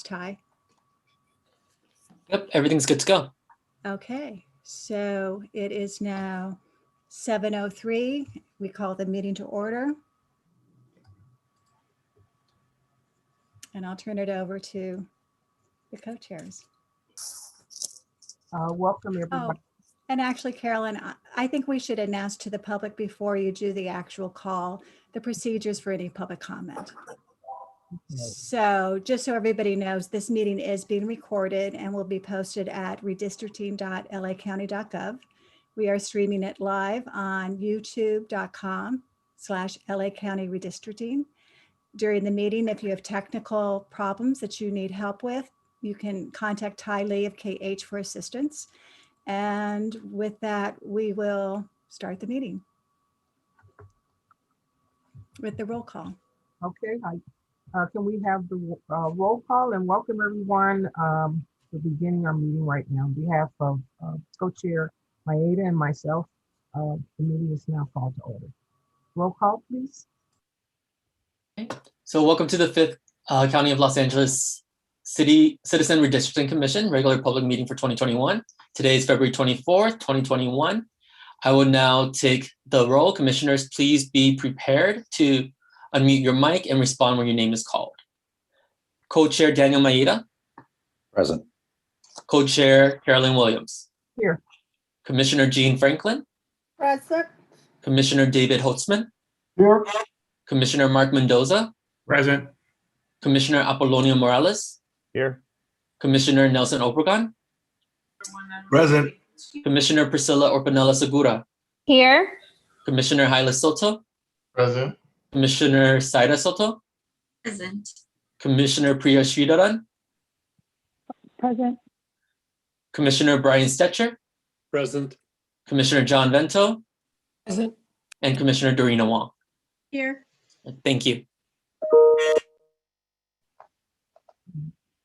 Ty. Yep, everything's good to go. Okay, so it is now 7:03. We call the meeting to order. And I'll turn it over to the co-chairs. Welcome everybody. And actually, Carolyn, I think we should announce to the public before you do the actual call, the procedures for any public comment. Okay. So just so everybody knows, this meeting is being recorded and will be posted at redistricting.lacounty.gov. We are streaming it live on youtube.com/LA County Redistricting. During the meeting, if you have technical problems that you need help with, you can contact Ty Lee of KH for assistance. And with that, we will start the meeting with the roll call. Okay, can we have the roll call, and welcome everyone to beginning our meeting right now. On behalf of co-chair Maeda and myself, the meeting is now called to order. Roll call, please. Okay. So welcome to the 5th County of Los Angeles Citizen Redistricting Commission regular public meeting for 2021. Today is February 24th, 2021. I will now take the roll. Commissioners, please be prepared to unmute your mic and respond when your name is called. Co-chair Daniel Maeda. Present. Co-chair Carolyn Williams. Here. Commissioner Jean Franklin. Present. Commissioner David Holtzman. Here. Commissioner Mark Mendoza. Present. Commissioner Apolonio Morales. Here. Commissioner Nelson Obregon. Present. Commissioner Priscilla Orpanella Segura. Here. Commissioner Hyla Soto. Present. Commissioner Saida Soto. Present. Commissioner Priya Sridharan. Present. Commissioner Brian Stetcher. Present. Commissioner John Vento. Present. And Commissioner Dorina Wong. Here. Thank you.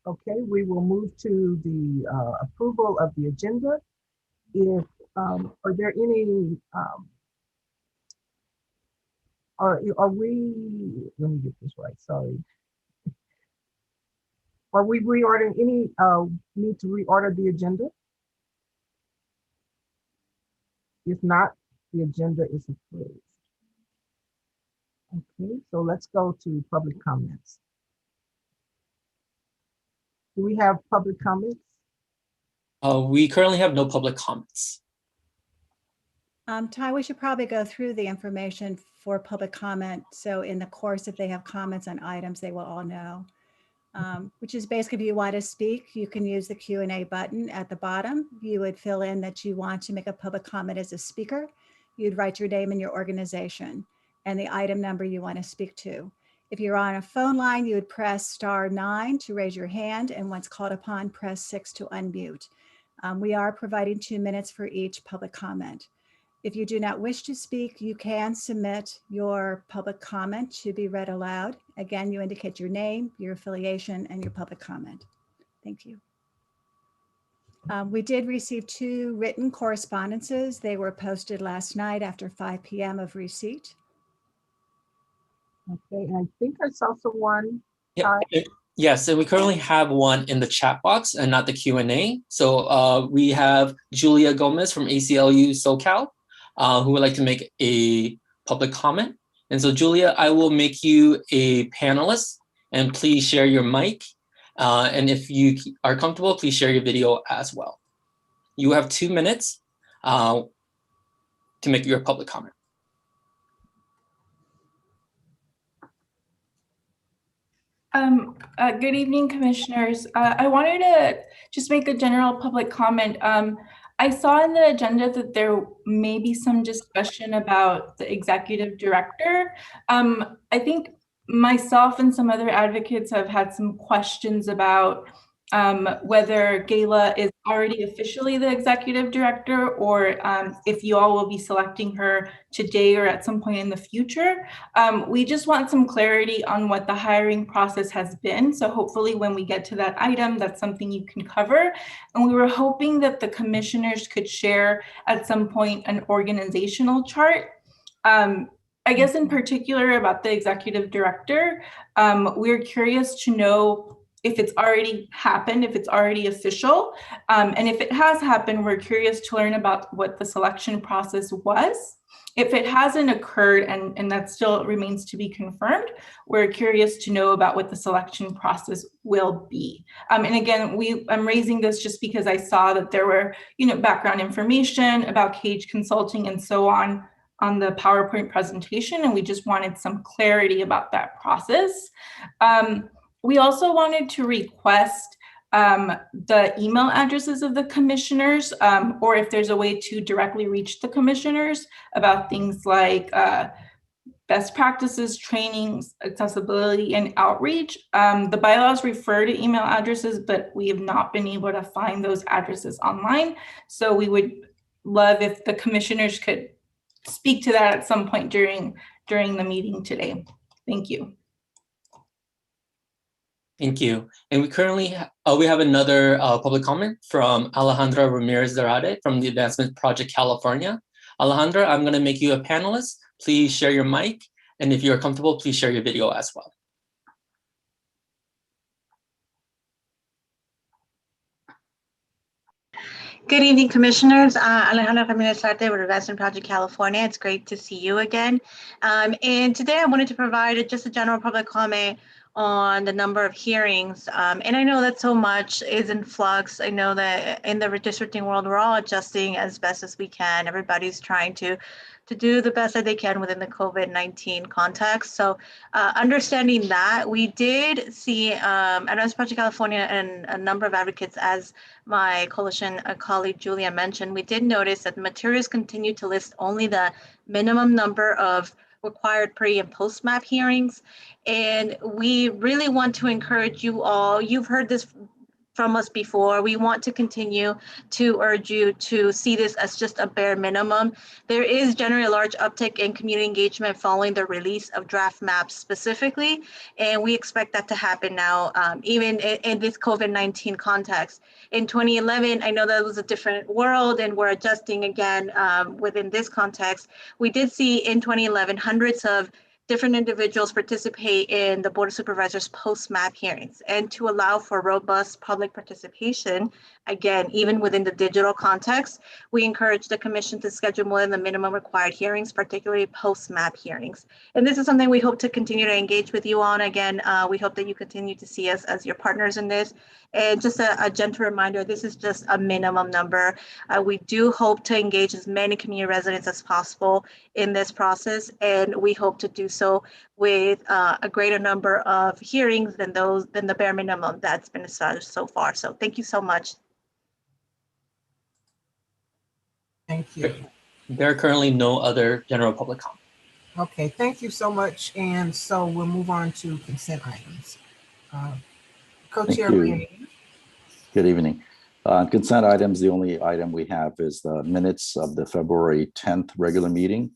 Okay, we will move to the approval of the agenda. If are there any are we, let me get this right, sorry. Are we reordering any need to reorder the agenda? If not, the agenda is approved. Okay, so let's go to public comments. Do we have public comments? We currently have no public comments. Ty, we should probably go through the information for public comment. So in the course, if they have comments on items, they will all know. Which is basically, if you want to speak, you can use the Q&A button at the bottom. You would fill in that you want to make a public comment as a speaker. You'd write your name and your organization and the item number you want to speak to. If you're on a phone line, you would press *9 to raise your hand, and once called upon, press 6 to unmute. We are providing 2 minutes for each public comment. If you do not wish to speak, you can submit your public comment to be read aloud. Again, you indicate your name, your affiliation, and your public comment. Thank you. We did receive 2 written correspondences. They were posted last night after 5 p.m. of receipt. Okay, and I think I saw someone. Yes, and we currently have one in the chat box and not the Q&A. So we have Julia Gomez from ACLU SoCal, who would like to make a public comment. And so Julia, I will make you a panelist, and please share your mic. And if you are comfortable, please share your video as well. You have 2 minutes to make your public comment. Good evening, commissioners. I wanted to just make a general public comment. I saw in the agenda that there may be some discussion about the executive director. I think myself and some other advocates have had some questions about whether Gayla is already officially the executive director, or if you all will be selecting her today or at some point in the future. We just want some clarity on what the hiring process has been. So hopefully when we get to that item, that's something you can cover. And we were hoping that the commissioners could share at some point an organizational chart. I guess in particular about the executive director, we're curious to know if it's already happened, if it's already official. And if it has happened, we're curious to learn about what the selection process was. If it hasn't occurred and that still remains to be confirmed, we're curious to know about what the selection process will be. And again, I'm raising this just because I saw that there were, background information about Cage Consulting and so on the PowerPoint presentation, and we just wanted some clarity about that process. We also wanted to request the email addresses of the commissioners, or if there's a way to directly reach the commissioners about things like best practices, trainings, accessibility, and outreach. The bylaws refer to email addresses, but we have not been able to find those addresses online. So we would love if the commissioners could speak to that at some point during the meeting today. Thank you. Thank you. And we currently we have another public comment from Alejandra Ramirez Zarate from the Advancement Project California. Alejandra, I'm going to make you a panelist. Please share your mic. And if you're comfortable, please share your video as well. Good evening, Commissioners. Alejandra Ramirez Zarate with Advancement Project California. It's great to see you again. And today I wanted to provide just a general public comment on the number of hearings. And I know that so much is in flux. I know that in the redistricting world, we're all adjusting as best as we can. Everybody's trying to do the best that they can within the COVID-19 context. So understanding that, we did see Advanced Project California and a number of advocates, as my coalition colleague Julia mentioned, we did notice that the materials continue to list only the minimum number of required pre and post map hearings. And we really want to encourage you all, you've heard this from us before, we want to continue to urge you to see this as just a bare minimum. There is generally a large uptick in community engagement following the release of draft maps specifically, and we expect that to happen now, even in this COVID-19 context. In 2011, I know that was a different world and we're adjusting again within this context. We did see in 2011 hundreds of different individuals participate in the Board of Supervisors post-map hearings. And to allow for robust public participation, again, even within the digital context, we encourage the Commission to schedule more than the minimum required hearings, particularly post-map hearings. And this is something we hope to continue to engage with you on. Again, we hope that you continue to see us as your partners in this. And just a gentle reminder, this is just a minimum number. We do hope to engage as many community residents as possible in this process, and we hope to do so with a greater number of hearings than the bare minimum that's been established so far. So thank you so much. Thank you. There are currently no other general public comment. Okay, thank you so much. And so we'll move on to consent items. Co-Chair Thank you. Mayor. Good evening. Consent items, the only item we have is the minutes of the February 10th regular meeting.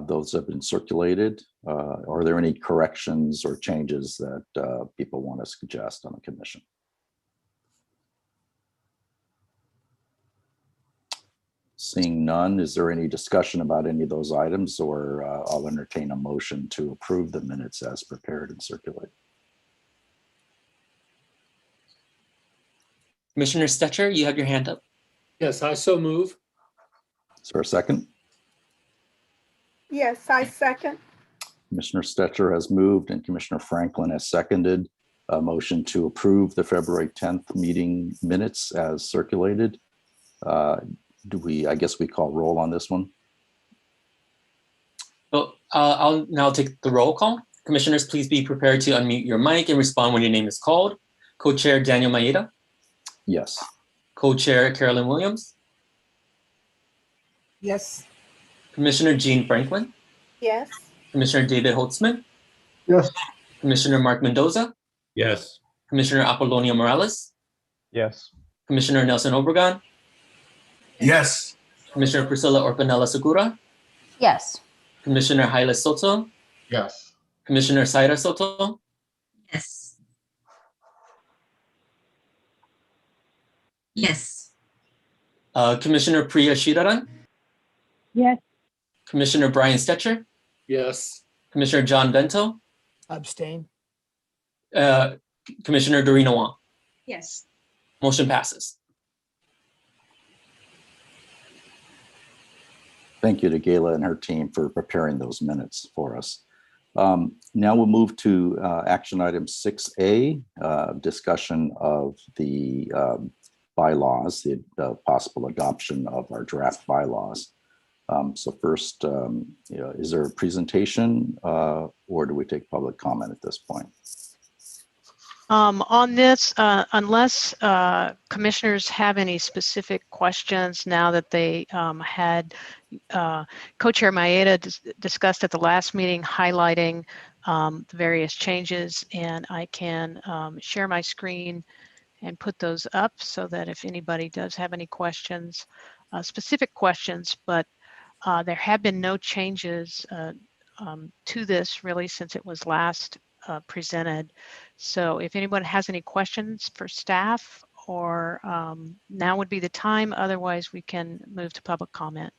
Those have been circulated. Are there any corrections or changes that people want to suggest on the commission? Seeing none, is there any discussion about any of those items, or I'll entertain a motion to approve the minutes as prepared and circulated? Commissioner Stetcher, you have your hand up. Yes, I so move. Is there a second? Yes, I second. Commissioner Stetcher has moved and Commissioner Franklin has seconded a motion to approve the February 10th meeting minutes as circulated. I guess we call roll on this one? So I'll now take the roll call. Commissioners, please be prepared to unmute your mic and respond when your name is called. Co-Chair Daniel Maeda. Yes. Co-Chair Carolyn Williams. Yes. Commissioner Jean Franklin. Yes. Commissioner David Holtzman. Yes. Commissioner Mark Mendoza. Yes. Commissioner Apolonio Morales. Yes. Commissioner Nelson Obregon. Yes. Commissioner Priscilla Orpanella Segura. Yes. Commissioner Haile Soto. Yes. Commissioner Zaira Soto. Yes. Yes. Commissioner Priya Shiraran. Yes. Commissioner Brian Stetcher. Yes. Commissioner John Bento. Abstain. Commissioner Dorina Wong. Yes. Motion passes. Thank you to Gayla and her team for preparing those minutes for us. Now we'll move to action item 6A, discussion of the bylaws, the possible adoption of our draft bylaws. So first, is there a presentation or do we take public comment at this point? On this, unless commissioners have any specific questions now that they had Co-Chair Maeda discussed at the last meeting, highlighting the various changes, and I can share my screen and put those up so that if anybody does have any questions, specific questions, but there have been no changes to this really since it was last presented. So if anyone has any questions for staff, or now would be the time, otherwise we can move to public comment.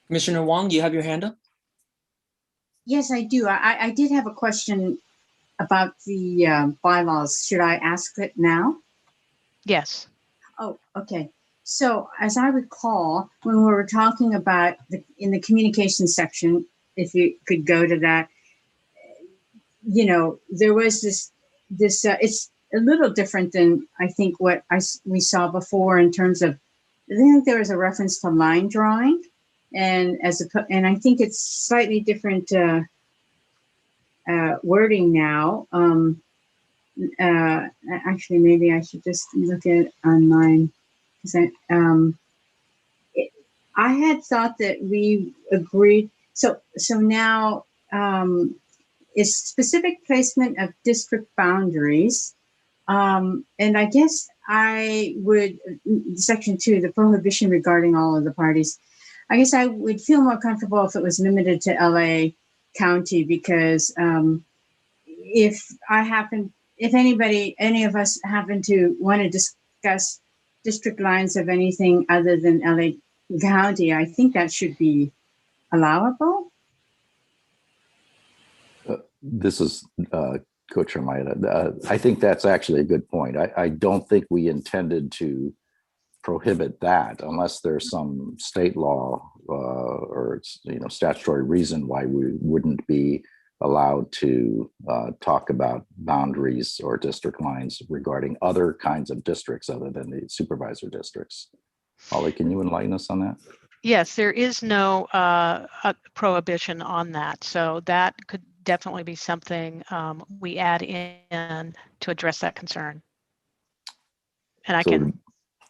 Commissioner Wong, you have your hand up? Yes, I do. I did have a question about the bylaws. Should I ask it now? Yes. Oh, okay. So as I recall, when we were talking about in the communication section, if you could go to that, there was this it's a little different than I think what we saw before in terms of, I think there was a reference to line drawing, and I think it's slightly different wording now. Actually, maybe I should just look at online, because I had thought that we agreed. So now is specific placement of district boundaries, and I guess I would, section 2, the prohibition regarding all of the parties. I guess I would feel more comfortable if it was limited to LA County, because if any of us happen to want to discuss district lines of anything other than LA County, I think that should be allowable. This is Co-Chair Maeda. I think that's actually a good point. I don't think we intended to prohibit that unless there's some state law or statutory reason why we wouldn't be allowed to talk about boundaries or district lines regarding other kinds of districts other than the supervisor districts. Holly, can you enlighten us on that? Yes, there is no prohibition on that. So that could definitely be something we add in to address that concern. And I can,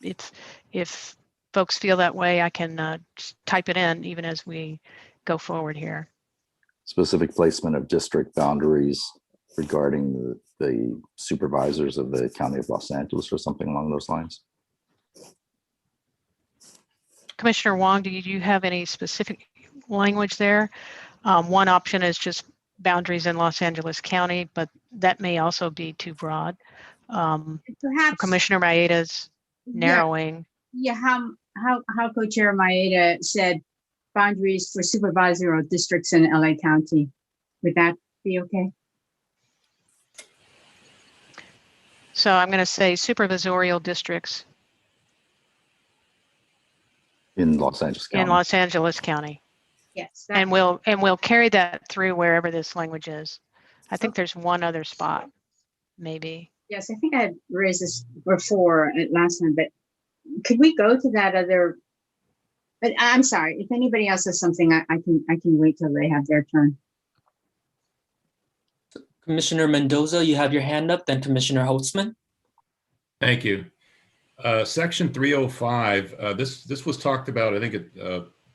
if folks feel that way, I can just type it in even as we go forward here. Specific placement of district boundaries regarding the supervisors of the County of Los Angeles or something along those lines. Commissioner Wong, do you have any specific language there? One option is just boundaries in Los Angeles County, but that may also be too broad. Perhaps Commissioner Maeda's narrowing. Yeah, how Co-Chair Maeda said boundaries for supervisory districts in LA County. Would that be okay? So I'm going to say supervisorial districts in Los Angeles County. In Los Angeles County. Yes. And we'll carry that through wherever this language is. I think there's one other spot, maybe. Yes, I think I had raised this before last time, but could we go to that other? But I'm sorry, if anybody else has something, I can wait till they have their turn. Commissioner Mendoza, you have your hand up, then Commissioner Holtzman. Thank you. Section 305, this was talked about, I think,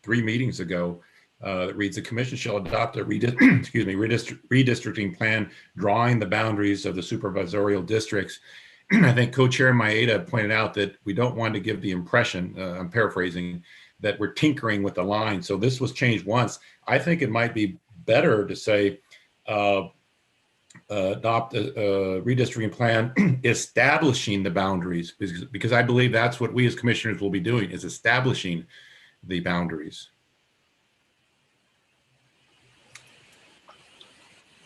3 meetings ago. That reads, the commission shall adopt a redistricting plan drawing the boundaries of the supervisorial districts. I think Co-Chair Maeda pointed out that we don't want to give the impression, I'm paraphrasing, that we're tinkering with the line. So this was changed once. I think it might be better to say adopt a redistricting plan establishing the boundaries, because I believe that's what we as commissioners will be doing, is establishing the boundaries.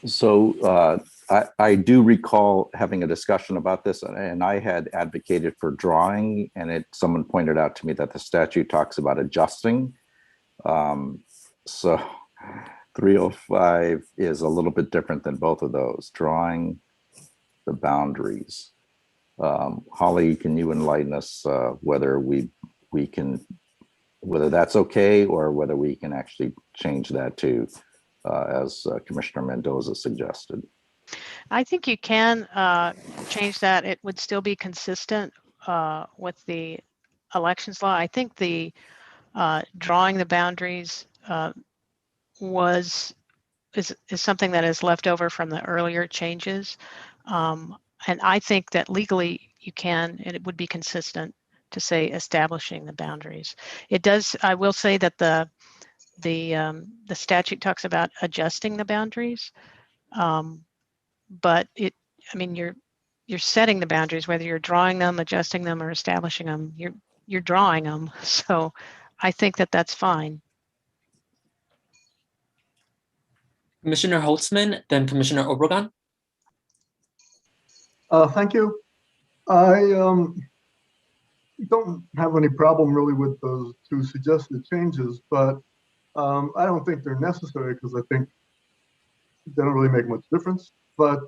So I do recall having a discussion about this, and I had advocated for drawing, and someone pointed out to me that the statute talks about adjusting. So 305 is a little bit different than both of those, drawing the boundaries. Holly, can you enlighten us whether whether that's okay, or whether we can actually change that to as Commissioner Mendoza suggested? I think you can change that. It would still be consistent with the elections law. I think the drawing the boundaries is something that is left over from the earlier changes. And I think that legally you can, and it would be consistent to say establishing the boundaries. It does, I will say that the statute talks about adjusting the boundaries. But I mean, you're setting the boundaries, whether you're drawing them, adjusting them, or establishing them, you're drawing them. So I think that that's fine. Commissioner Holtzman, then Commissioner Obregon. Thank you. I don't have any problem really with those two suggested changes, but I don't think they're necessary because I think they don't really make much difference. But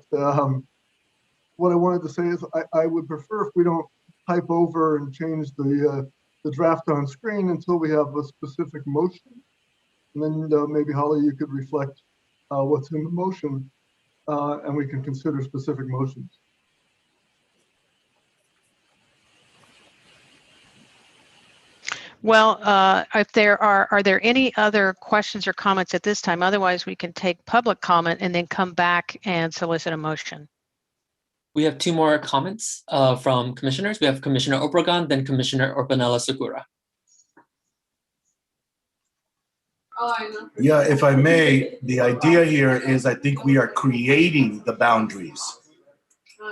what I wanted to say is I would prefer if we don't type over and change the draft on screen until we have a specific motion. And then maybe, Holly, you could reflect what's in the motion and we can consider specific motions. Well, if are there any other questions or comments at this time? Otherwise, we can take public comment and then come back and solicit a motion. We have two more comments from commissioners. We have Commissioner Obregon, then Commissioner Orpanela Segura. Yeah, if I may, the idea here is I think we are creating the boundaries.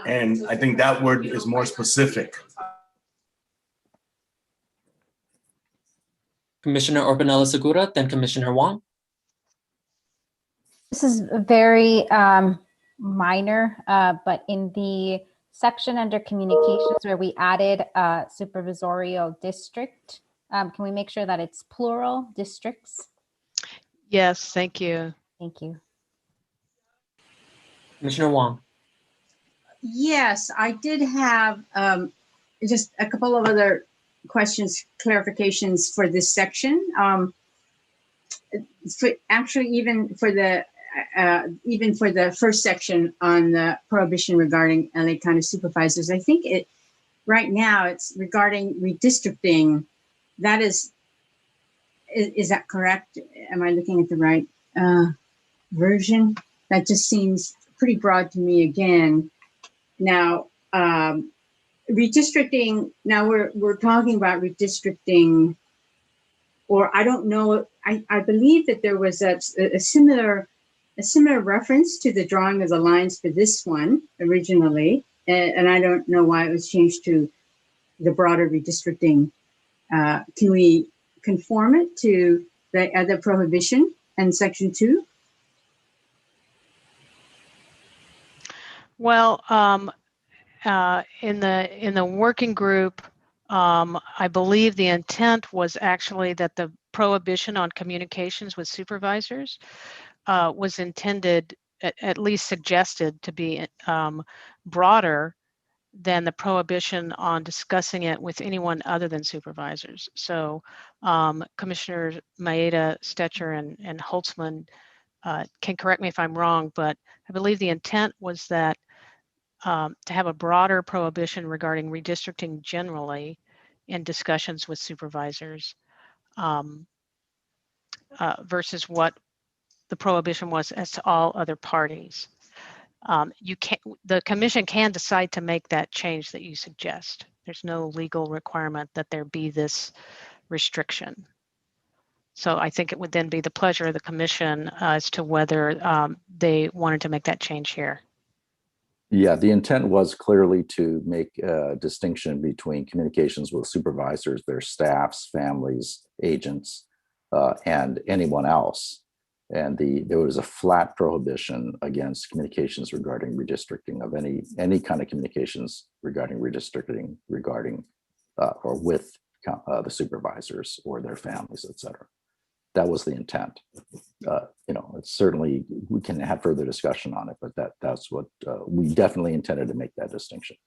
And I think that word is more specific. Commissioner Orpanela Segura, then Commissioner Wong. This is very minor, but in the section under communications where we added supervisorial district, can we make sure that it's plural districts? Yes, thank you. Thank you. Commissioner Wong. Yes, I did have just a couple of other questions, clarifications for this section. Actually, even for the first section on the prohibition regarding LA County supervisors, I think right now it's regarding redistricting. That is that correct? Am I looking at the right version? That just seems pretty broad to me again. Now, redistricting, now we're talking about redistricting, or I don't know, I believe that there was a similar reference to the drawing of the lines for this one originally, and I don't know why it was changed to the broader redistricting. Can we conform it to the other prohibition in section 2? Well, in the working group, I believe the intent was actually that the prohibition on communications with supervisors was intended, at least suggested, to be broader than the prohibition on discussing it with anyone other than supervisors. So Commissioners Maeda, Stetcher, and Holtzman can correct me if I'm wrong, but I believe the intent was that to have a broader prohibition regarding redistricting generally in discussions with supervisors versus what the prohibition was as to all other parties. The commission can decide to make that change that you suggest. There's no legal requirement that there be this restriction. So I think it would then be the pleasure of the commission as to whether they wanted to make that change here. Yeah, the intent was clearly to make a distinction between communications with supervisors, their staffs, families, agents, and anyone else. And there was a flat prohibition against communications regarding redistricting of any kind of communications regarding redistricting or with the supervisors or their families, et cetera. That was the intent. It's certainly, we can have further discussion on it, but that's what we definitely intended to make that distinction.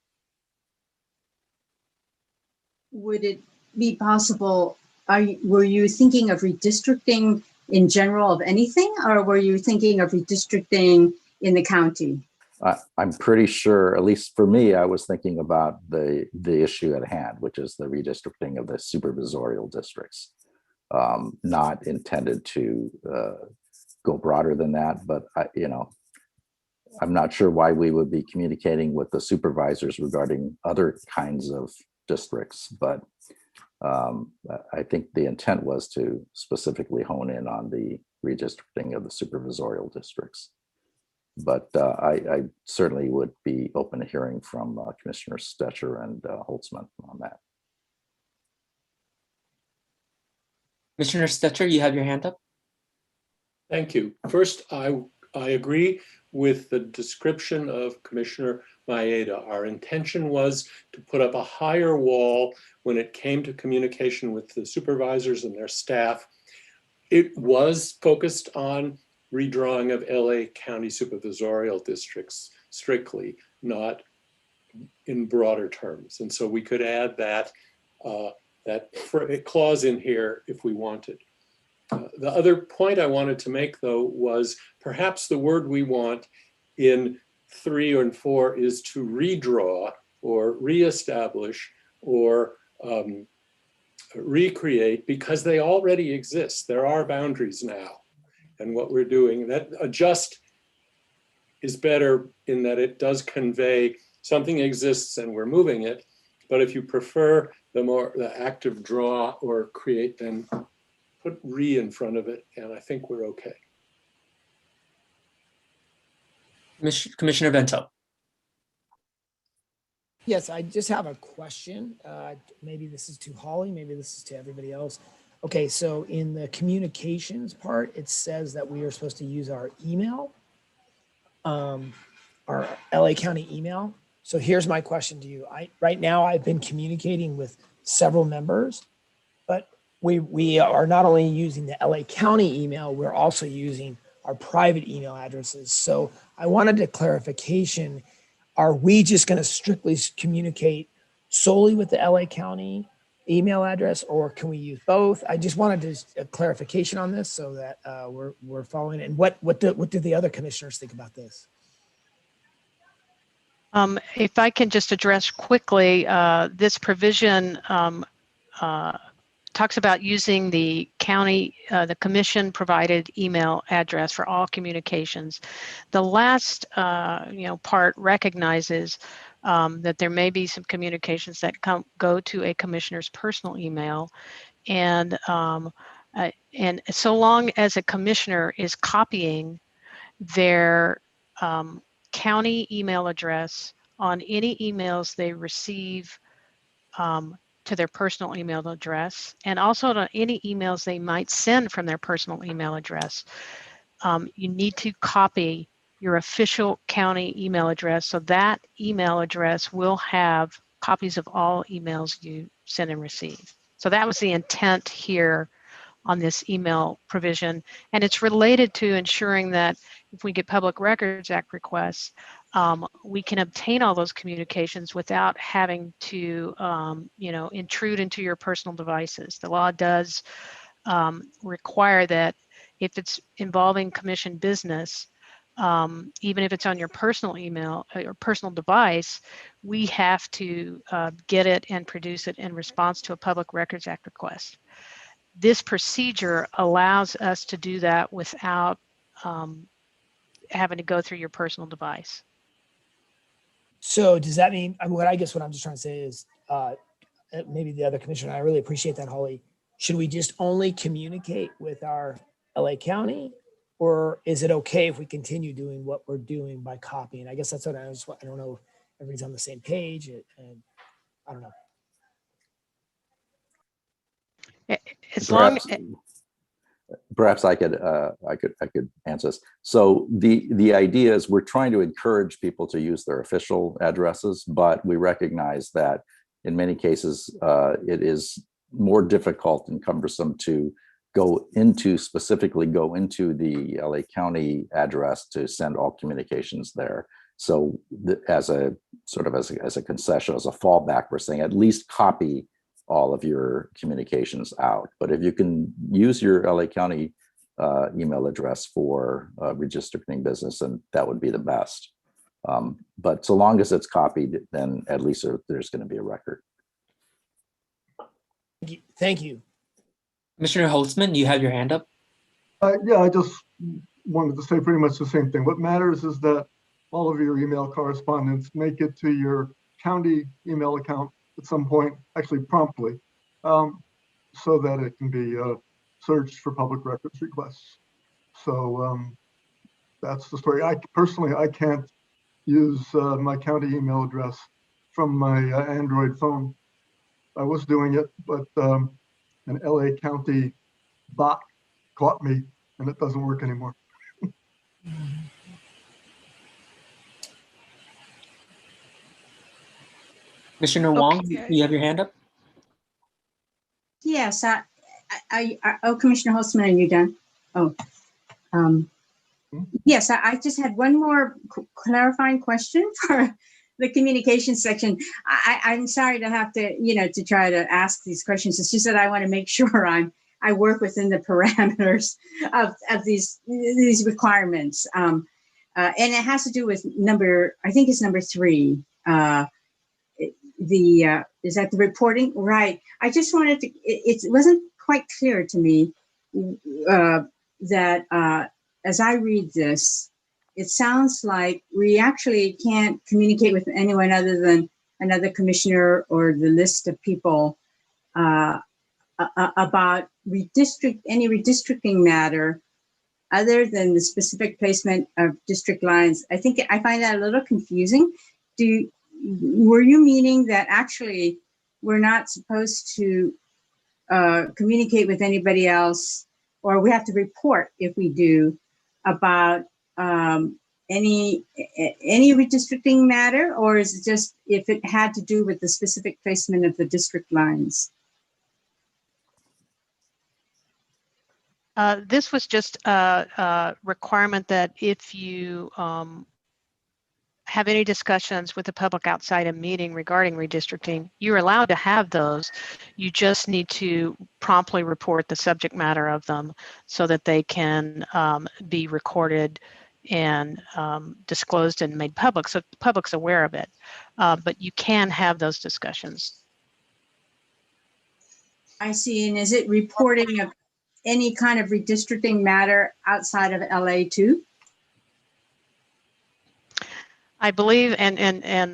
Would it be possible, were you thinking of redistricting in general of anything, or were you thinking of redistricting in the county? I'm pretty sure, at least for me, I was thinking about the issue at hand, which is the redistricting of the supervisorial districts. Not intended to go broader than that, but I'm not sure why we would be communicating with the supervisors regarding other kinds of districts, but I think the intent was to specifically hone in on the redistricting of the supervisorial districts. But I certainly would be open to hearing from Commissioners Stetcher and Holtzman on that. Commissioner Stetcher, you have your hand up. Thank you. First, I agree with the description of Commissioner Maeda. Our intention was to put up a higher wall when it came to communication with the supervisors and their staff. It was focused on redrawing of LA County supervisorial districts strictly, not in broader terms. And so we could add that clause in here if we wanted. The other point I wanted to make, though, was perhaps the word we want in 3 and 4 is to redraw or reestablish or recreate, because they already exist. There are boundaries now. And what we're doing, that adjust is better in that it does convey something exists and we're moving it. But if you prefer the active draw or create, then put re in front of it, and I think we're okay. Commissioner Bento. Yes, I just have a question. Maybe this is to Holly, maybe this is to everybody else. Okay, so in the communications part, it says that we are supposed to use our email, our LA County email. So here's my question to you. Right now I've been communicating with several members, but we are not only using the LA County email, we're also using our private email addresses. So I wanted a clarification. Are we just going to strictly communicate solely with the LA County email address, or can we use both? I just wanted a clarification on this so that we're following it. And what did the other commissioners think about this? If I can just address quickly, this provision talks about using the county, the commission provided email address for all communications. The last part recognizes that there may be some communications that go to a commissioner's personal email, and so long as a commissioner is copying their county email address on any emails they receive to their personal email address, and also to any emails they might send from their personal email address, you need to copy your official county email address, so that email address will have copies of all emails you send and receive. So that was the intent here on this email provision, and it's related to ensuring that if we get Public Records Act requests, we can obtain all those communications without having to, intrude into your personal devices. The law does require that if it's involving commission business, even if it's on your personal email or personal device, we have to get it and produce it in response to a Public Records Act request. This procedure allows us to do that without having to go through your personal device. So does that mean, what I'm just trying to say is, maybe the other commissioner, I really appreciate that, Holly. Should we just only communicate with our LA County, or is it okay if we continue doing what we're doing by copying? I guess that's what I don't know if everybody's on the same page, and I don't know. As long Perhaps I could answer this. So the idea is we're trying to encourage people to use their official addresses, but we recognize that in many cases it is more difficult and cumbersome to specifically go into the LA County address to send all communications there. So as a concession, as a fallback, we're saying at least copy all of your communications out. But if you can use your LA County email address for redistricting business, then that would be the best. But so long as it's copied, then at least there's going to be a record. Thank you. Commissioner Holtzman, you have your hand up. Yeah, I just wanted to say pretty much the same thing. What matters is that all of your email correspondence make it to your county email account at some point, actually promptly, so that it can be searched for public records requests. So that's the story. I can't use my county email address from my Android phone. I was doing it, but an LA County bot caught me, and it doesn't work anymore. Commissioner Wong, you have your hand up? Yes, Commissioner Holtzman, are you done? Yes, I just had one more clarifying question for the communication section. I'm sorry to have to, to try to ask these questions. It's just that I want to make sure I work within the parameters of these requirements. And it has to do with I think it's number 3. Is that the reporting? Right. I just wanted to, it wasn't quite clear to me that as I read this, it sounds like we actually can't communicate with anyone other than another commissioner or the list of people about any redistricting matter other than the specific placement of district lines. I find that a little confusing. Were you meaning that actually we're not supposed to communicate with anybody else, or we have to report if we do about any redistricting matter, or is it just if it had to do with the specific placement of the district lines? This was just a requirement that if you have any discussions with the public outside a meeting regarding redistricting, you're allowed to have those. You just need to promptly report the subject matter of them so that they can be recorded and disclosed and made public, so the public's aware of it. But you can have those discussions. I see. And is it reporting of any kind of redistricting matter outside of LA too? I believe, and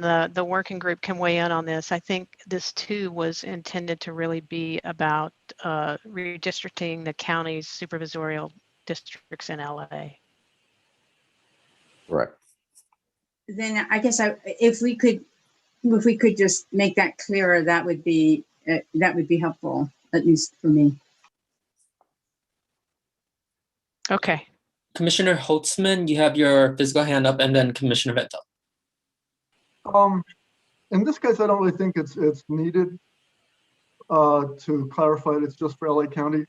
the working group can weigh in on this, I think this too was intended to really be about redistricting the county's supervisorial districts in LA. Correct. Then I guess if we could just make that clearer, that would be helpful, at least for me. Okay. Commissioner Holtzman, you have your physical hand up, and then Commissioner Vento. In this case, I don't really think it's needed to clarify it. It's just for LA County,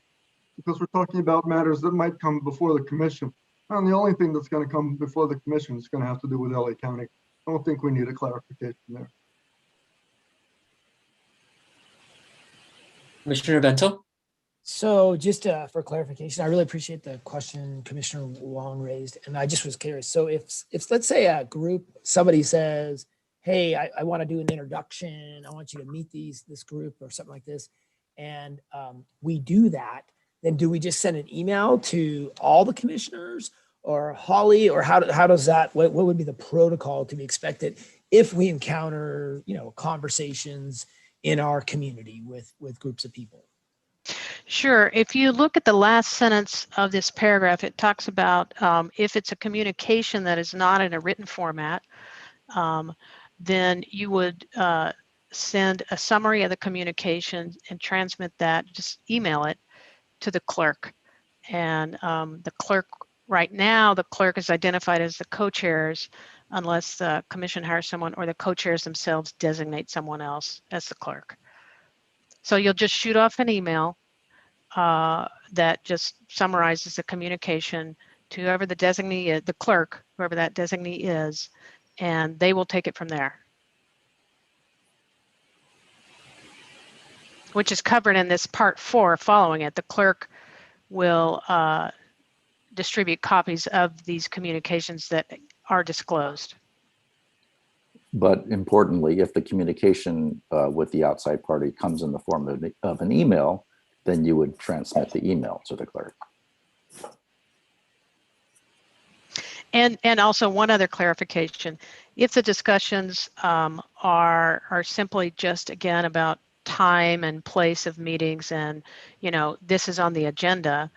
because we're talking about matters that might come before the commission. And the only thing that's going to come before the commission is going to have to do with LA County. I don't think we need a clarification there. Commissioner Vento? So just for clarification, I really appreciate the question Commissioner Wong raised. And I just was curious. So if let's say a group, somebody says, hey, I want to do an introduction. I want you to meet this group or something like this. And we do that. Then do we just send an email to all the commissioners or Holly, or how does that, what would be the protocol to be expected if we encounter, conversations in our community with groups of people? Sure. If you look at the last sentence of this paragraph, it talks about if it's a communication that is not in a written format, then you would send a summary of the communication and transmit that, just email it to the clerk. And the clerk, right now, the clerk is identified as the co-chairs unless the commission hires someone or the co-chairs themselves designate someone else as the clerk. So you'll just shoot off an email that just summarizes the communication to whoever the designee is, the clerk, whoever that designee is, and they will take it from there. Which is covered in this part 4 following it. The clerk will distribute copies of these communications that are disclosed. But importantly, if the communication with the outside party comes in the form of an email, then you would transmit the email to the clerk. And also one other clarification, if the discussions are simply just, again, about time and place of meetings and, you know, this is on the agenda,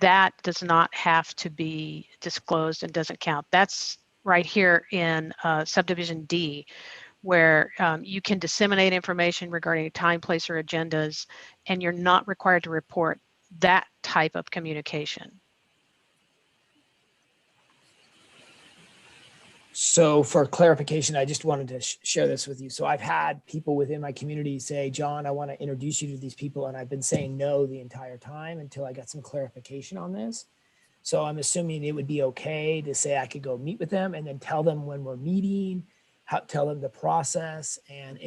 that does not have to be disclosed and doesn't count. That's right here in subdivision D, where you can disseminate information regarding time, place, or agendas, and you're not required to report that type of communication. So for clarification, I just wanted to share this with you. So I've had people within my community say, John, I want to introduce you to these people. And I've been saying no the entire time until I got some clarification on this. So I'm assuming it would be okay to say I could go meet with them and then tell them when we're meeting, tell them the process. And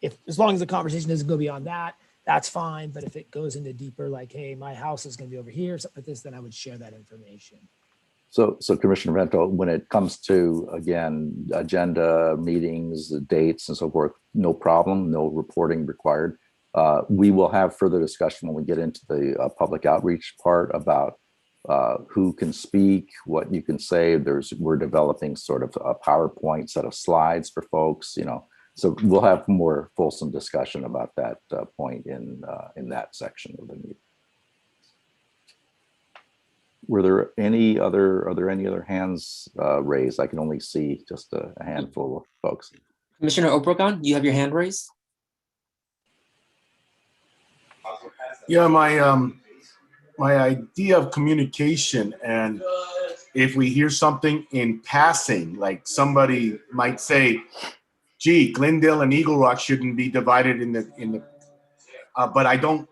if as long as the conversation doesn't go beyond that, that's fine. But if it goes into deeper, like, hey, my house is going to be over here, something like this, then I would share that information. So Commissioner Vento, when it comes to, again, agenda, meetings, dates and so forth, no problem, no reporting required. We will have further discussion when we get into the public outreach part about who can speak, what you can say. We're developing sort of a PowerPoint set of slides for folks, you know, so we'll have more fulsome discussion about that point in that section of the meeting. Are there any other hands raised? I can only see just a handful of folks. Commissioner Obregon, you have your hand raised. Yeah, my idea of communication, and if we hear something in passing, like somebody might say, gee, Glendale and Eagle Rock shouldn't be divided in the but I don't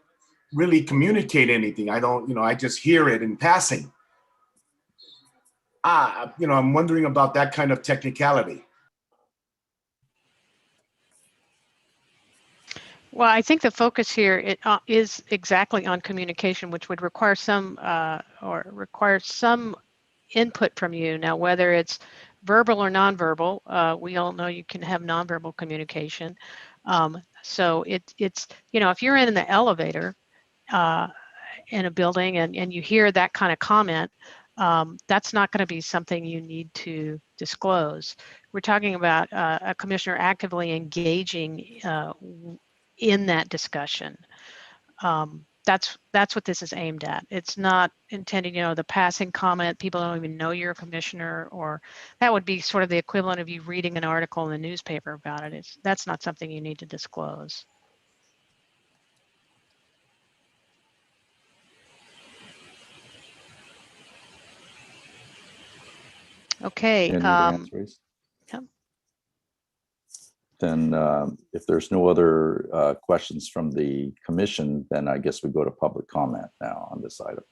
really communicate anything. I don't, you know, I just hear it in passing. You know, I'm wondering about that kind of technicality. Well, I think the focus here is exactly on communication, which would require some input from you. Now, whether it's verbal or nonverbal, we all know you can have nonverbal communication. So it's, you know, if you're in the elevator in a building and you hear that kind of comment, that's not going to be something you need to disclose. We're talking about a commissioner actively engaging in that discussion. That's what this is aimed at. It's not intended, you know, the passing comment, people don't even know you're a commissioner, or that would be sort of the equivalent of you reading an article in the newspaper about it. That's not something you need to disclose. Okay. Any other hands raised? Then if there's no other questions from the commission, then I guess we go to public comment now on this item.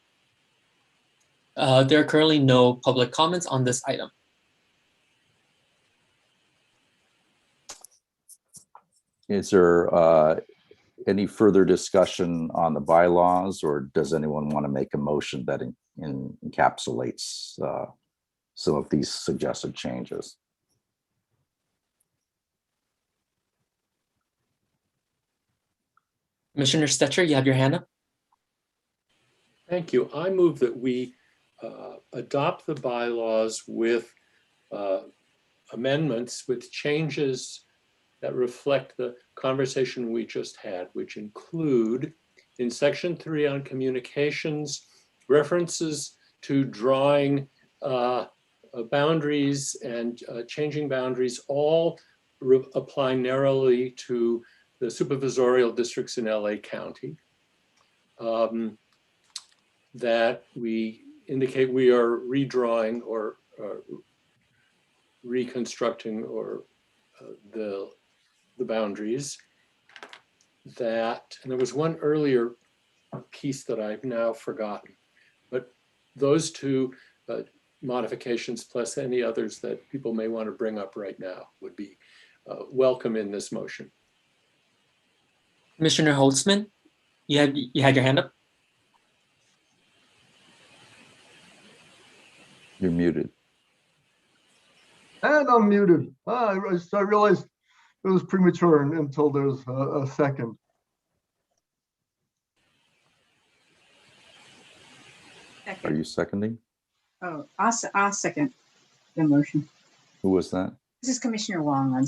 There are currently no public comments on this item. Is there any further discussion on the bylaws, or does anyone want to make a motion that encapsulates some of these suggested changes? Commissioner Stetcher, you have your hand up. Thank you. I move that we adopt the bylaws with amendments, with changes that reflect the conversation we just had, which include in section 3 on communications, references to drawing boundaries and changing boundaries all apply narrowly to the supervisorial districts in LA County. that we indicate we are redrawing or reconstructing or the boundaries. That, and there was one earlier piece that I've now forgotten, but those two modifications plus any others that people may want to bring up right now would be welcome in this motion. Commissioner Holtzman, you had your hand up. You're muted. And I'm muted. I realized it was premature until there's a second. Are you seconding? Oh, I'll second the motion. Who was that? This is Commissioner Wong.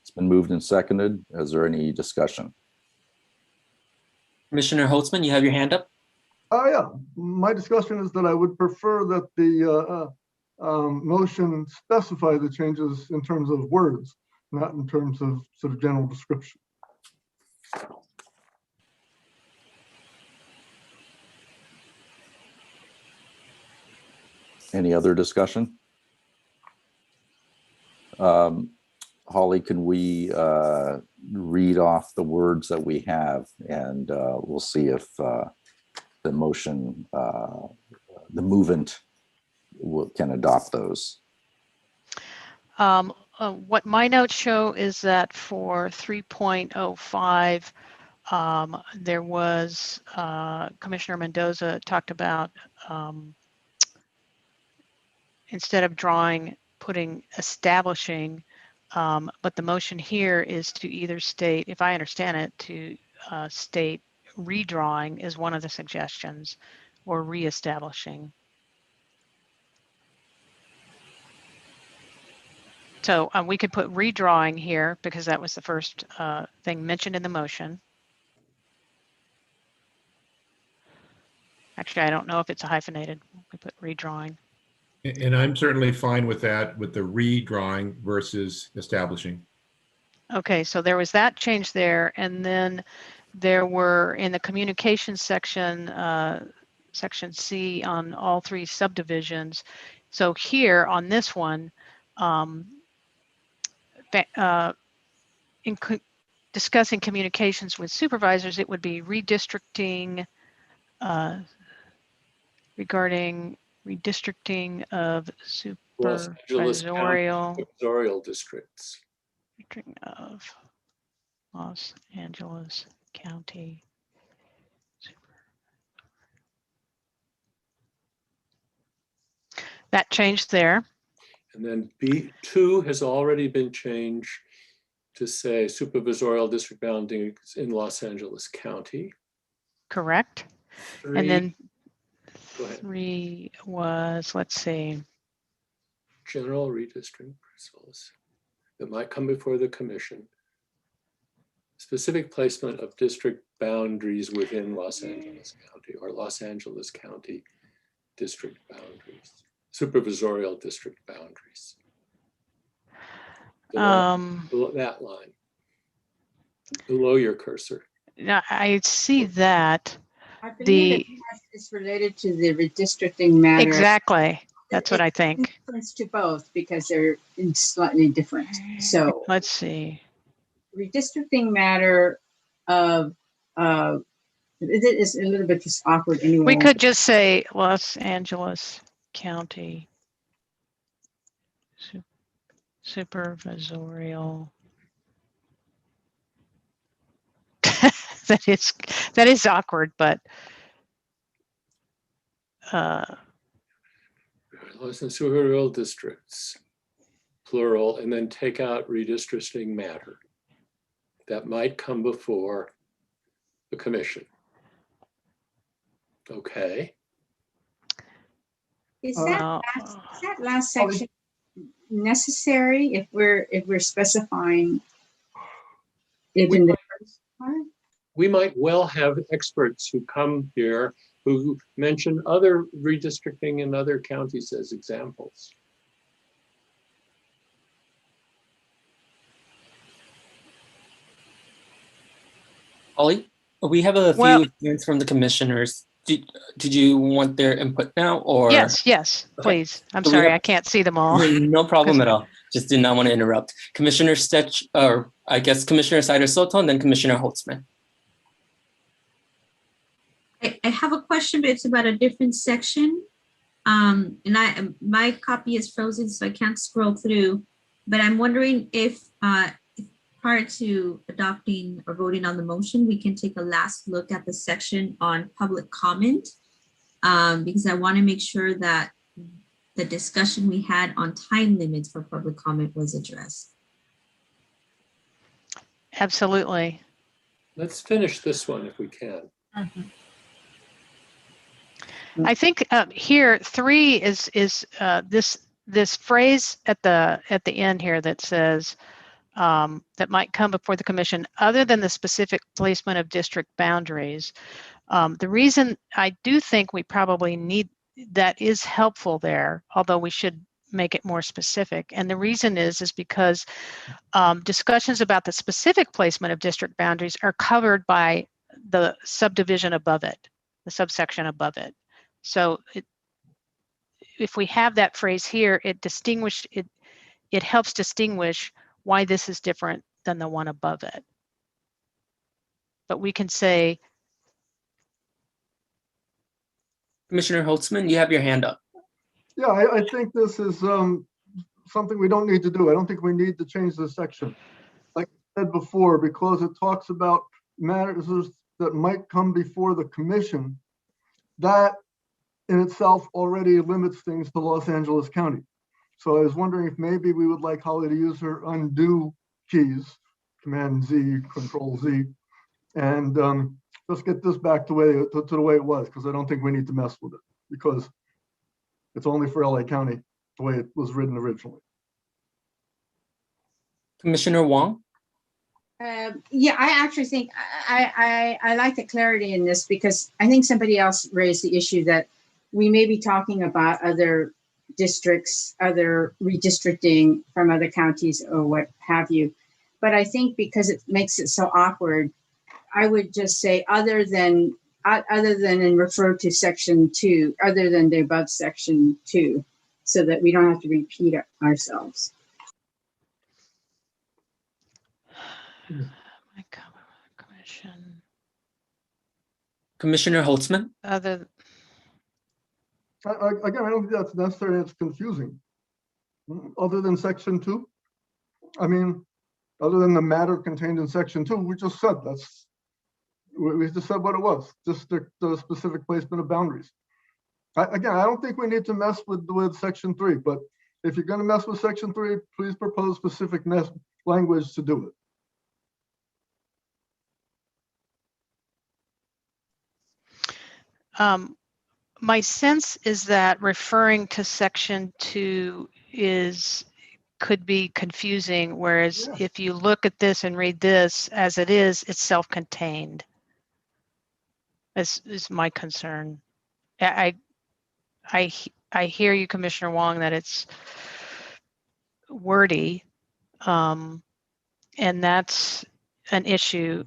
It's been moved and seconded. Is there any discussion? Commissioner Holtzman, you have your hand up. Oh, yeah. My discussion is that I would prefer that the motion specify the changes in terms of words, not in terms of sort of general description. Any other discussion? Holly, can we read off the words that we have, and we'll see if the motion, the movant can adopt those. What my notes show is that for 3.05, there was Commissioner Mendoza talked about instead of drawing, putting establishing, but the motion here is to either state, if I understand it, to state redrawing is one of the suggestions, or reestablishing. So we could put redrawing here because that was the first thing mentioned in the motion. Actually, I don't know if it's a hyphenated. We put redrawing. And I'm certainly fine with that, with the redrawing versus establishing. Okay, so there was that change there. And then there were in the communications section, section C on all three subdivisions. So here on this one, discussing communications with supervisors, it would be redistricting, regarding redistricting of supervisorial districts. Of Los Angeles County. That changed there. And then B2 has already been changed to say supervisorial district boundaries in Los Angeles County. Correct. 3, and then go ahead. 3 was, let's see. General redistricting principles that might come before the commission. Specific placement of district boundaries within Los Angeles County or Los Angeles County district boundaries. Supervisorial district boundaries. Below that line, below your cursor. Now I see that. I believe it's related to the redistricting matter. Exactly. That's what I think. Difference to both because they're slightly different. So let's see. Redistricting matter of it is a little bit just awkward anyway. We could just say Los Angeles County supervisorial. that is awkward, but supervisorial districts, plural, and then take out redistricting matter that might come before the commission. Okay. Is that last section necessary if we're specifying it in the first part? We might well have experts who come here who mention other redistricting in other counties as examples. Ollie, we have a few things from the commissioners did you want their input now or? Yes, Okay. please. I'm So we sorry, have- I can't see them all. No problem at all. Just did not want to interrupt. Commissioner Stetch, or I guess Commissioner Sider Soto, and then Commissioner Holtzman. I have a question, but it's about a different section. And my copy is frozen, so I can't scroll through. But I'm wondering if prior to adopting or voting on the motion, we can take a last look at the section on public comment, because I want to make sure that the discussion we had on time limits for public comment was addressed. Absolutely. Let's finish this one if we can. I think here 3 is this phrase at the end here that says that might come before the commission other than the specific placement of district boundaries. The reason I do think we probably need that is helpful there, although we should make it more specific. And the reason is because discussions about the specific placement of district boundaries are covered by the subdivision above it, the subsection above it. So if we have that phrase here, it helps distinguish why this is different than the one above it. But we can say, Commissioner Holtzman, you have your hand up. Yeah, I think this is something we don't need to do. I don't think we need to change the section. Like I said before, because it talks about matters that might come before the commission, that in itself already limits things to Los Angeles County. So I was wondering if maybe we would like Holly to use her undo keys, Command Z, Control Z, and just get this back to the way it was, because I don't think we need to mess with it, because it's only for LA County the way it was written originally. Commissioner Wong? Yeah, I actually think I like the clarity in this, because I think somebody else raised the issue that we may be talking about other districts, other redistricting from other counties or what have you. But I think because it makes it so awkward, I would just say other than and refer to section 2, other than the above section 2, so that we don't have to repeat it ourselves. commission. Commissioner Holtzman? Again, I don't think that's necessary. It's confusing. Other than section 2, I mean, other than the matter contained in section 2, we just said we just said what it was, just the specific placement of boundaries. Again, I don't think we need to mess with section 3, but if you're going to mess with section 3, please propose specific language to do it. My sense is that referring to section 2 could be confusing, whereas if you look at this and read this as it is, it's self-contained. This is my concern. I hear you, Commissioner Wong, that it's wordy, and that's an issue.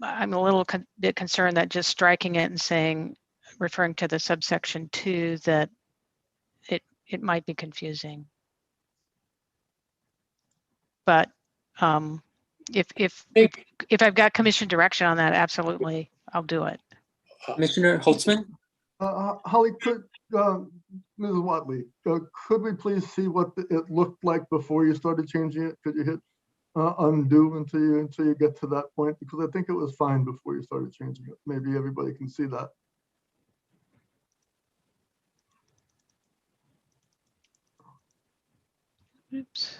I'm a little bit concerned that just striking it and saying, referring to the subsection 2, that it might be confusing. But if I've got commission direction on that, absolutely, I'll do it. Commissioner Holtzman? Holly, Mrs. Watley, could we please see what it looked like before you started changing it? Could you hit undo until you get to that point? Because I think it was fine before you started changing it. Maybe everybody can see that. Oops.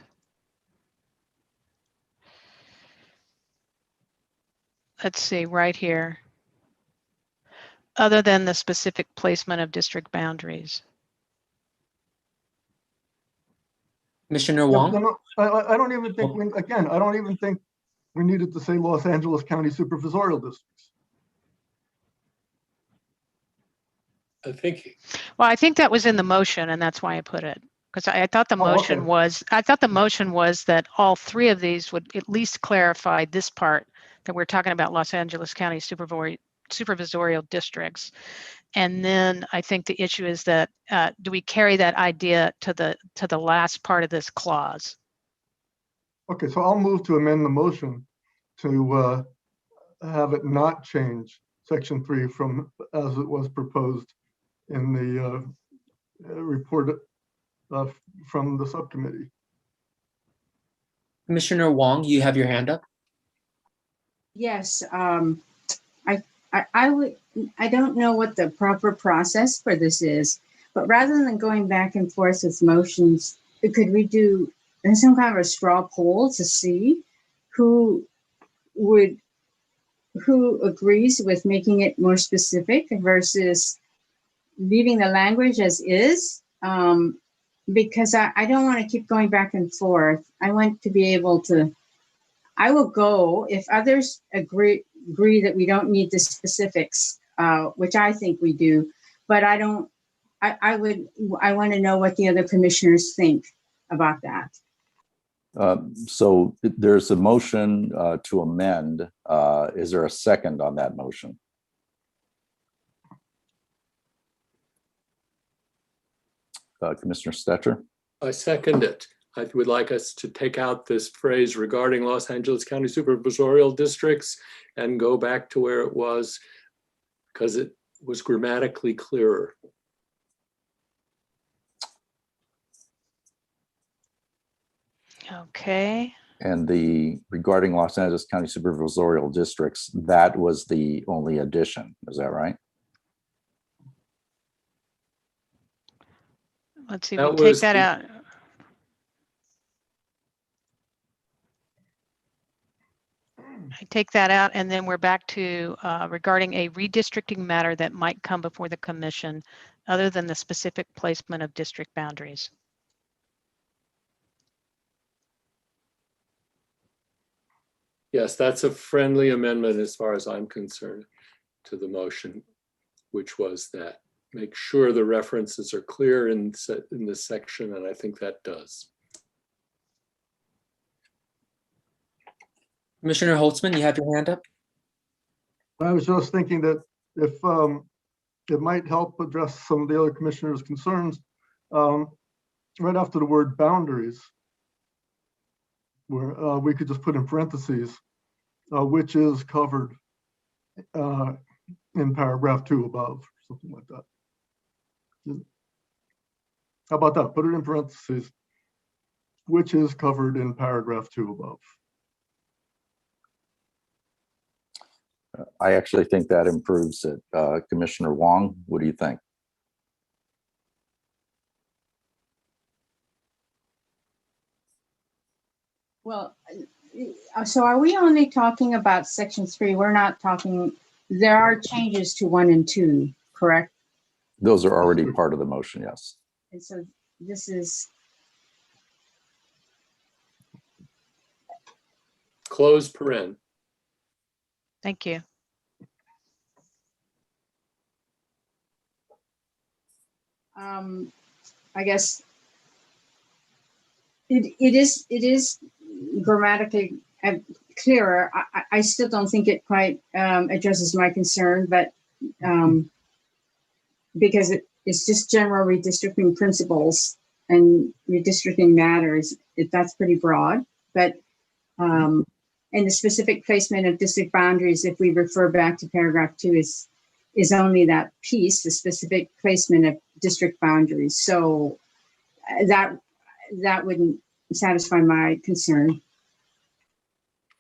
Let's see, right here. Other than the specific placement of district boundaries. Commissioner Wong? No, I don't even think, I don't even think we needed to say Los Angeles County Supervisorial Districts. I think that was in the motion, and that's why I put it. Because I thought the motion was, that all 3 of these would at least clarify this part, that we're talking about Los Angeles County supervisorial districts. And then I think the issue is that do we carry that idea to the last part of this clause? Okay, so I'll move to amend the motion to have it not change section 3 from as it was proposed in the report from the subcommittee. Commissioner Wong, you have your hand up. Yes, I don't know what the proper process for this is, but rather than going back and forth with motions, could we do some kind of a straw poll to see who agrees with making it more specific versus leaving the language as is? Because I don't want to keep going back and forth. I want to be able to, I will go if others agree that we don't need the specifics, which I think we do, but I want to know what the other commissioners think about that. So there's a motion to amend. Is there a second on that motion? Commissioner Stetcher? I second it. I would like us to take out this phrase regarding Los Angeles County supervisorial districts and go back to where it was, because it was grammatically clearer. Okay. And the regarding Los Angeles County supervisorial districts, that was the only addition. Is that right? Let's see, we take that out. I take that out, and then we're back to regarding a redistricting matter that might come before the commission, other than the specific placement of district boundaries. Yes, that's a friendly amendment as far as I'm concerned to the motion, which was that make sure the references are clear in this section, and I think that does. Commissioner Holtzman, you have your hand up. I was just thinking that if it might help address some of the other commissioners' concerns, right after the word boundaries, where we could just put in parentheses, which is covered in paragraph 2 above, something like that. How about that? Put it in parentheses, which is covered in paragraph 2 above. I actually think that improves it. Commissioner Wong, what do you think? Well, so are we only talking about section 3? We're not talking, there are changes to 1 and 2, correct? Those are already part of the motion, yes. And so this is, Close paren. Thank you. I guess it is grammatically clearer. I still don't think it quite addresses my concern, but because it's just general redistricting principles and redistricting matters, that's pretty broad. But and the specific placement of district boundaries, if we refer back to paragraph 2, is only that piece, the specific placement of district boundaries. So that wouldn't satisfy my concern.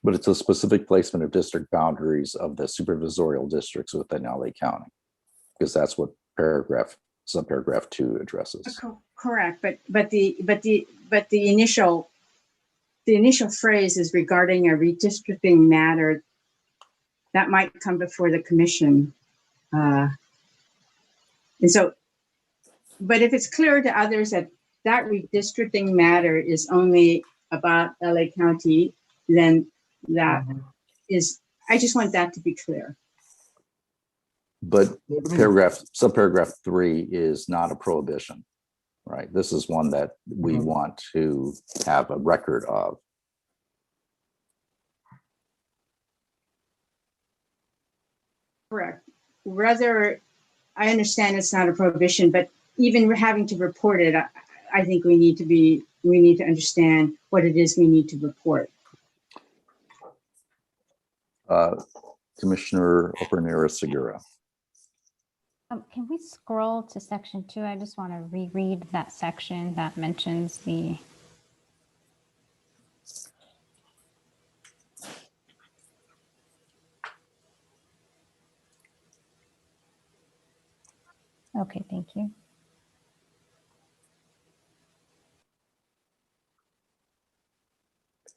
But it's a specific placement of district boundaries of the supervisorial districts within LA County, because that's what subparagraph 2 addresses. Correct, but the initial phrase is regarding a redistricting matter that might come before the commission. And so, but if it's clear to others that redistricting matter is only about LA County, then that is, I just want that to be clear. But subparagraph 3 is not a prohibition, right? This is one that we want to have a record of. Correct. Rather, I understand it's not a prohibition, but even having to report it, I think we need to understand what it is we need to report. Commissioner Opernera Segura. Can we scroll to section 2? I just want to reread that section that mentions the. Okay, thank you.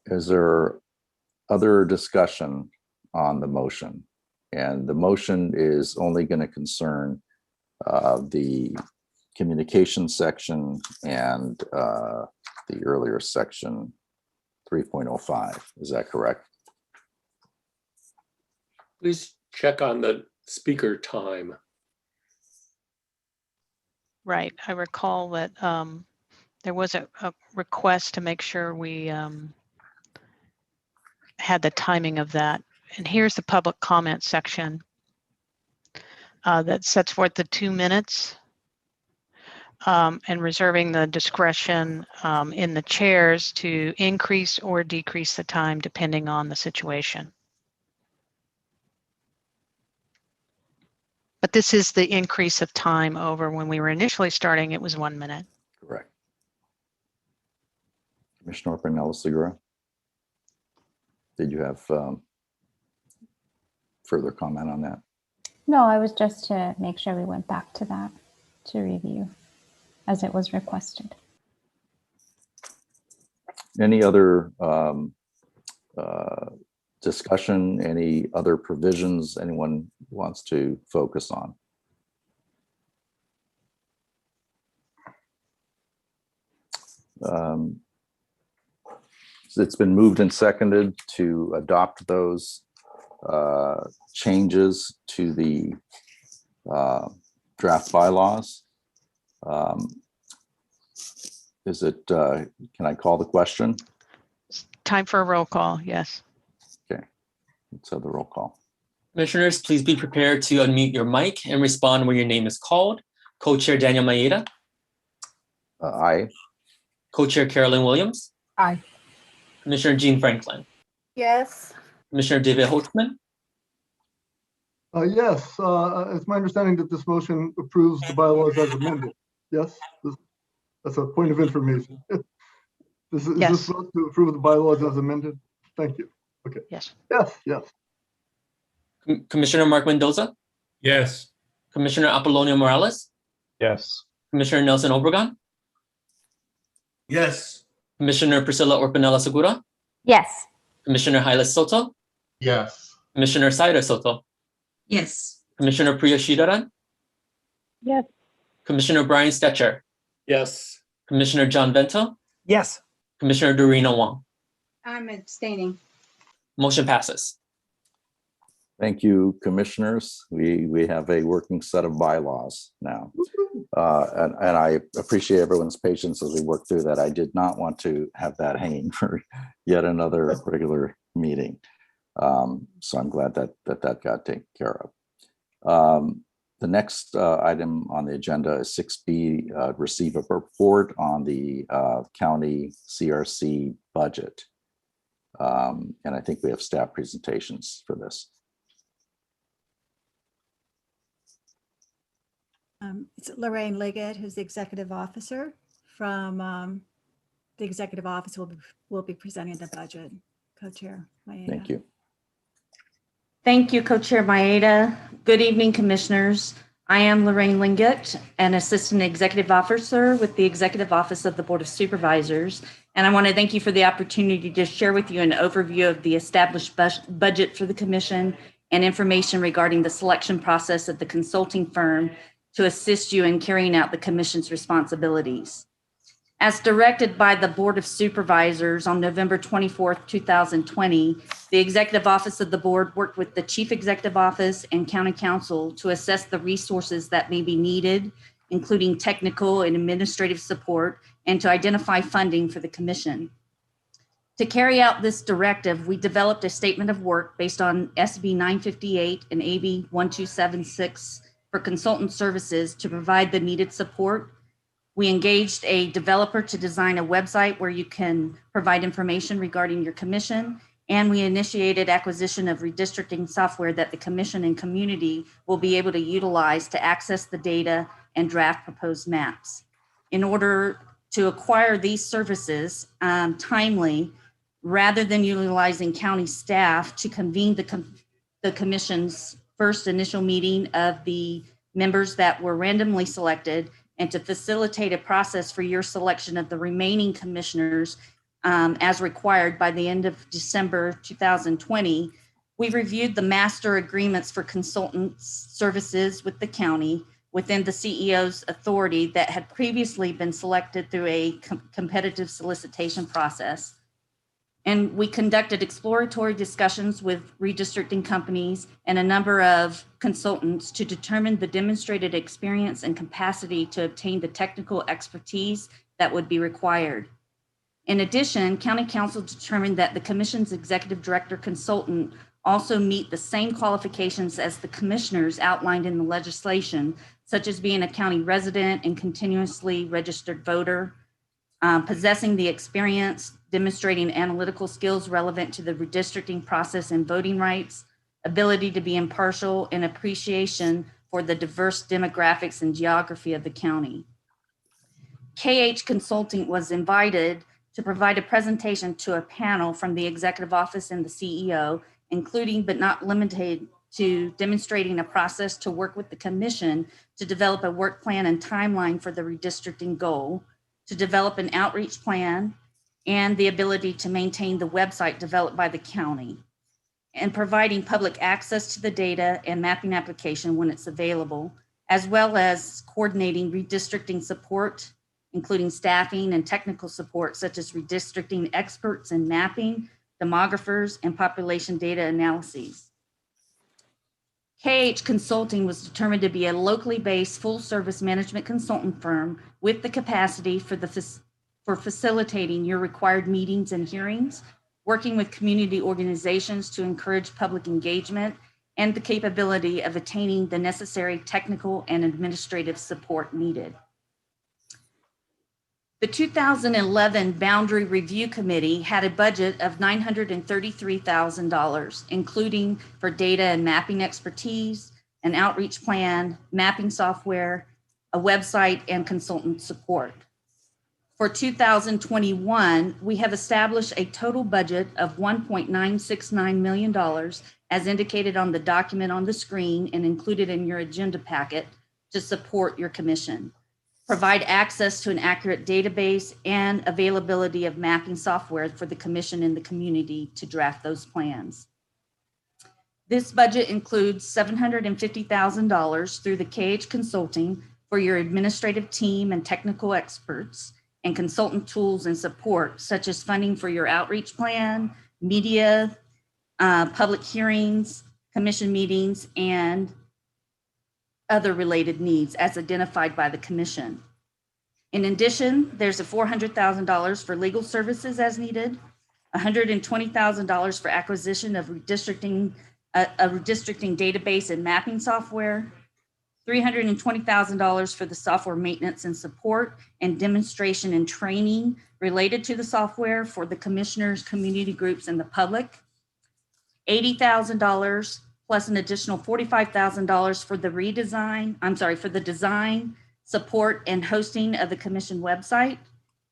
Is there other discussion on the motion? And the motion is only going to concern the communication section and the earlier section 3.05. Is that correct? Please check on the speaker time. Right. I recall that there was a request to make sure we had the timing of that. And here's the public comment section that sets forth the 2 minutes and reserving the discretion in the chairs to increase or decrease the time depending on the situation. But this is the increase of time over when we were initially starting, it was 1 minute. Correct. Commissioner Opernella Segura, did you have further comment on that? No, I was just to make sure we went back to that to review as it was requested. Any other discussion, any other provisions anyone wants to focus on? It's been moved and seconded to adopt those changes to the draft bylaws. Is it, can I call the question? Time for a roll call, yes. Okay, let's have the roll call. Commissioners, please be prepared to unmute your mic and respond when your name is called. Co-Chair Daniel Maeda. Aye. Co-Chair Carolyn Williams. Aye. Commissioner Jean Franklin. Yes. Commissioner David Holtzman. Yes, it's my understanding that this motion approves the bylaws as amended. Yes, that's a point of information. Is this vote to approve the bylaws as amended? Thank you. Okay. Yes. Yes, yes. Commissioner Mark Mendoza. Yes. Commissioner Apollonio Morales. Yes. Commissioner Nelson Obregon. Yes. Commissioner Priscilla Orpanella Segura. Yes. Commissioner Hylas Soto. Yes. Commissioner Saida Soto. Yes. Commissioner Priya Shidaran. Yes. Commissioner Brian Stetcher. Yes. Commissioner John Bento. Yes. Commissioner Dorina Wong. I'm abstaining. Motion passes. Thank you, commissioners. We have a working set of bylaws now. And I appreciate everyone's patience as we work through that. I did not want to have that hanging for yet another regular meeting. So I'm glad that got taken care of. The next item on the agenda is 6B, receive a report on the county CRC budget. And I think we have staff presentations for this. It's Lorraine Liggett, who's the executive officer from the executive office will be presenting the budget. Co-chair Maeda. Thank you. Thank you, Co-Chair Maeda. Good evening, commissioners. I am Lorraine Liggett, an assistant executive officer with the Executive Office of the Board of Supervisors. And I want to thank you for the opportunity to share with you an overview of the established budget for the commission and information regarding the selection process of the consulting firm to assist you in carrying out the commission's responsibilities. As directed by the Board of Supervisors on November 24th, 2020, the Executive Office of the Board worked with the Chief Executive Office and County Council to assess the resources that may be needed, including technical and administrative support, and to identify funding for the commission. To carry out this directive, we developed a statement of work based on SB 958 and AB 1276 for consultant services to provide the needed support. We engaged a developer to design a website where you can provide information regarding your commission, and we initiated acquisition of redistricting software that the commission and community will be able to utilize to access the data and draft proposed maps. In order to acquire these services timely, rather than utilizing county staff to convene the commission's first initial meeting of the members that were randomly selected, and to facilitate a process for your selection of the remaining commissioners as required by the end of December 2020, we reviewed the master agreements for consultants services with the county within the CEO's authority that had previously been selected through a competitive solicitation process. And we conducted exploratory discussions with redistricting companies and a number of consultants to determine the demonstrated experience and capacity to obtain the technical expertise that would be required. In addition, County Council determined that the Commission's Executive Director Consultant also meet the same qualifications as the commissioners outlined in the legislation, such as being a county resident and continuously registered voter, possessing the experience, demonstrating analytical skills relevant to the redistricting process and voting rights, ability to be impartial, and appreciation for the diverse demographics and geography of the county. KH Consulting was invited to provide a presentation to a panel from the Executive Office and the CEO, including but not limited to demonstrating a process to work with the Commission to develop a work plan and timeline for the redistricting goal, to develop an outreach plan, and the ability to maintain the website developed by the county, and providing public access to the data and mapping application when it's available, as well as coordinating redistricting support, including staffing and technical support, such as redistricting experts in mapping, demographers, and population data analyses. KH Consulting was determined to be a locally based full-service management consultant firm with the capacity for facilitating your required meetings and hearings, working with community organizations to encourage public engagement, and the capability of attaining the necessary technical and administrative support needed. The 2011 Boundary Review Committee had a budget of $933,000, including for data and mapping expertise, an outreach plan, mapping software, a website, and consultant support. For 2021, we have established a total budget of $1.969 million, as indicated on the document on the screen and included in your agenda packet, to support your commission. Provide access to an accurate database and availability of mapping software for the commission and the community to draft those plans. This budget includes $750,000 through the KH Consulting for your administrative team and technical experts and consultant tools and support, such as funding for your outreach plan, media, public hearings, commission meetings, and other related needs as identified by the commission. In addition, there's a $400,000 for legal services as needed, $120,000 for acquisition of redistricting, a redistricting database and mapping software, $320,000 for the software maintenance and support and demonstration and training related to the software for the commissioners, community groups, and the public, $80,000 plus an additional $45,000 for the for the design, support, and hosting of the commission website.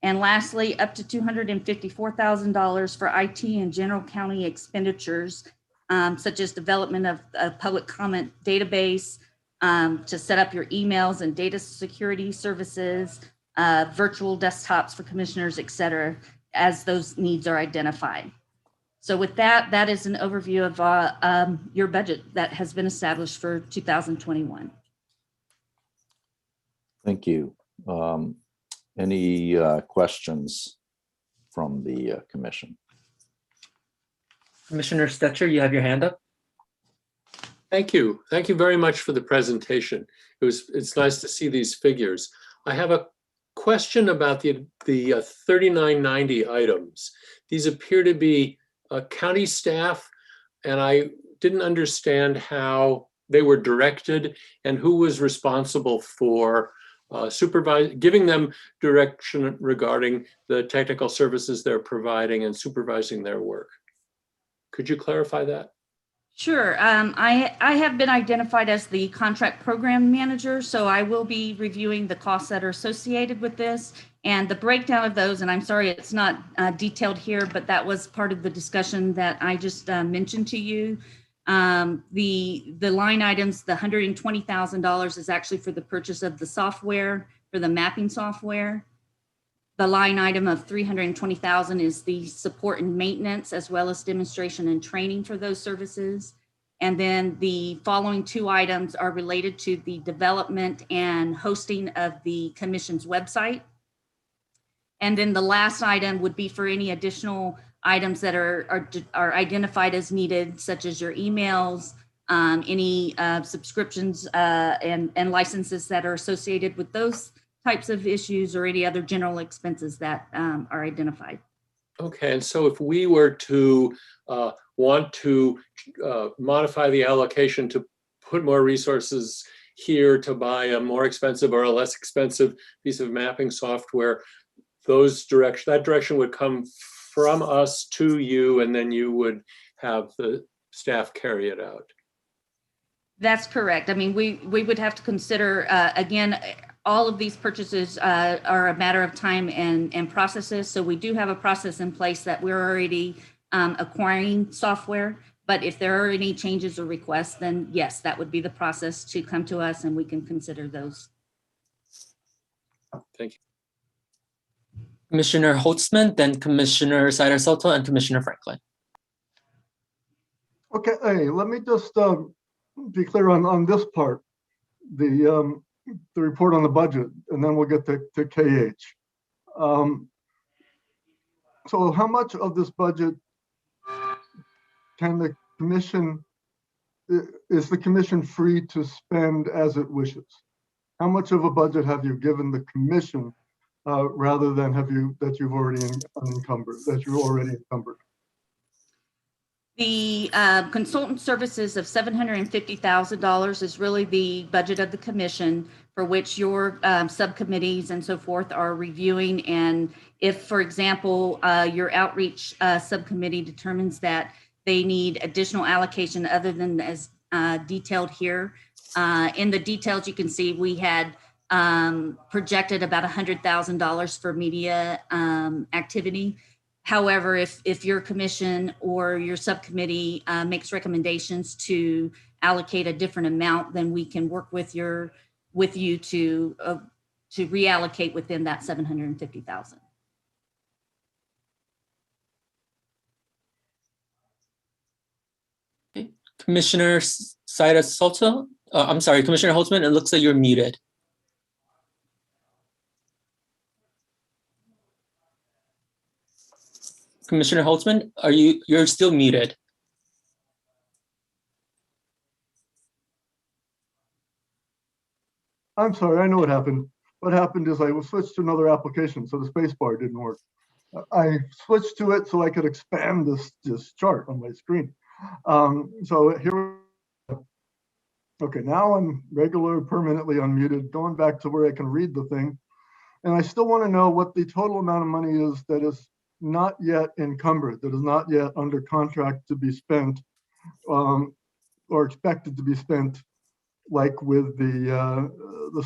And lastly, up to $254,000 for IT and general county expenditures, such as development of a public comment database, to set up your emails and data security services, virtual desktops for commissioners, et cetera, as those needs are identified. So with that, that is an overview of your budget that has been established for 2021. Thank you. Any questions from the commission? Commissioner Stetcher, you have your hand up. Thank you. Thank you very much for the presentation. It's nice to see these figures. I have a question about the 3990 items. These appear to be county staff, and I didn't understand how they were directed and who was responsible for giving them direction regarding the technical services they're providing and supervising their work. Could you clarify that? Sure. I have been identified as the contract program manager, so I will be reviewing the costs that are associated with this and the breakdown of those. And I'm sorry it's not detailed here, but that was part of the discussion that I just mentioned to you. The line items, the $120,000 is actually for the purchase of the software, for the mapping software. The line item of $320,000 is the support and maintenance, as well as demonstration and training for those services. And then the following two items are related to the development and hosting of the commission's website. And then the last item would be for any additional items that are identified as needed, such as your emails, any subscriptions and licenses that are associated with those types of issues, or any other general expenses that are identified. Okay, and so if we were to want to modify the allocation to put more resources here to buy a more expensive or a less expensive piece of mapping software, that direction would come from us to you, and then you would have the staff carry it out. That's correct. I mean, we would have to consider, again, all of these purchases are a matter of time and processes. So we do have a process in place that we're already acquiring software. But if there are any changes or requests, then yes, that would be the process to come to us and we can consider those. Thank you. Commissioner Holtzman, then Commissioner Sider-Soto, and Commissioner Franklin. Okay, hey, let me just be clear on this part, the report on the budget, and then we'll get to KH. So how much of this budget can the commission, is the commission free to spend as it wishes? How much of a budget have you given the commission rather than that you've already encumbered? The consultant services of $750,000 is really the budget of the commission, for which your subcommittees and so forth are reviewing. And if, for example, your outreach subcommittee determines that they need additional allocation other than as detailed here, in the details you can see we had projected about $100,000 for media activity. However, if your commission or your subcommittee makes recommendations to allocate a different amount, then we can work with you to reallocate within that $750,000. Okay. Commissioner Sider-Soto, I'm sorry, Commissioner Holtzman, it looks like you're muted. Commissioner Holtzman, you're still muted. I'm sorry, I know what happened. What happened is I was switched to another application, so the space bar didn't work. I switched to it so I could expand this chart on my screen. So here, okay, now I'm permanently unmuted, going back to where I can read the thing. And I still want to know what the total amount of money is that is not yet encumbered, that is not yet under contract to be spent, or expected to be spent, like with the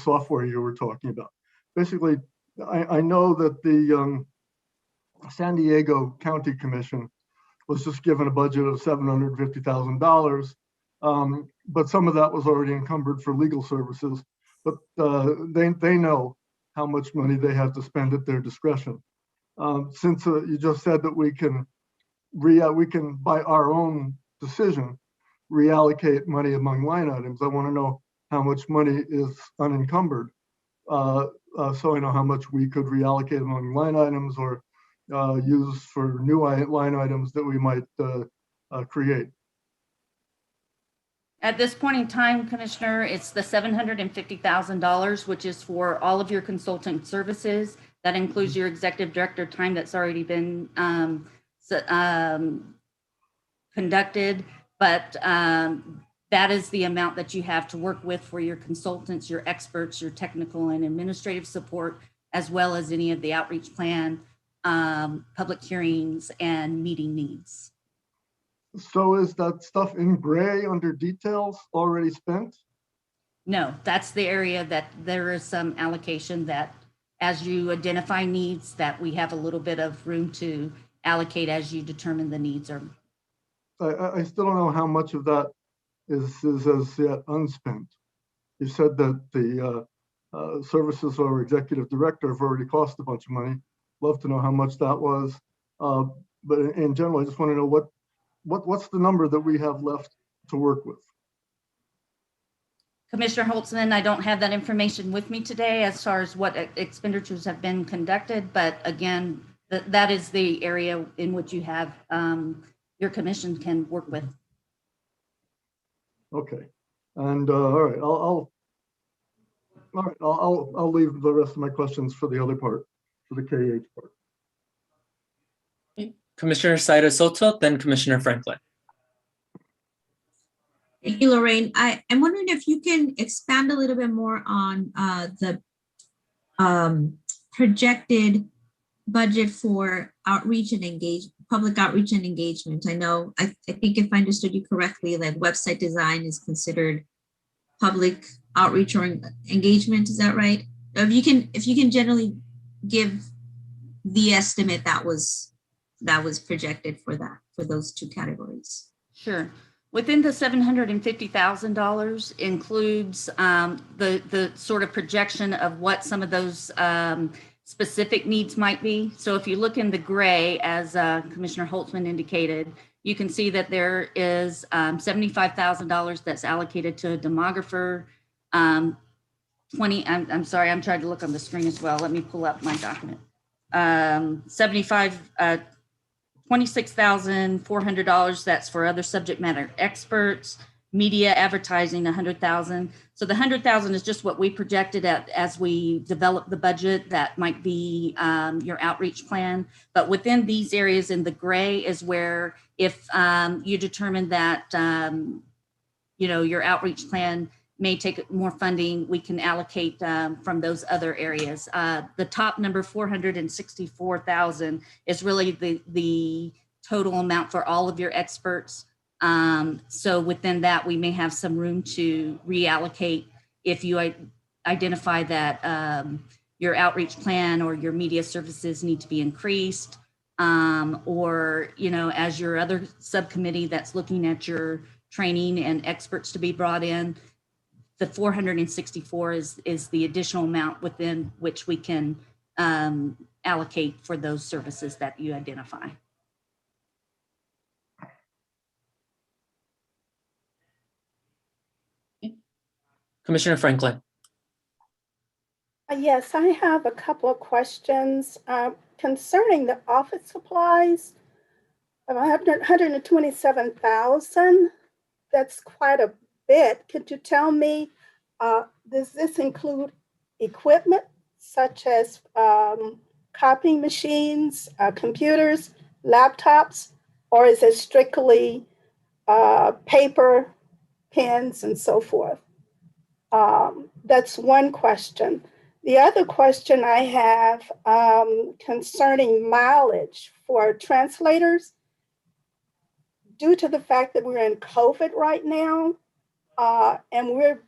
software you were talking about. Basically, I know that the San Diego County Commission was just given a budget of $750,000, but some of that was already encumbered for legal services. But they know how much money they have to spend at their discretion. Since you just said that we can by our own decision reallocate money among line items, I want to know how much money is unencumbered, so I know how much we could reallocate among line items or use for new line items that we might create. At this point in time, Commissioner, it's the $750,000, which is for all of your consultant services. That includes your executive director time that's already been conducted, but that is the amount that you have to work with for your consultants, your experts, your technical and administrative support, as well as any of the outreach plan, public hearings, and meeting needs. So is that stuff in gray under details already spent? No, that's the area that there is some allocation that as you identify needs, that we have a little bit of room to allocate as you determine the needs are. I still don't know how much of that is as yet unspent. You said that the services of our executive director have already cost a bunch of money. Love to know how much that was. But in general, I just want to know what's the number that we have left to work with? Commissioner Holtzman, I don't have that information with me today as far as what expenditures have been conducted, but again, that is the area in which you have your commission can work with. Okay, and all right, I'll leave the rest of my questions for the other part, for the KH part. Commissioner Saida Soto, then Commissioner Franklin. Thank you, Lorraine. I'm wondering if you can expand a little bit more on the projected budget for outreach and public outreach and engagement. I know, I think if I understood you correctly, like website design is considered public outreach or engagement. Is that right? If you can generally give the estimate that was projected for those two categories. Sure. Within the $750,000 includes the sort of projection of what some of those specific needs might be. So if you look in the gray, as Commissioner Holtzman indicated, you can see that there is $75,000 that's allocated to a demographer. I'm sorry, I'm trying to look on the screen as well. Let me pull up my document. $26,400, that's for other subject matter experts. Media advertising, $100,000. So the $100,000 is just what we projected at as we develop the budget. That might be your outreach plan. But within these areas in the gray is where if you determine that your outreach plan may take more funding, we can allocate from those other areas. The top number, 464,000, is really the total amount for all of your experts. So within that, we may have some room to reallocate if you identify that your outreach plan or your media services need to be increased, or as your other subcommittee that's looking at your training and experts to be brought in. The 464 is the additional amount within which we can allocate for those services that you identify. Commissioner Franklin. Yes, I have a couple of questions concerning the office supplies of 127,000. That's quite a bit. Could you tell me, does this include equipment such as copying machines, computers, laptops, or is it strictly paper, pens, and so forth? That's one question. The other question I have concerning mileage for translators, due to the fact that we're in COVID right now, and we're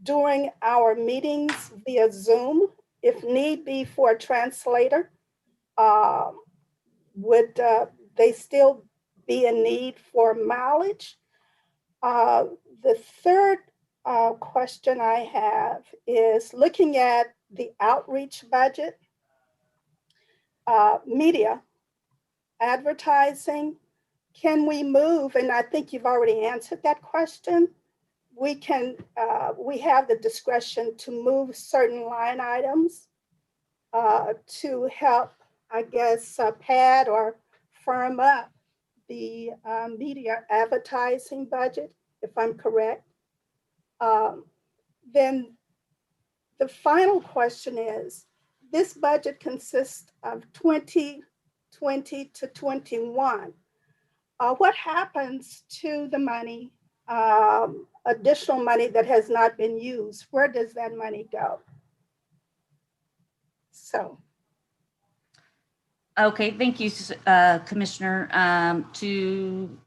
doing our meetings via Zoom, if need be for a translator, would they still be in need for mileage? The third question I have is looking at the outreach budget, media, advertising. Can we move, and I think you've already answered that question, we have the discretion to move certain line items to help, I guess, pad or firm up the media advertising budget, if I'm correct. Then the final question is, this budget consists of 2020 to 21. What happens to the money, additional money that has not been used? Where does that money go? So. Okay, thank you, Commissioner. To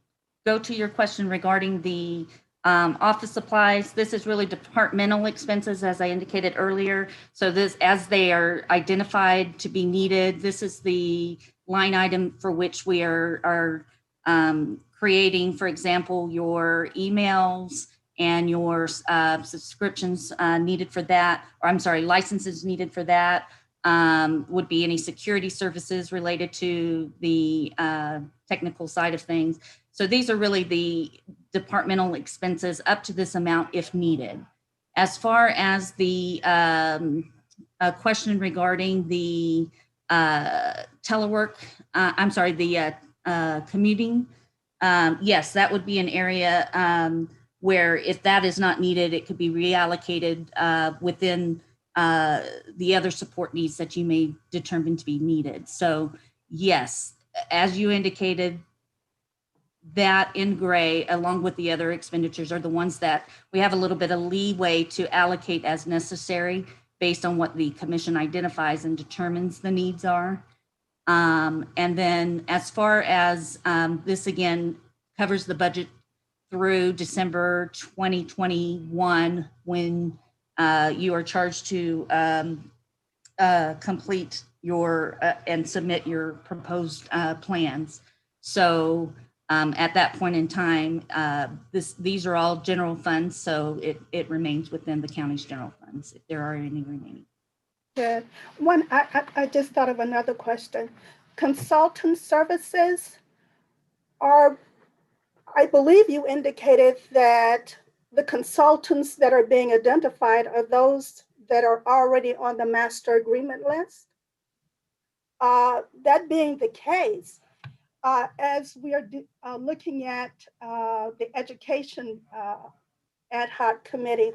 go to your question regarding the office supplies, this is really departmental expenses, as I indicated earlier. So this, as they are identified to be needed, this is the line item for which we are creating, for example, your emails and your subscriptions needed for that, or I'm sorry, licenses needed for that. Would be any security services related to the technical side of things. So these are really the departmental expenses up to this amount if needed. As far as the question regarding the telework, I'm sorry, the commuting, yes, that would be an area where if that is not needed, it could be reallocated within the other support needs that you may determine to be needed. So yes, as you indicated, that in gray, along with the other expenditures, are the ones that we have a little bit of leeway to allocate as necessary based on what the commission identifies and determines the needs are. And then as far as this again covers the budget through December 2021, when you are charged to complete your and submit your proposed plans. So at that point in time, these are all general funds, so it remains within the county's general funds if there are any remaining. Good. One, I just thought of another question. Consultant services are, I believe you indicated that the consultants that are being identified are those that are already on the master agreement list. That being the case, as we are looking at the education ad hoc committee,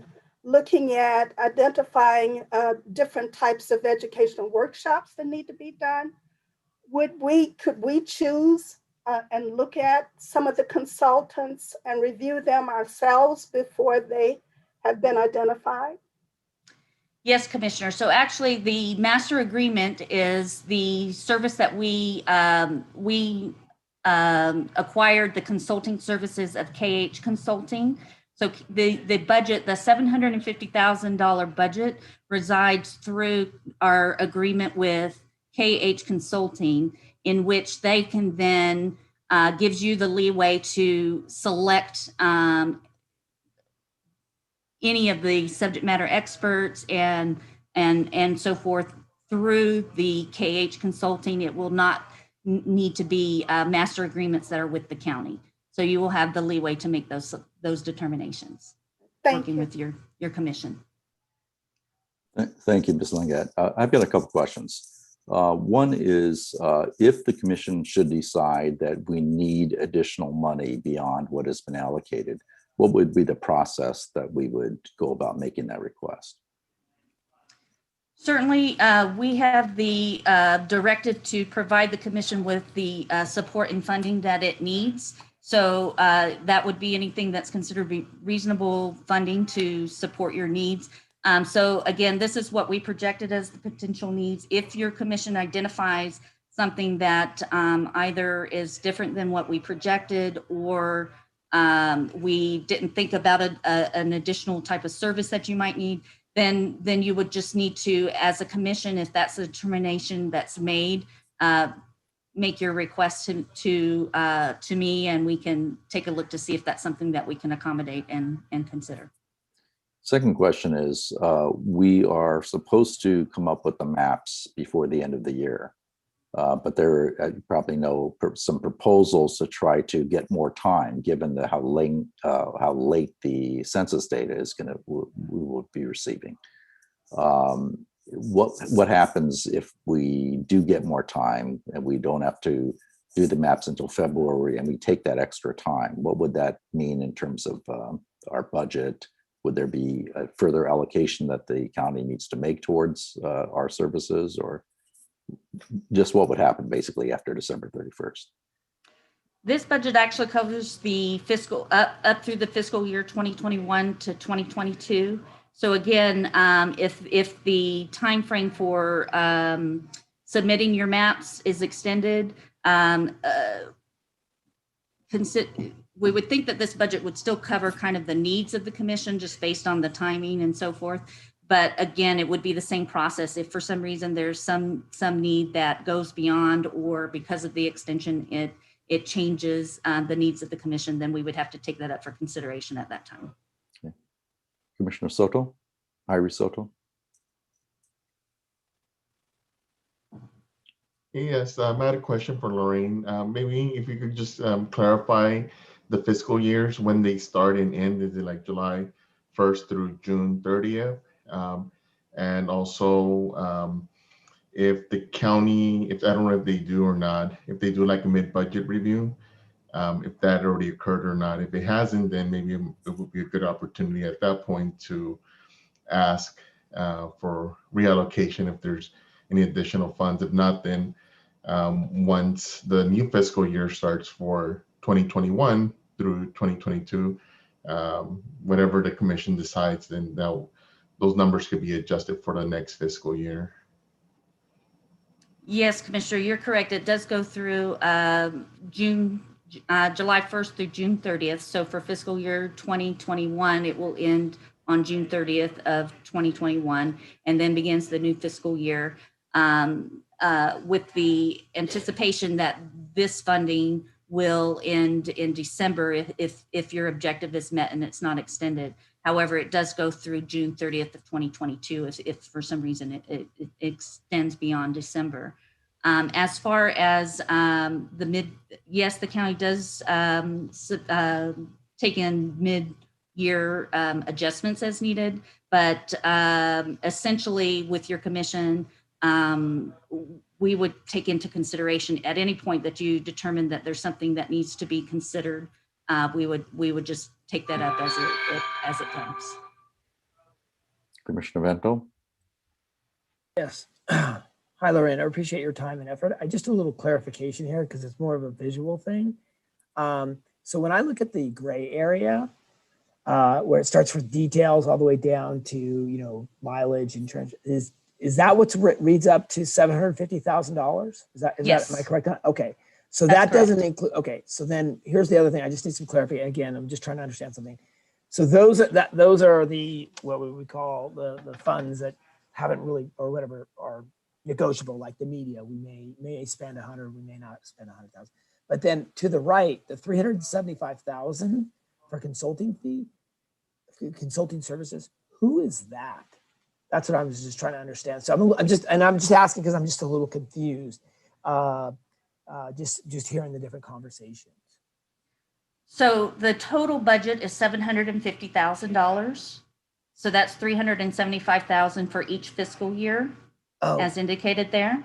looking at identifying different types of educational workshops that need to be done, could we choose and look at some of the consultants and review them ourselves before they have been identified? Yes, Commissioner. So actually the master agreement is the service that we acquired the consulting services of KH Consulting. So the budget, the $750,000 budget resides through our agreement with KH Consulting, in which they can then gives you the leeway to select any of the subject matter experts and so forth through the KH Consulting. It will not need to be master agreements that are with the county. So you will have the leeway to make those determinations. Working with your commission. Thank you, Ms. Lingette. I've got a couple questions. One is if the commission should decide that we need additional money beyond what has been allocated, what would be the process that we would go about making that request? Certainly, we have the directive to provide the commission with the support and funding that it needs. So that would be anything that's considered reasonable funding to support your needs. So again, this is what we projected as the potential needs. If your commission identifies something that either is different than what we projected, or we didn't think about an additional type of service that you might need, then you would just need to, as a commission, if that's a determination that's made, make your request to me, and we can take a look to see if that's something that we can accommodate and consider. Second question is, we are supposed to come up with the maps before the end of the year, but there you probably know some proposals to try to get more time, given how late the census data is we will be receiving. What happens if we do get more time and we don't have to do the maps until February and we take that extra time, what would that mean in terms of our budget? Would there be a further allocation that the county needs to make towards our services, or just what would happen basically after December 31st? This budget actually covers the fiscal up through the fiscal year 2021 to 2022. So again, if the time frame for submitting your maps is extended, we would think that this budget would still cover kind of the needs of the commission just based on the timing and so forth. But again, it would be the same process. If for some reason there's some need that goes beyond, or because of the extension, it changes the needs of the commission, then we would have to take that up for consideration at that time. Okay. Commissioner Soto, Iris Soto. Yes, I had a question for Lorraine. Maybe if you could just clarify the fiscal years, when they start and end. Is it like July 1st through June 30th? And also, if the county, if I don't know if they do or not, if they do like a mid-budget review, if that already occurred or not. If it hasn't, then maybe it would be a good opportunity at that point to ask for reallocation if there's any additional funds. If not, then once the new fiscal year starts for 2021 through 2022, whatever the commission decides, then those numbers could be adjusted for the next fiscal year. Yes, Commissioner, you're correct. It does go through July 1st through June 30th. So for fiscal year 2021, it will end on June 30th of 2021, and then begins the new fiscal year with the anticipation that this funding will end in December if your objective is met and it's not extended. However, it does go through June 30th of 2022 if for some reason it extends beyond December. As far as yes, the county does take in mid-year adjustments as needed, but essentially with your commission, we would take into consideration at any point that you determine that there's something that needs to be considered. We would just take that up as it comes. Commissioner Vento. Yes. Hi, Lorraine. I appreciate your time and effort. Just a little clarification here because it's more of a visual thing. So when I look at the gray area, where it starts with details all the way down to mileage and trench, is that what reads up to $750,000? Is that Yes. Am I correct? Okay. So That's that doesn't correct. include. Okay. So then here's the other thing. I just need some clarification. Again, I'm just trying to understand something. So those are the what we would call the funds that haven't really, or whatever, are negotiable, like the media. We may spend 100, we may not spend 100,000. But then to the right, the 375,000 for consulting fee, consulting services. Who is that? That's what I was just trying to understand. So I'm just asking because I'm just a little confused. Just hearing the different conversations. So the total budget is $750,000. So that's $375,000 for each fiscal year, as indicated there.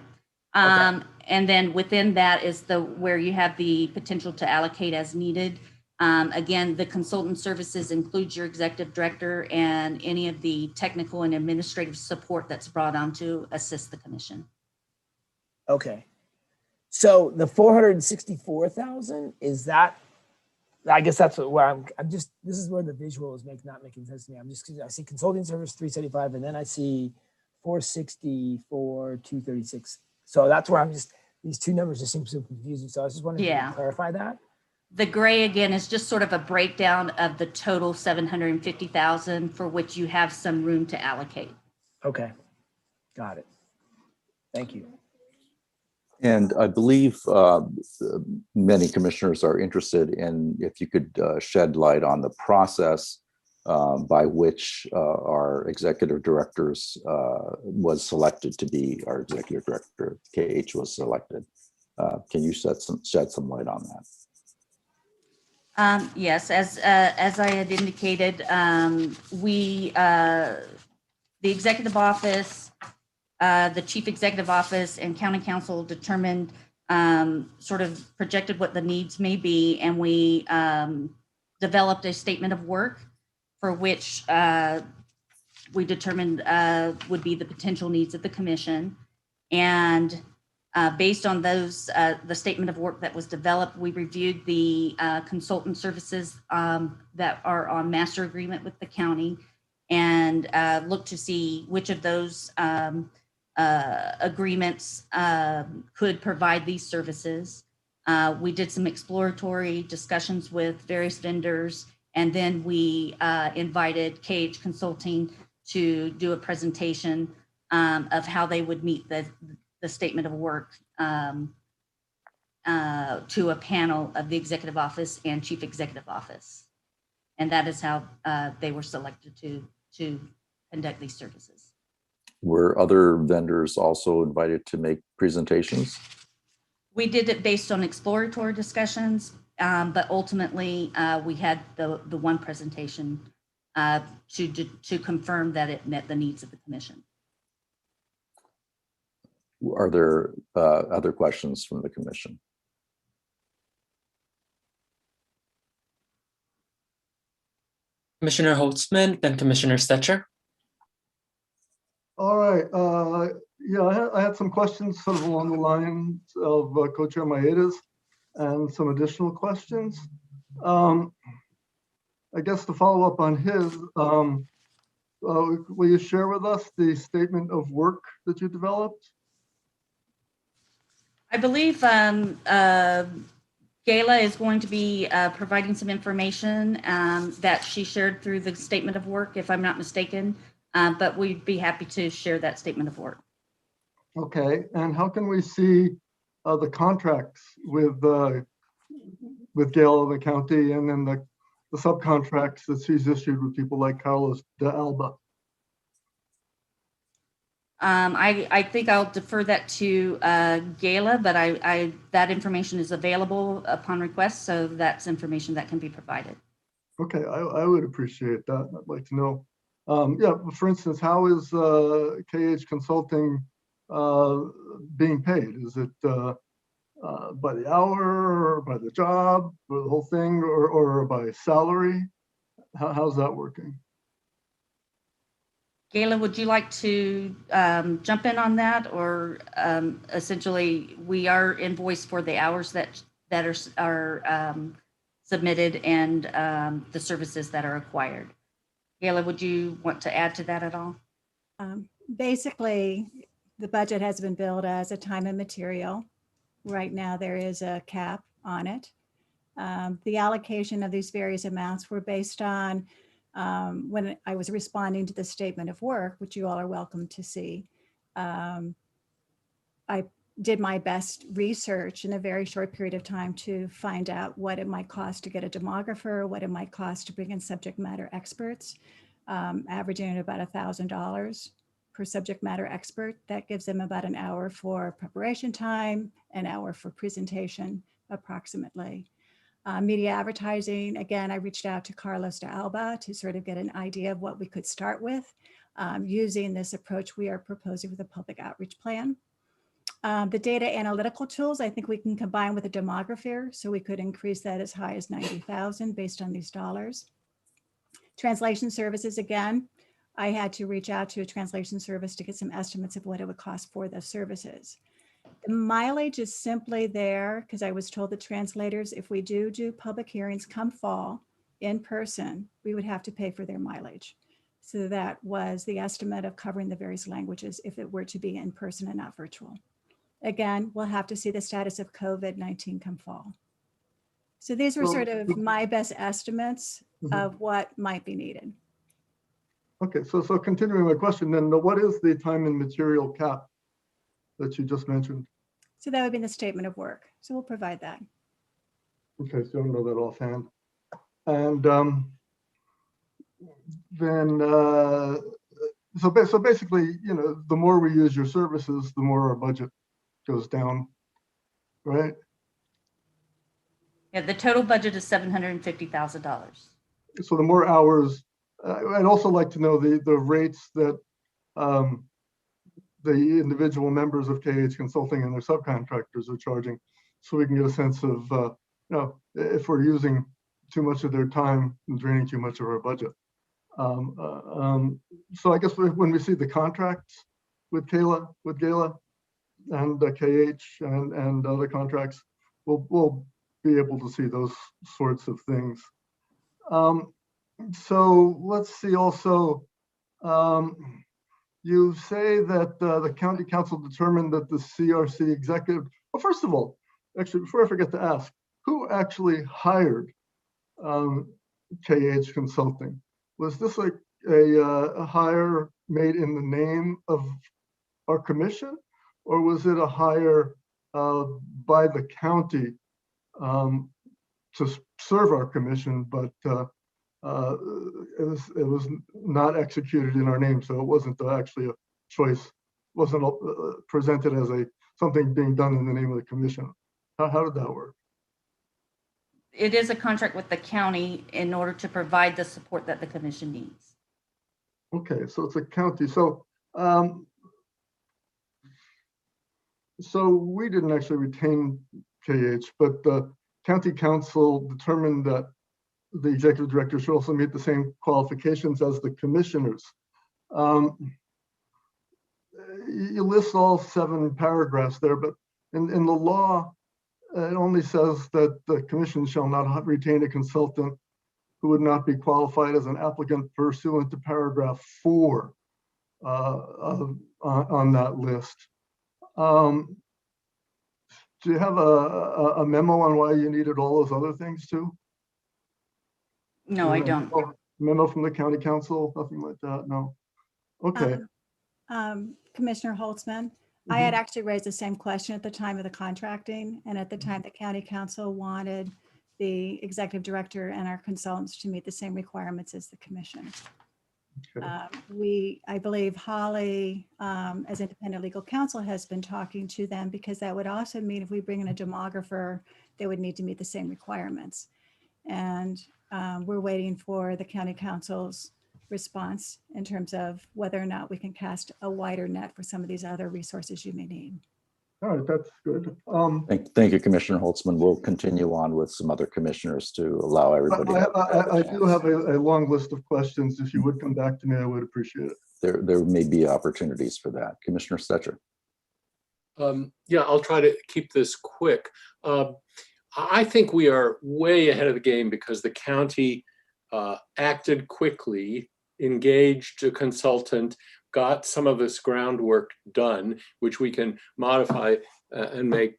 And then within that is where you have the potential to allocate as needed. Again, the consultant services includes your executive director and any of the technical and administrative support that's brought on to assist the commission. Okay. So the 464,000, is that, I guess that's where I'm just, this is where the visual is not making sense to me. I see consulting service 375, and then I see 464, 236. So that's where these two numbers just seem so confusing. So I was just wondering if you could clarify that. The gray again is just sort of a breakdown of the total 750,000 for which you have some room to allocate. Okay, got it. Thank you. And I believe many commissioners are interested in if you could shed light on the process by which our executive directors was selected to be our executive director. KH was selected. Can you shed some light on that? Yes, as I had indicated, the executive office, the chief executive office and county council determined sort of projected what the needs may be, and we developed a statement of work for which we determined would be the potential needs of the commission. And based on those, the statement of work that was developed, we reviewed the consultant services that are on master agreement with the county, and looked to see which of those agreements could provide these services. We did some exploratory discussions with various vendors, and then we invited KH Consulting to do a presentation of how they would meet the statement of work to a panel of the executive office and chief executive office. And that is how they were selected to conduct these services. Were other vendors also invited to make presentations? We did it based on exploratory discussions, but ultimately we had the one presentation to confirm that it met the needs of the commission. Are there other questions from the commission? Commissioner Holtzman, then Commissioner Stetcher. All right. Yeah, I had some questions sort of along the lines of Co-Chair Maeda's and some additional questions. I guess to follow up on his, will you share with us the statement of work that you developed? I believe Gayla is going to be providing some information that she shared through the statement of work, if I'm not mistaken, but we'd be happy to share that statement of work. Okay, and how can we see the contracts with Gayla and the county, and then the subcontracts that she's issued with people like Carlos de Alba? I think I'll defer that to Gayla, but that information is available upon request, so that's information that can be provided. Okay, I would appreciate that. I'd like to know. Yeah, for instance, how is KH Consulting being paid? Is it by the hour, or by the job, or the whole thing, or by salary? How's that working? Gayla, would you like to jump in on that, or essentially we are invoiced for the hours that are submitted and the services that are acquired? Gayla, would you want to add to that at all? Basically, the budget has been billed as a time and material. Right now, there is a cap on it. The allocation of these various amounts were based on when I was responding to the statement of work, which you all are welcome to see. I did my best research in a very short period of time to find out what it might cost to get a demographer, what it might cost to bring in subject matter experts, averaging at about $1,000 per subject matter expert. That gives them about an hour for preparation time, an hour for presentation, approximately. Media advertising, again, I reached out to Carlos de Alba to sort of get an idea of what we could start with using this approach we are proposing with a public outreach plan. The data analytical tools, I think we can combine with a demographer, so we could increase that as high as 90,000 based on these dollars. Translation services, again, I had to reach out to a translation service to get some estimates of what it would cost for the services. The mileage is simply there because I was told that translators, if we do public hearings come fall in person, we would have to pay for their mileage. So that was the estimate of covering the various languages if it were to be in person and not virtual. Again, we'll have to see the status of COVID-19 come fall. So these were sort of my best estimates of what might be needed. Okay, so continuing my question then, what is the time and material cap that you just mentioned? So that would be in the statement of work. So we'll provide that. Okay, so I don't know that offhand. And then, so basically, you know, the more we use your services, the more our budget goes down, right? Yeah, the total budget is $750,000. So the more hours, I'd also like to know the rates that the individual members of KH Consulting and their subcontractors are charging, so we can get a sense of, if we're using too much of their time and draining too much of our budget. So I guess when we see the contracts with Gala and KH and other contracts, we'll be able to see those sorts of things. So let's see also, you say that the county council determined that the CRC executive, well, first of all, actually, before I forget to ask, who actually hired KH Consulting? Was this like a hire made in the name of our commission, or was it a hire by the county to serve our commission, but it was not executed in our name, so it wasn't actually a choice, wasn't presented as something being done in the name of the commission. How did that work? It is a contract with the county in order to provide the support that the commission needs. Okay, so it's a county. So so we didn't actually retain KH, but the county council determined that the executive director should also meet the same qualifications as the commissioners. You list all 7 paragraphs there, but in the law, it only says that the commission shall not retain a consultant who would not be qualified as an applicant pursuant to paragraph 4 on that list. Do you have a memo on why you needed all those other things too? No, I don't. Memo from the county council, nothing like that, no. Okay. Commissioner Holtzman, I had actually raised the same question at the time of the contracting, and at the time the county council wanted the executive director and our consultants to meet the same requirements as the commission. Okay. I believe Holly, as independent legal counsel, has been talking to them, because that would also mean if we bring in a demographer, they would need to meet the same requirements. And we're waiting for the county council's response in terms of whether or not we can cast a wider net for some of these other resources you may need. All right, that's good. Thank you, Commissioner Holtzman. We'll continue on with some other commissioners to allow everybody. I do have a long list of questions. If you would come back to me, I would appreciate it. There may be opportunities for that. Commissioner Stetcher. Yeah, I'll try to keep this quick. I think we are way ahead of the game because the county acted quickly, engaged a consultant, got some of this groundwork done, which we can modify and make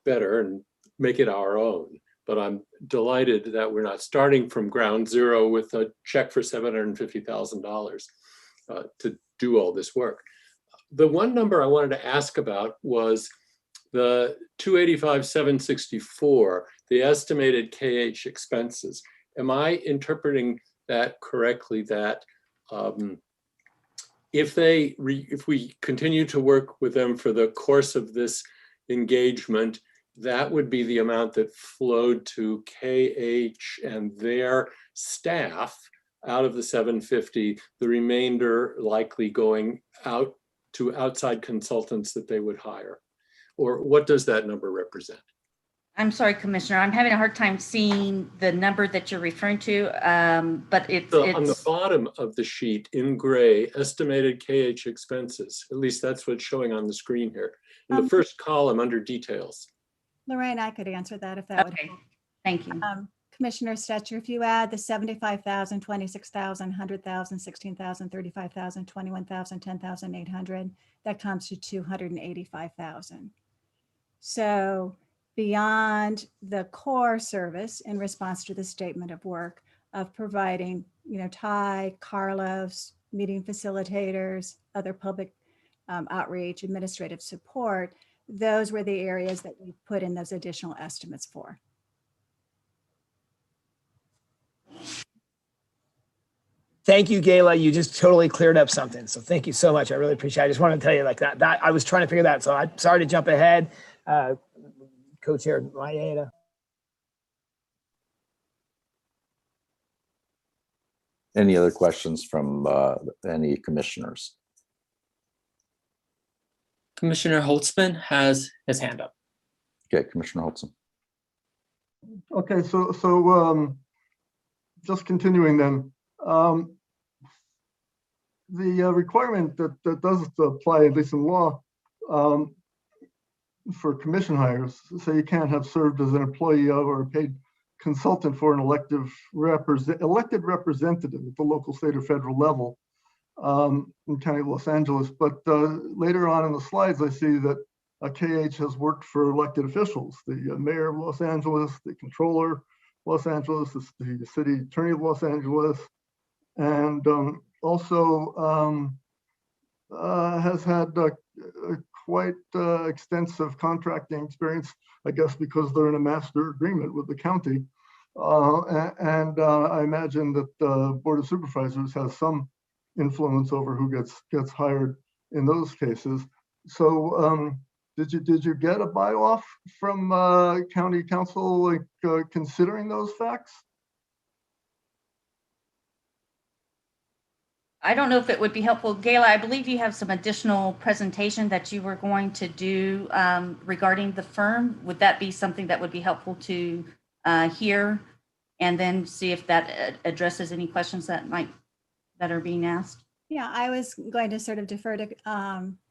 better and make it our own. But I'm delighted that we're not starting from ground zero with a check for $750,000 to do all this work. The one number I wanted to ask about was the 285,764, the estimated KH expenses. Am I interpreting that correctly, that if we continue to work with them for the course of this engagement, that would be the amount that flowed to KH and their staff out of the 750, the remainder likely going out to outside consultants that they would hire? Or what does that number represent? I'm sorry, Commissioner, I'm having a hard time seeing the number that you're referring to, but it's on the bottom of the sheet in gray, estimated KH expenses. At least that's what's showing on the screen here. In the first column under details. Lorraine, I could answer that if that would help. Thank you. Commissioner Stetcher, if you add the 75,000, 26,000, 100,000, 16,000, 35,000, 21,000, 10,800, that comes to 285,000. So beyond the core service in response to the statement of work of providing, Ty, Carlos, meeting facilitators, other public outreach, administrative support, those were the areas that we put in those additional estimates for. Thank you, Gayla. You just totally cleared up something. So thank you so much. I really appreciate it. I just wanted to tell you like that I was trying to figure that out. So I'm sorry to jump ahead. Co-Chair Maeda. Any other questions from any commissioners? Commissioner Holtzman has his hand up. Okay, Commissioner Holtzman. Okay, so just continuing then. The requirement that does apply, at least in law, for commission hires, say you can't have served as an employee of or a paid consultant for an elected representative at the local, state, or federal level in County of Los Angeles. But later on in the slides, I see that KH has worked for elected officials, the mayor of Los Angeles, the controller of Los Angeles, the city attorney of Los Angeles, and also has had quite extensive contracting experience, I guess, because they're in a master agreement with the county. I imagine that the Board of Supervisors has some influence over who gets hired in those cases. So did you get a buy-off from county council, like considering those facts? I don't know if it would be helpful. Gayla, I believe you have some additional presentation that you were going to do regarding the firm. Would that be something that would be helpful to hear and then see if that addresses any questions that are being asked? Yeah, I was going to sort of defer to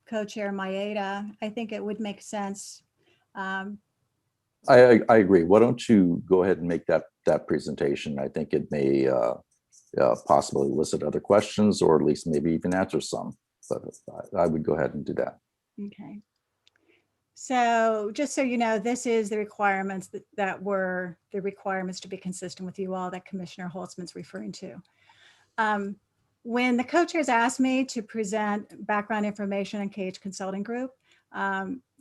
Co-Chair Maeda. I think it would make sense. I agree. Why don't you go ahead and make that presentation? I think it may possibly elicit other questions, or at least maybe even answer some. But I would go ahead and do that. Okay. So just so you know, this is the requirements that were the requirements to be consistent with you all that Commissioner Holtzman's referring to. When the co-chairs asked me to present background information on KH Consulting Group,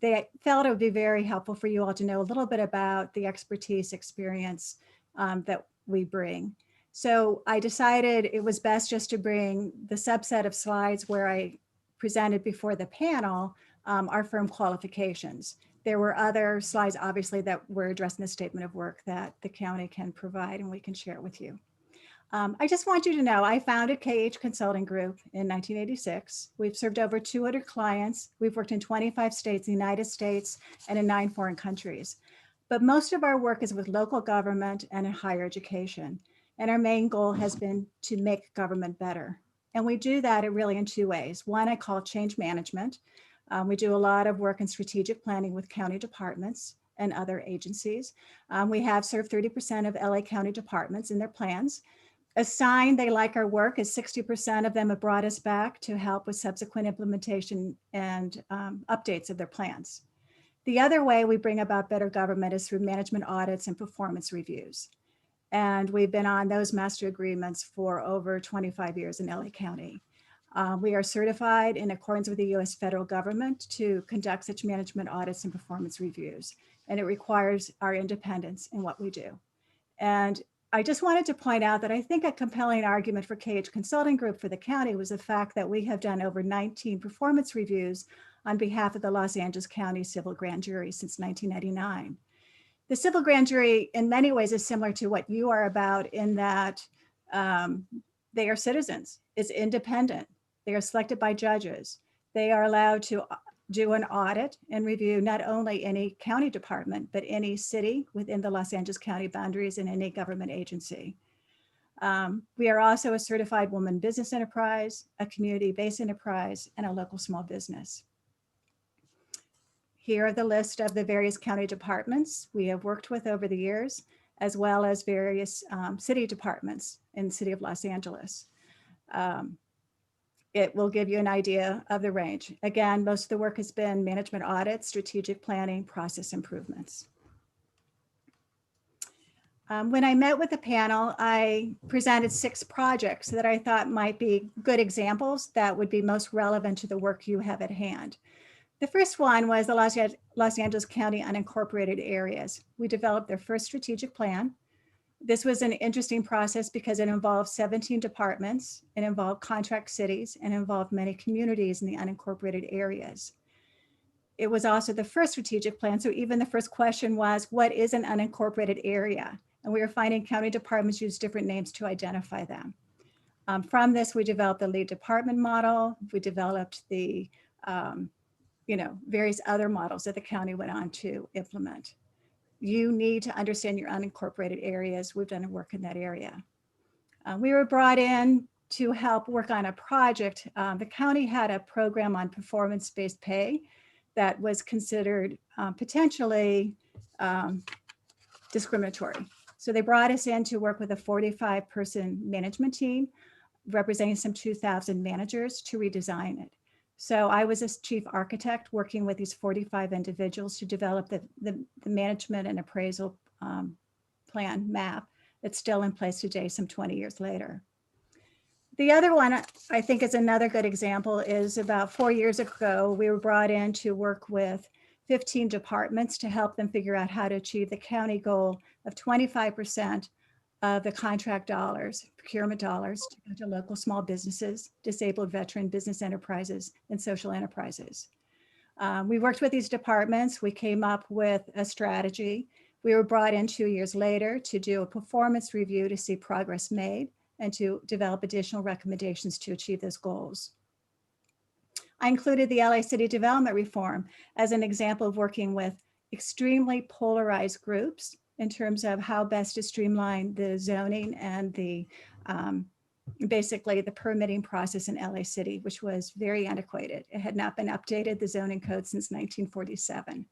they felt it would be very helpful for you all to know a little bit about the expertise, experience that we bring. So I decided it was best just to bring the subset of slides where I presented before the panel our firm qualifications. There were other slides, obviously, that were addressing the statement of work that the county can provide, and we can share it with you. I just want you to know I founded KH Consulting Group in 1986. We've served over 200 clients. We've worked in 25 states, the United States, and in 9 foreign countries. But most of our work is with local government and in higher education. And our main goal has been to make government better. And we do that really in 2 ways. One, I call change management. We do a lot of work in strategic planning with county departments and other agencies. We have served 30% of LA County departments in their plans. A sign they like our work is 60% of them have brought us back to help with subsequent implementation and updates of their plans. The other way we bring about better government is through management audits and performance reviews. And we've been on those master agreements for over 25 years in LA County. We are certified in accordance with the US federal government to conduct such management audits and performance reviews. And it requires our independence in what we do. And I just wanted to point out that I think a compelling argument for KH Consulting Group for the county was the fact that we have done over 19 performance reviews on behalf of the Los Angeles County Civil Grand Jury since 1999. The civil grand jury in many ways is similar to what you are about in that they are citizens. It's independent. They are selected by judges. They are allowed to do an audit and review not only any county department, but any city within the Los Angeles County boundaries and any government agency. We are also a certified woman business enterprise, a community-based enterprise, and a local small business. Here are the list of the various county departments we have worked with over the years, as well as various city departments in the city of Los Angeles. It will give you an idea of the range. Again, most of the work has been management audits, strategic planning, process improvements. When I met with the panel, I presented 6 projects that I thought might be good examples that would be most relevant to the work you have at hand. The first one was the Los Angeles County unincorporated areas. We developed their first strategic plan. This was an interesting process because it involved 17 departments, it involved contract cities, and involved many communities in the unincorporated areas. It was also the first strategic plan, so even the first question was, what is an unincorporated area? And we were finding county departments use different names to identify them. From this, we developed the lead department model. We developed the various other models that the county went on to implement. You need to understand your unincorporated areas. We've done work in that area. We were brought in to help work on a project. The county had a program on performance-based pay that was considered potentially discriminatory. So they brought us in to work with a 45-person management team representing some 2,000 managers to redesign it. So I was a chief architect working with these 45 individuals to develop the management and appraisal plan map that's still in place today, some 20 years later. The other one I think is another good example is about 4 years ago, we were brought in to work with 15 departments to help them figure out how to achieve the county goal of 25% of the contract dollars, procurement dollars, to go to local small businesses, disabled veteran business enterprises, and social enterprises. We worked with these departments. We came up with a strategy. We were brought in 2 years later to do a performance review to see progress made and to develop additional recommendations to achieve those goals. I included the LA City Development Reform as an example of working with extremely polarized groups in terms of how best to streamline the zoning and the basically the permitting process in LA City, which was very antiquated. It had not been updated, the zoning code, since 1947.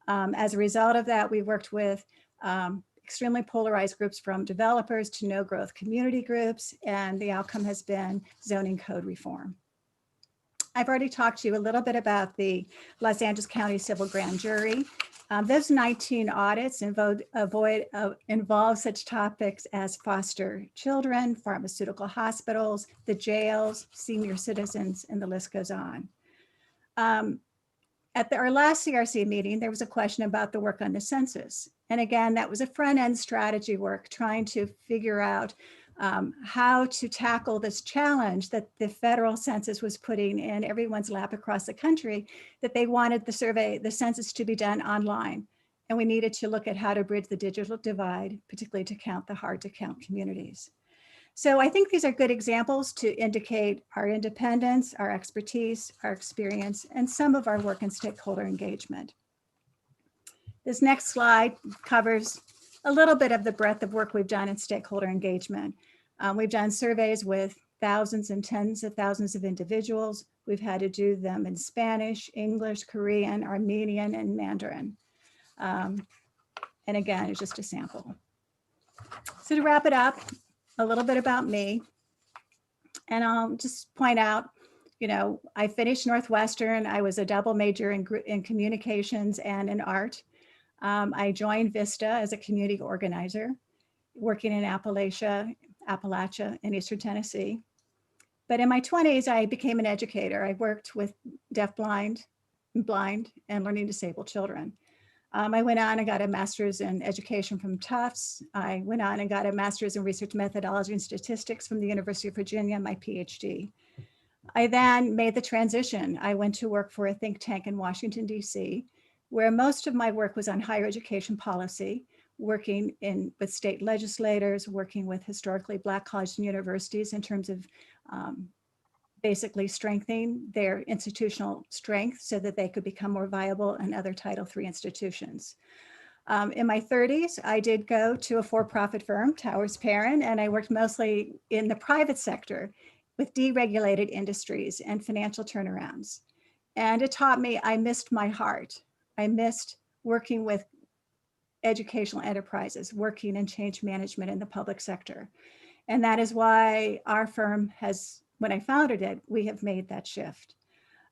As a result of that, we worked with extremely polarized groups from developers to no growth community groups, and the outcome has been zoning code reform. I've already talked to you a little bit about the Los Angeles County Civil Grand Jury. Those 19 audits involve such topics as foster children, pharmaceutical hospitals, the jails, senior citizens, and the list goes on. At our last CRC meeting, there was a question about the work on the census. And again, that was a front-end strategy work trying to figure out how to tackle this challenge that the federal census was putting in everyone's lap across the country, that they wanted the census to be done online. And we needed to look at how to bridge the digital divide, particularly to count the hard to count communities. So I think these are good examples to indicate our independence, our expertise, our experience, and some of our work in stakeholder engagement. This next slide covers a little bit of the breadth of work we've done in stakeholder engagement. We've done surveys with thousands and tens of thousands of individuals. We've had to do them in Spanish, English, Korean, Armenian, and Mandarin. And again, it's just a sample. So to wrap it up, a little bit about me. And I'll just point out, I finished Northwestern. I was a double major in communications and in art. I joined VISTA as a community organizer, working in Appalachia in Eastern Tennessee. But in my 20s, I became an educator. I worked with deaf, blind, and learning disabled children. I went on and got a master's in education from Tufts. I went on and got a master's in research methodology and statistics from the University of Virginia, my PhD. I then made the transition. I went to work for a think tank in Washington, DC, where most of my work was on higher education policy, working with state legislators, working with historically Black colleges and universities in terms of basically strengthening their institutional strength so that they could become more viable in other Title III institutions. In my 30s, I did go to a for-profit firm, Towers Perrin, and I worked mostly in the private sector with deregulated industries and financial turnarounds. And it taught me I missed my heart. I missed working with educational enterprises, working in change management in the public sector. And that is why our firm has, when I founded it, we have made that shift.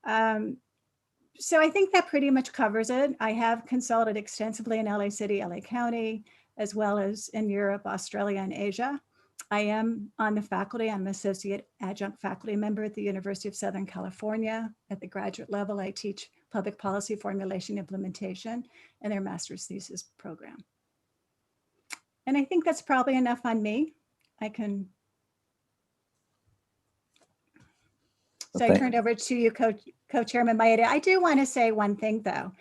So I think that pretty much covers it. I have consulted extensively in LA City, LA County, as well as in Europe, Australia, and Asia. I am on the faculty. I'm an associate adjunct faculty member at the University of Southern California. At the graduate level, I teach public policy formulation implementation and their master's thesis program. And I think that's probably enough on me. I turned over to you, Co-Chairman Maeda. I do want to say one thing, though.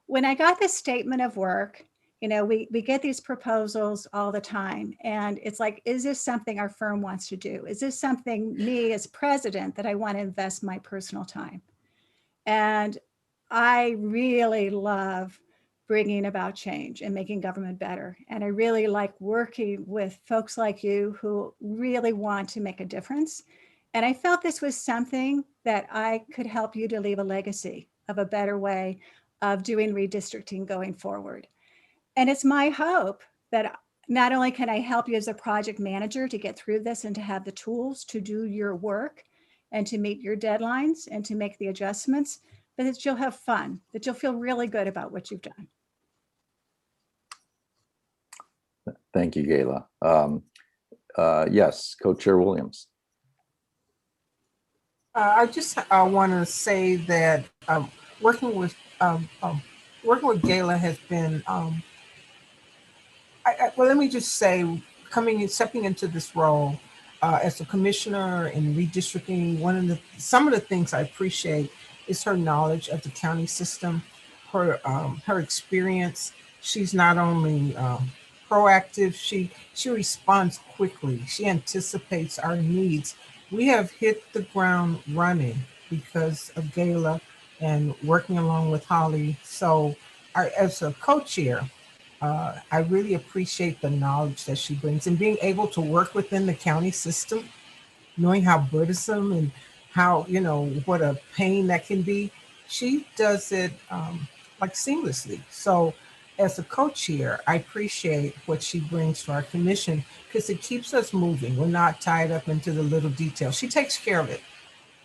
When I got this statement of work, we get these proposals all the time. And it's like, is this something our firm wants to do? Is this something me as president that I want to invest my personal time? And I really love bringing about change and making government better. And I really like working with folks like you who really want to make a difference. And I felt this was something that I could help you to leave a legacy of a better way of doing redistricting going forward. And it's my hope that not only can I help you as a project manager to get through this and to have the tools to do your work and to meet your deadlines and to make the adjustments, but that you'll have fun, that you'll feel really good about what you've done. Thank you, Gayla. Yes, Co-Chair Williams. I just want to say that working with Gayla has been. Well, let me just say, stepping into this role as a commissioner in redistricting, some of the things I appreciate is her knowledge of the county system, her experience. She's not only proactive, she responds quickly. She anticipates our needs. We have hit the ground running because of Gayla and working along with Holly. So as a co-chair, I really appreciate the knowledge that she brings and being able to work within the county system, knowing how burdensome and how, what a pain that can be. She does it like seamlessly. So as a co-chair, I appreciate what she brings to our commission because it keeps us moving. We're not tied up into the little details. She takes care of it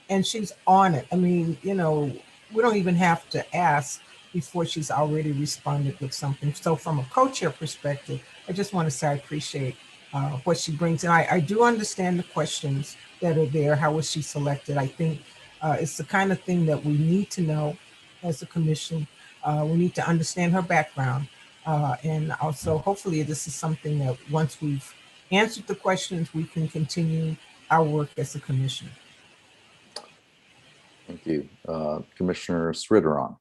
and she's on it. I mean, we don't even have to ask before she's already responded with something. So from a co-chair perspective, I just want to say I appreciate what she brings. And I do understand the questions that are there. How was she selected? I think it's the kind of thing that we need to know as a commission. We need to understand her background. And also, hopefully, this is something that once we've answered the questions, we can continue our work as a commission. Thank you. Commissioner Sridharan.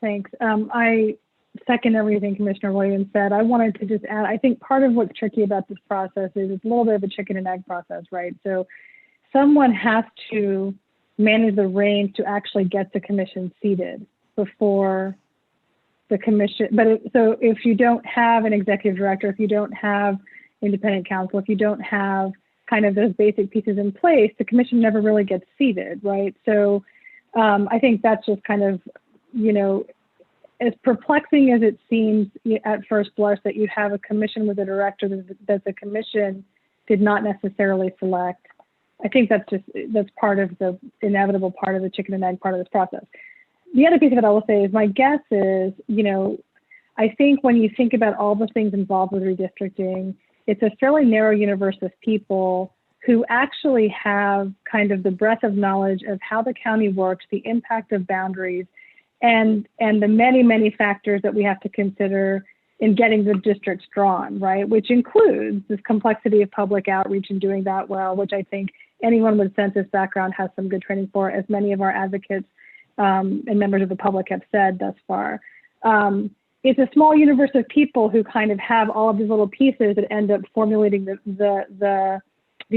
Thanks. I second everything Commissioner Williams said. I wanted to just add, I think part of what's tricky about this process is it's a little bit of a chicken and egg process, right? So someone has to manage the reins to actually get the commission seated before the commission. So if you don't have an executive director, if you don't have independent counsel, if you don't have kind of those basic pieces in place, the commission never really gets seated, right? So I think that's just kind of, as perplexing as it seems at first blush that you have a commission with a director that the commission did not necessarily select. I think that's part of the inevitable part of the chicken and egg part of this process. The other piece of it I will say is my guess is, I think when you think about all the things involved with redistricting, it's a fairly narrow universe of people who actually have kind of the breadth of knowledge of how the county works, the impact of boundaries, and the many, many factors that we have to consider in getting the districts drawn, right? Which includes this complexity of public outreach and doing that well, which I think anyone with census background has some good training for, as many of our advocates and members of the public have said thus far. It's a small universe of people who kind of have all of these little pieces that end up formulating the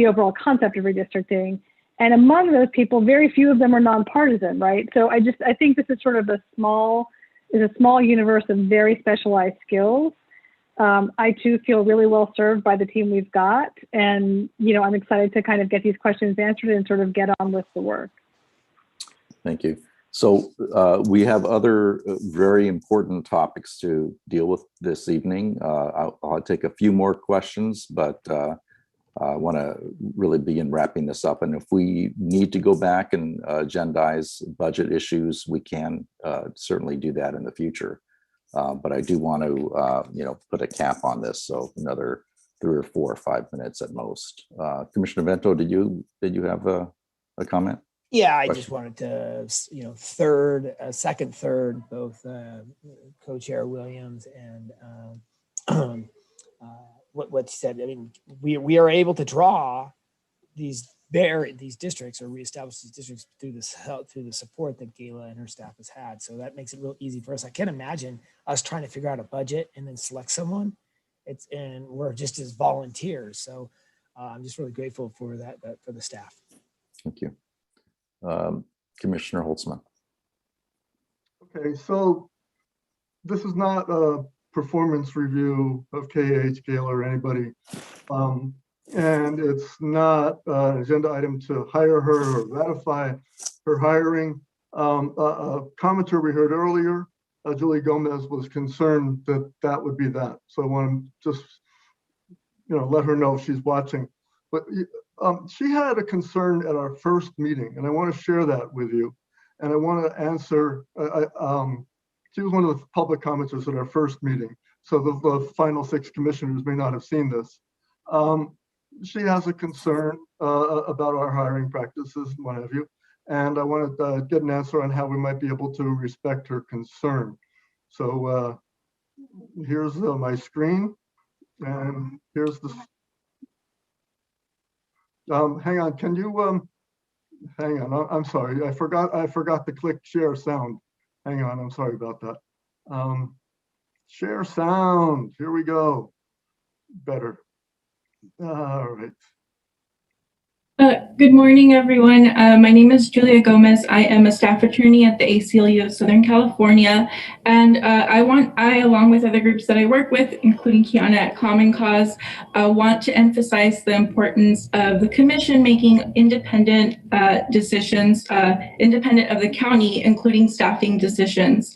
overall concept of redistricting. And among those people, very few of them are nonpartisan, right? So I think this is sort of a small universe of very specialized skills. I too feel really well served by the team we've got. And, I'm excited to kind of get these questions answered and sort of get on with the work. Thank you. So we have other very important topics to deal with this evening. I'll take a few more questions, but I want to really begin wrapping this up. And if we need to go back and agendize budget issues, we can certainly do that in the future. But I do want to, put a cap on this. So another 3 or 4 or 5 minutes at most. Commissioner Vento, did you have a comment? Yeah, I just wanted to, second, third, both Co-Chair Williams and what she said. I mean, we are able to draw these districts or reestablish these districts through the support that Gayla and her staff has had. So that makes it real easy for us. I can't imagine us trying to figure out a budget and then select someone. And we're just as volunteers. So I'm just really grateful for that for the staff. Thank you. Commissioner Holtzman. Okay, so this is not a performance review of KH, Gala, or anybody. And it's not an agenda item to hire her or ratify her hiring. A commenter we heard earlier, Julie Gomez, was concerned that that would be that. So I want to just, let her know if she's watching. But she had a concern at our first meeting, and I want to share that with you. And I want to answer, she was one of the public commenters at our first meeting. So the final 6 commissioners may not have seen this. She has a concern about our hiring practices and what have you. And I want to get an answer on how we might be able to respect her concern. So here's my screen, and here's the, hang on, can you, hang on, I'm sorry, I forgot to click share sound. Hang on, I'm sorry about that. Share sound, here we go. Better. All right. Good morning, everyone. My name is Julia Gomez. I am a staff attorney at the ACLU of Southern California. And I, along with other groups that I work with, including Kiana at Common Cause, want to emphasize the importance of the commission making independent decisions, independent of the county, including staffing decisions.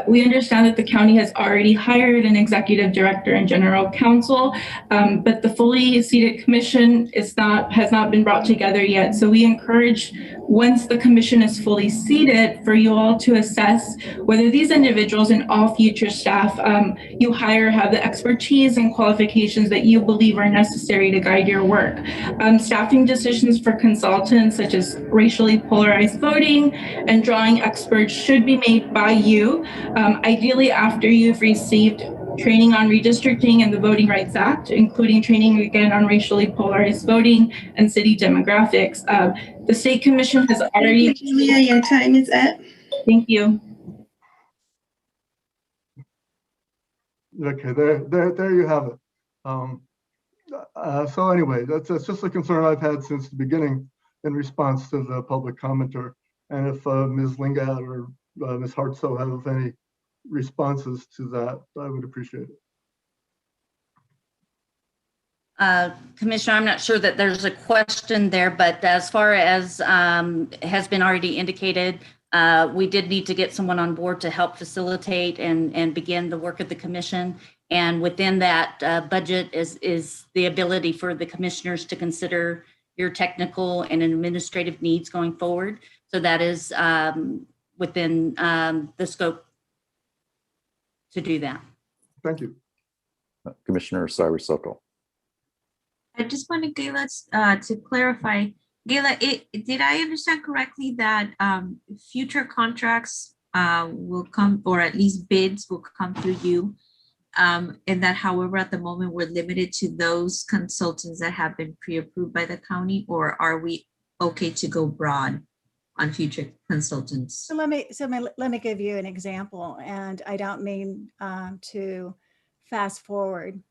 We understand that the county has already hired an executive director and general counsel, but the fully seated commission has not been brought together yet. So we encourage, once the commission is fully seated, for you all to assess whether these individuals and all future staff you hire have the expertise and qualifications that you believe are necessary to guide your work. Staffing decisions for consultants, such as racially polarized voting and drawing experts, should be made by you, ideally after you've received training on redistricting and the Voting Rights Act, including training again on racially polarized voting and city demographics. The State Commission has already— Thank you, Julia, your time is up. Thank you. Okay, there you have it. So anyway, that's just a concern I've had since the beginning in response to the public commenter. And if Ms. Lingat or Ms. Hartso have any responses to that, I would appreciate it. Commissioner, I'm not sure that there's a question there, but as far as has been already indicated, we did need to get someone on board to help facilitate and begin the work of the commission. And within that budget is the ability for the commissioners to consider your technical and administrative needs going forward. So that is within the scope to do that. Thank you. Commissioner Cyrus Sokol. I just wanted Gayla to clarify. Gayla, did I understand correctly that future contracts will come, or at least bids will come through you, and that however at the moment we're limited to those consultants that have been pre-approved by the county, or are we okay to go broad on future consultants? So let me give you an example, and I don't mean to fast forward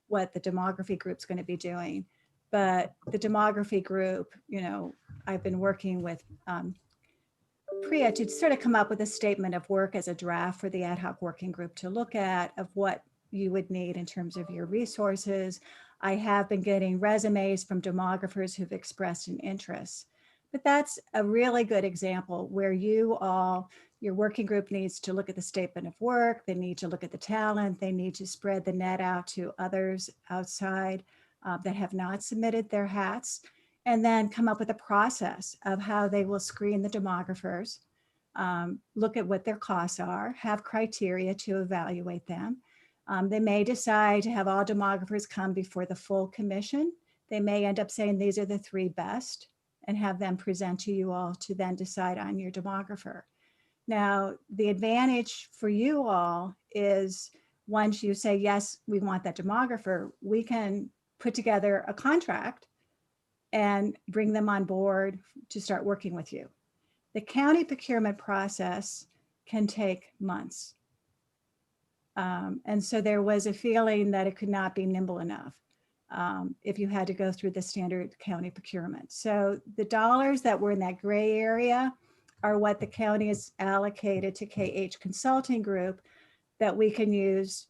what the demography group's going to be doing, but the demography group, I've been working with Priya to sort of come up with a statement of work as a draft for the ad hoc working group to look at of what you would need in terms of your resources. I have been getting resumes from demographers who've expressed an interest. But that's a really good example where your working group needs to look at the statement of work, they need to look at the talent, they need to spread the net out to others outside that have not submitted their hats, and then come up with a process of how they will screen the demographers, look at what their costs are, have criteria to evaluate them. They may decide to have all demographers come before the full commission. They may end up saying these are the 3 best, and have them present to you all to then decide on your demographer. Now, the advantage for you all is once you say, yes, we want that demographer, we can put together a contract and bring them on board to start working with you. The county procurement process can take months. And so there was a feeling that it could not be nimble enough. if you had to go through the standard county procurement. So the dollars that were in that gray area are what the county has allocated to KH Consulting Group that we can use.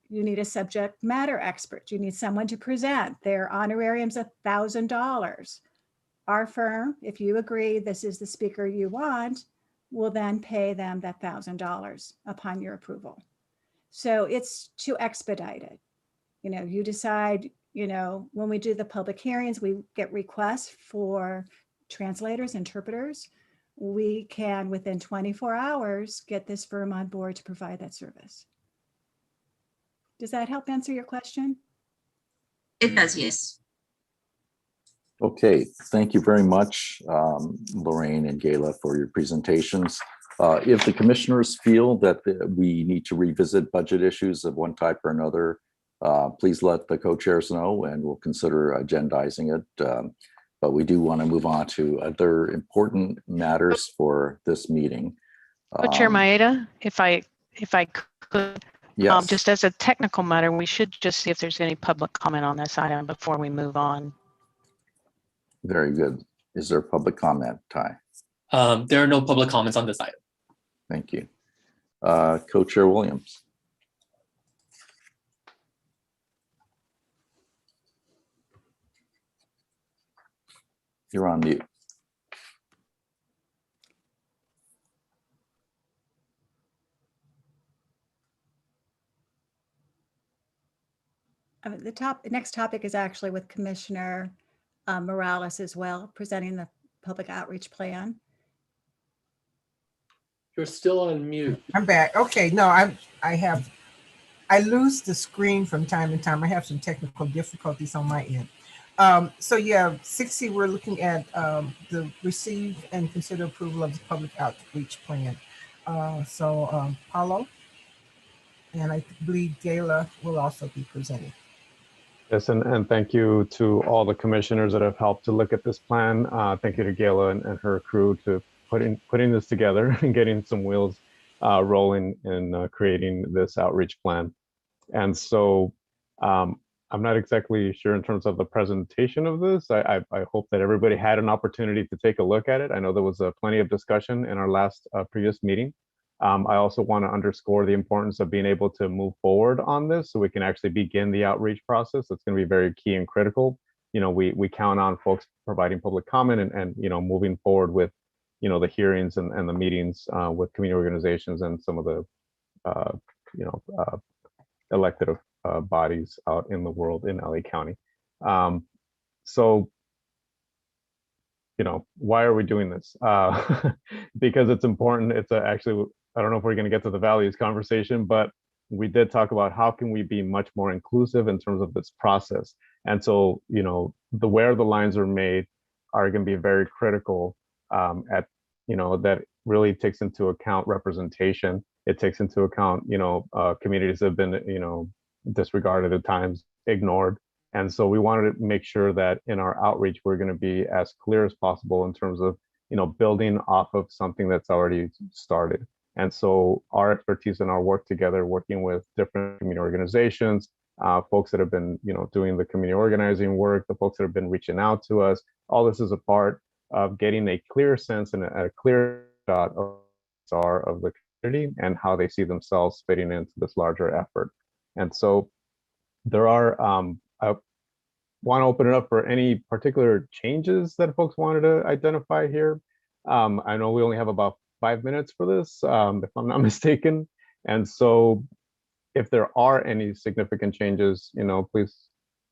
You need a subject matter expert. You need someone to present. Their honorarium's $1,000. Our firm, if you agree this is the speaker you want, will then pay them that $1,000 upon your approval. So it's to expedite it. You know, you decide, you know, when we do the public hearings, we get requests for translators, interpreters. We can, within 24 hours, get this firm on board to provide that service. Does that help answer your question? It does, yes. Okay, thank you very much, Lorraine and Gayla, for your presentations. If the commissioners feel that we need to revisit budget issues of one type or another, please let the co-chairs know and we'll consider agendizing it. But we do want to move on to other important matters for this meeting. Co-Chair Maeda, if I could, yes. Just as a technical matter, we should just see if there's any public comment on this item before we move on. Very good. Is there public comment, Ty? There are no public comments on this item. Thank you. Co-Chair Williams. You're on mute. The next topic is actually with Commissioner Morales as well, presenting the public outreach plan. You're still on mute. I'm back. Okay, no, I lose the screen from time to time. I have some technical difficulties on my end. So yeah, 60, we're looking at the receive and consider approval of the public outreach plan. Paulo, and I believe Gayla will also be presenting. Yes, and thank you to all the commissioners that have helped to look at this plan. Thank you to Gayla and her crew to putting this together and getting some wheels rolling in creating this outreach plan. And so I'm not exactly sure in terms of the presentation of this. I hope that everybody had an opportunity to take a look at it. I know there was plenty of discussion in our last previous meeting. I also want to underscore the importance of being able to move forward on this so we can actually begin the outreach process. That's going to be very key and critical. You know, we count on folks providing public comment and you know, moving forward with, you know, the hearings and the meetings with community organizations and some of the, you know, elected bodies out in the world in LA County. So, you know, why are we doing this? Because it's important. It's actually, I don't know if we're going to get to the values conversation, but we did talk about how can we be much more inclusive in terms of this process. And so, you know, where the lines are made are going to be very critical at, you know, that really takes into account representation. It takes into account, you know, communities that have been, you know, disregarded at times, ignored. And so we wanted to make sure that in our outreach, we're going to be as clear as possible in terms of, you know, building off of something that's already started. And so our expertise and our work together, working with different community organizations, folks that have been, you know, doing the community organizing work, the folks that have been reaching out to us, all this is a part of getting a clear sense and a clear shot of the community and how they see themselves fitting into this larger effort. And so there are, I want to open it up for any particular changes that folks wanted to identify here. I know we only have about 5 minutes for this, if I'm not mistaken. And so if there are any significant changes, you know, please,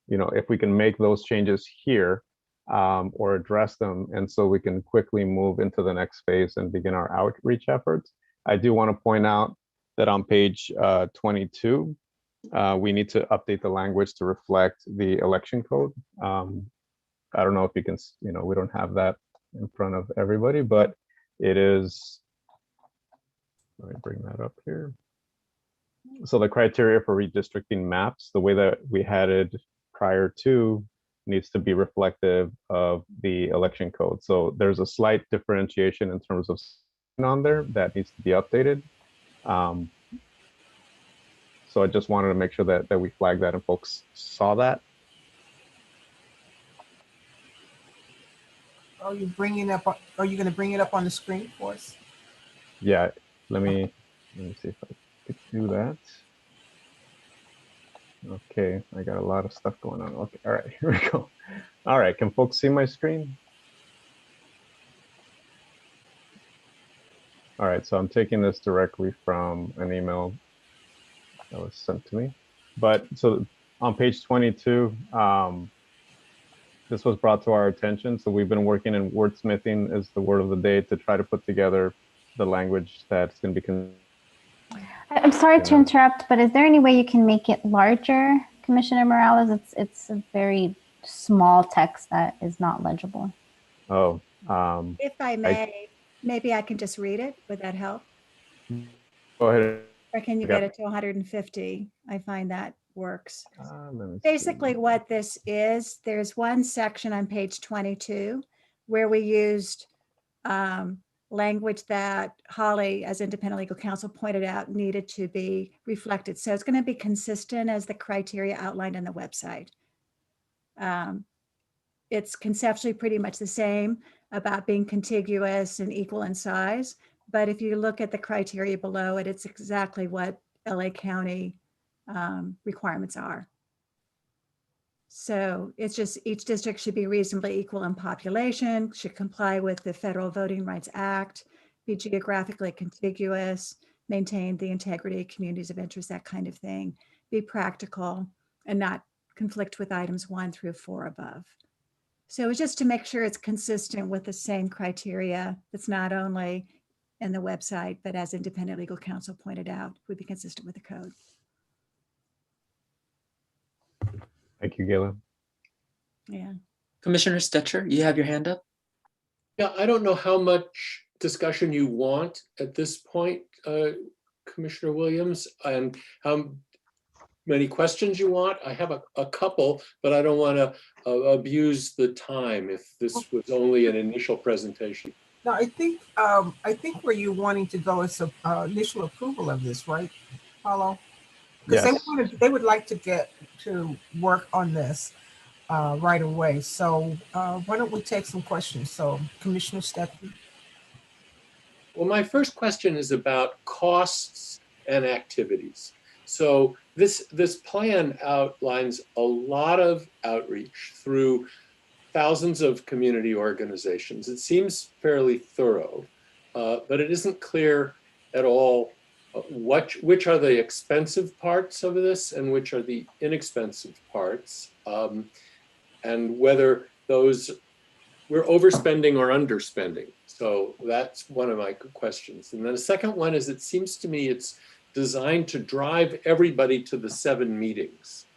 you know, if we can make those changes here or address them, and so we can quickly move into the next phase and begin our outreach efforts. I do want to point out that on page 22, we need to update the language to reflect the election code. I don't know if you can, you know, we don't have that in front of everybody, but it is, let me bring that up here. So the criteria for redistricting maps, the way that we had it prior to, needs to be reflective of the election code. So there's a slight differentiation in terms of on there that needs to be updated. So I just wanted to make sure that we flag that and folks saw that. Are you bringing up? Are you going to bring it up on the screen for us? Yeah, let me see if I could do that. Okay, I got a lot of stuff going on. Okay, all right, here we go. All right, can folks see my screen? All right, so I'm taking this directly from an email that was sent to me. But so on page 22, this was brought to our attention. So we've been working in wordsmithing is the word of the day to try to put together the language that's going to be. I'm sorry to interrupt, but is there any way you can make it larger, Commissioner Morales? It's a very small text that is not legible. Oh, If I may, maybe I can just read it. Would that help? Go ahead. Or can you Okay. get it to 150? I find that works. Let me Basically what this is, there's one section on page 22 where we used language that Holly, as independent legal counsel, pointed out needed to be reflected. So it's going to be consistent as the criteria outlined on the website. It's conceptually pretty much the same about being contiguous and equal in size. But if you look at the criteria below it, it's exactly what LA County requirements are. So it's just each district should be reasonably equal in population, should comply with the Federal Voting Rights Act, be geographically contiguous, maintain the integrity of communities of interest, that kind of thing, be practical and not conflict with items 1 through 4 above. So it's just to make sure it's consistent with the same criteria that's not only in the website, but as independent legal counsel pointed out, would be consistent with the code. Thank you, Gayla. Yeah. Commissioner Stetcher, you have your hand up. Yeah, I don't know how much discussion you want at this point, Commissioner Williams, and how many questions you want. I have a couple, but I don't want to abuse the time if this was only an initial presentation. No, I think where you're wanting to go is initial approval of this, right, Paulo? Because yes. they would like to get to work on this right away. So why don't we take some questions? So Commissioner Stetson. Well, my first question is about costs and activities. So this plan outlines a lot of outreach through thousands of community organizations. It seems fairly thorough, but it isn't clear at all which are the expensive parts of this and which are the inexpensive parts, and whether those we're overspending or underspending. So that's one of my questions. And then the second one is, it seems to me it's designed to drive everybody to the 7 meetings.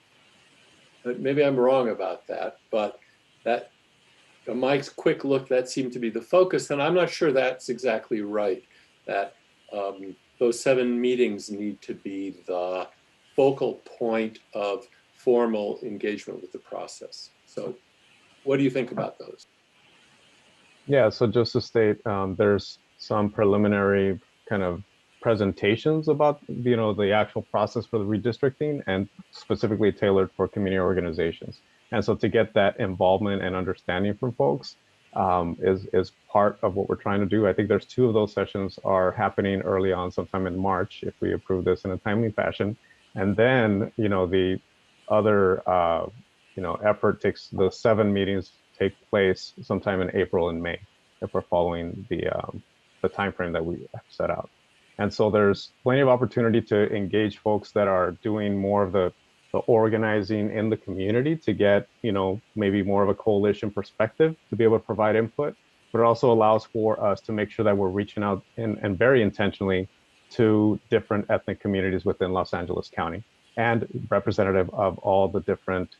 Maybe I'm wrong about that, but that my quick look, that seemed to be the focus. And I'm not sure that's exactly right, that those 7 meetings need to be the focal point of formal engagement with the process. So what do you think about those? Yeah, so just to state, there's some preliminary kind of presentations about, the actual process for the redistricting and specifically tailored for community organizations. And so to get that involvement and understanding from folks is part of what we're trying to do. I think there's 2 of those sessions are happening early on, sometime in March, if we approve this in a timely fashion. And then, the other, effort takes the 7 meetings take place sometime in April and May, if we're following the timeframe that we have set out. And so there's plenty of opportunity to engage folks that are doing more of the organizing in the community to get, maybe more of a coalition perspective to be able to provide input, but it also allows for us to make sure that we're reaching out and very intentionally to different ethnic communities within Los Angeles County and representative of all the different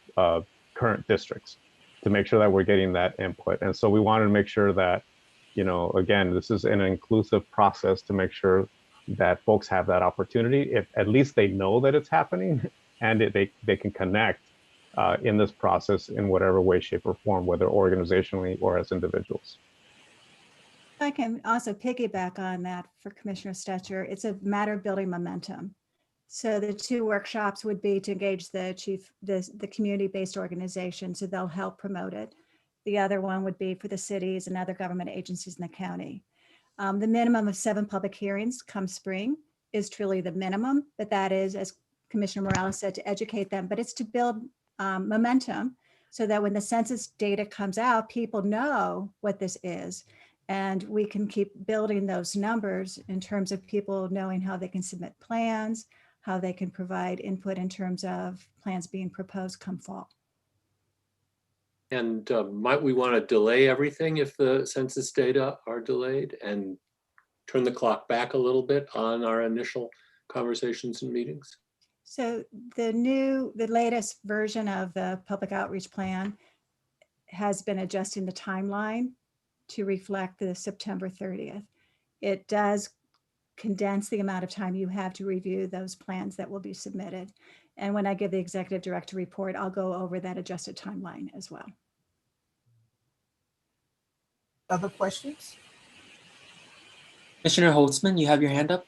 current districts, to make sure that we're getting that input. And so we wanted to make sure that, again, this is an inclusive process to make sure that folks have that opportunity, if at least they know that it's happening and they can connect in this process in whatever way, shape, or form, whether organizationally or as individuals. I can also piggyback on that for Commissioner Stetcher. It's a matter of building momentum. So the 2 workshops would be to engage the community-based organization, so they'll help promote it. The other one would be for the cities and other government agencies in the county. The minimum of 7 public hearings come spring is truly the minimum, but that is, as Commissioner Morales said, to educate them, but it's to build momentum so that when the census data comes out, people know what this is. And we can keep building those numbers in terms of people knowing how they can submit plans, how they can provide input in terms of plans being proposed come fall. And might we want to delay everything if the census data are delayed and turn the clock back a little bit on our initial conversations and meetings? So the latest version of the public outreach plan has been adjusting the timeline to reflect the September 30th. It does condense the amount of time you have to review those plans that will be submitted. And when I give the executive director report, I'll go over that adjusted timeline as well. Other questions? Commissioner Holtzman, you have your hand up?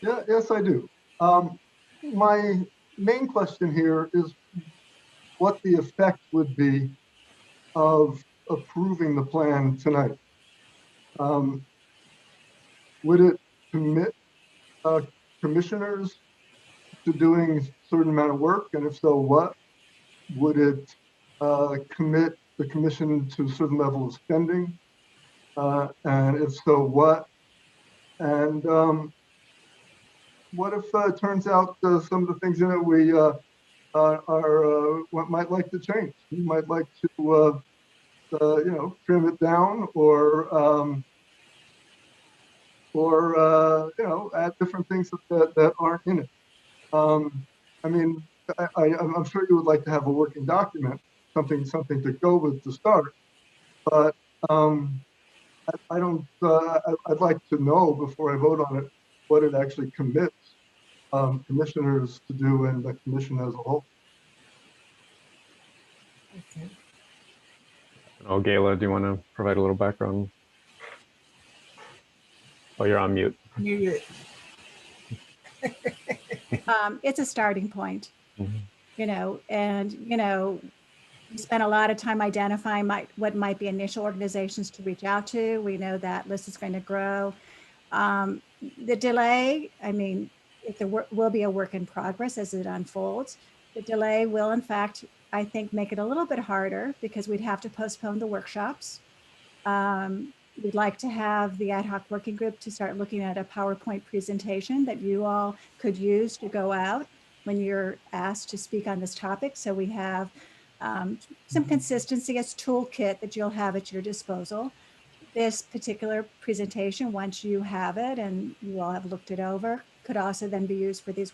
Yeah, yes, I do. My main question here is what the effect would be of approving the plan tonight. Would it commit commissioners to doing a certain amount of work? And if so, what? Would it commit the commission to a certain level of spending? And if so, what? And what if it turns out some of the things in it we what might like to change? We might like to trim it down or add different things that aren't in it. I mean, I'm sure you would like to have a working document, something to go with to start, but I don't. I'd like to know before I vote on it what it actually commits commissioners to do and the commission as a whole. Okay. Oh, Gayla, do you want to provide a little background? Oh, you're on mute. Mute. It's a starting point, we spent a lot of time identifying what might be initial organizations to reach out to. We know that list is going to grow. The delay, I mean, will be a work in progress as it unfolds. The delay will, in fact, I think, make it a little bit harder because we'd have to postpone the workshops. We'd like to have the Ad Hoc Working Group to start looking at a PowerPoint presentation that you all could use to go out when you're asked to speak on this topic. So we have some consistency as toolkit that you'll have at your disposal. This particular presentation, once you have it and you all have looked it over, could also then be used for these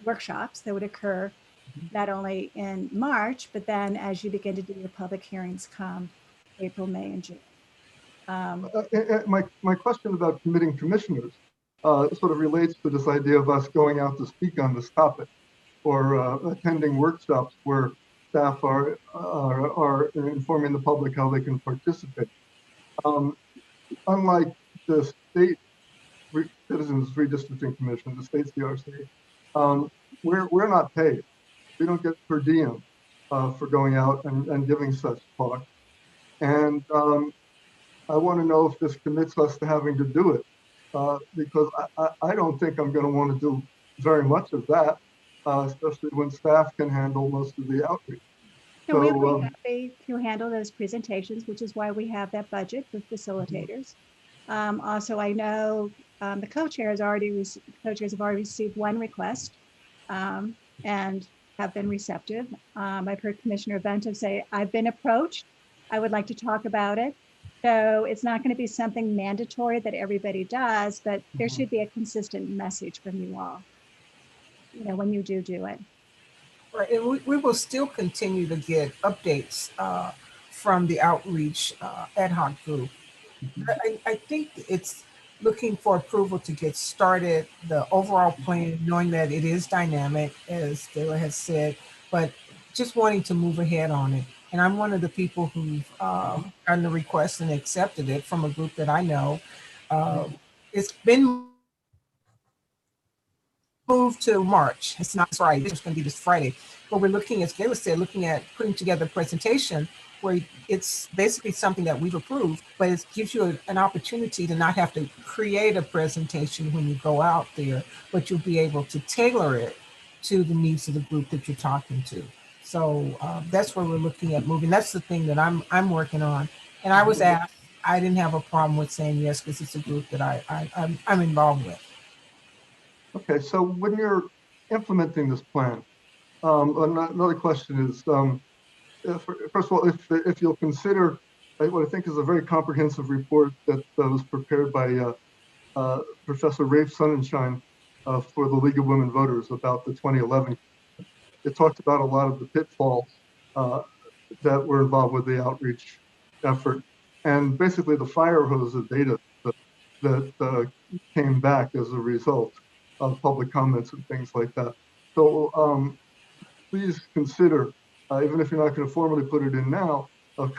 workshops that would occur not only in March, but then as you begin to do your public hearings come April, May, and June. My question about committing commissioners sort of relates to this idea of us going out to speak on this topic or attending workshops where staff are informing the public how they can participate. Unlike the state Citizens Redistricting Commission, the state CRC, we're not paid. We don't get per diem for going out and giving such talk. And I want to know if this commits us to having to do it, because I don't think I'm going to want to do very much of that, especially when staff can handle most of the outreach. So we'll be happy to handle those presentations, which is why we have that budget for facilitators. Also, I know the co-chairs have already received one request and have been receptive. I've heard Commissioner Bento say, I've been approached. I would like to talk about it. So it's not going to be something mandatory that everybody does, but there should be a consistent message from you all, when you do it. Right, and we will still continue to get updates from the outreach ad hoc group. I think it's looking for approval to get started, the overall plan, knowing that it is dynamic, as Dela has said, but just wanting to move ahead on it. And I'm one of the people who've gotten the request and accepted it from a group that I know. It's been moved to March. It's not Friday. It's going to be this Friday. But we're looking, as Gayla said, looking at putting together a presentation where it's basically something that we've approved, but it gives you an opportunity to not have to create a presentation when you go out there, but you'll be able to tailor it to the needs of the group that you're talking to. So that's where we're looking at moving. That's the thing that I'm working on. And I was asked, I didn't have a problem with saying yes, because it's a group that I'm involved with. Okay, so when you're implementing this plan, another question is, first of all, if you'll consider what I think is a very comprehensive report that was prepared by Professor Rafe Sonnenschein for the League of Women Voters about the 2011. It talked about a lot of the pitfalls that were involved with the outreach effort, and basically the fire hose of data that came back as a result of public comments and things like that. So please consider, even if you're not going to formally put it in now,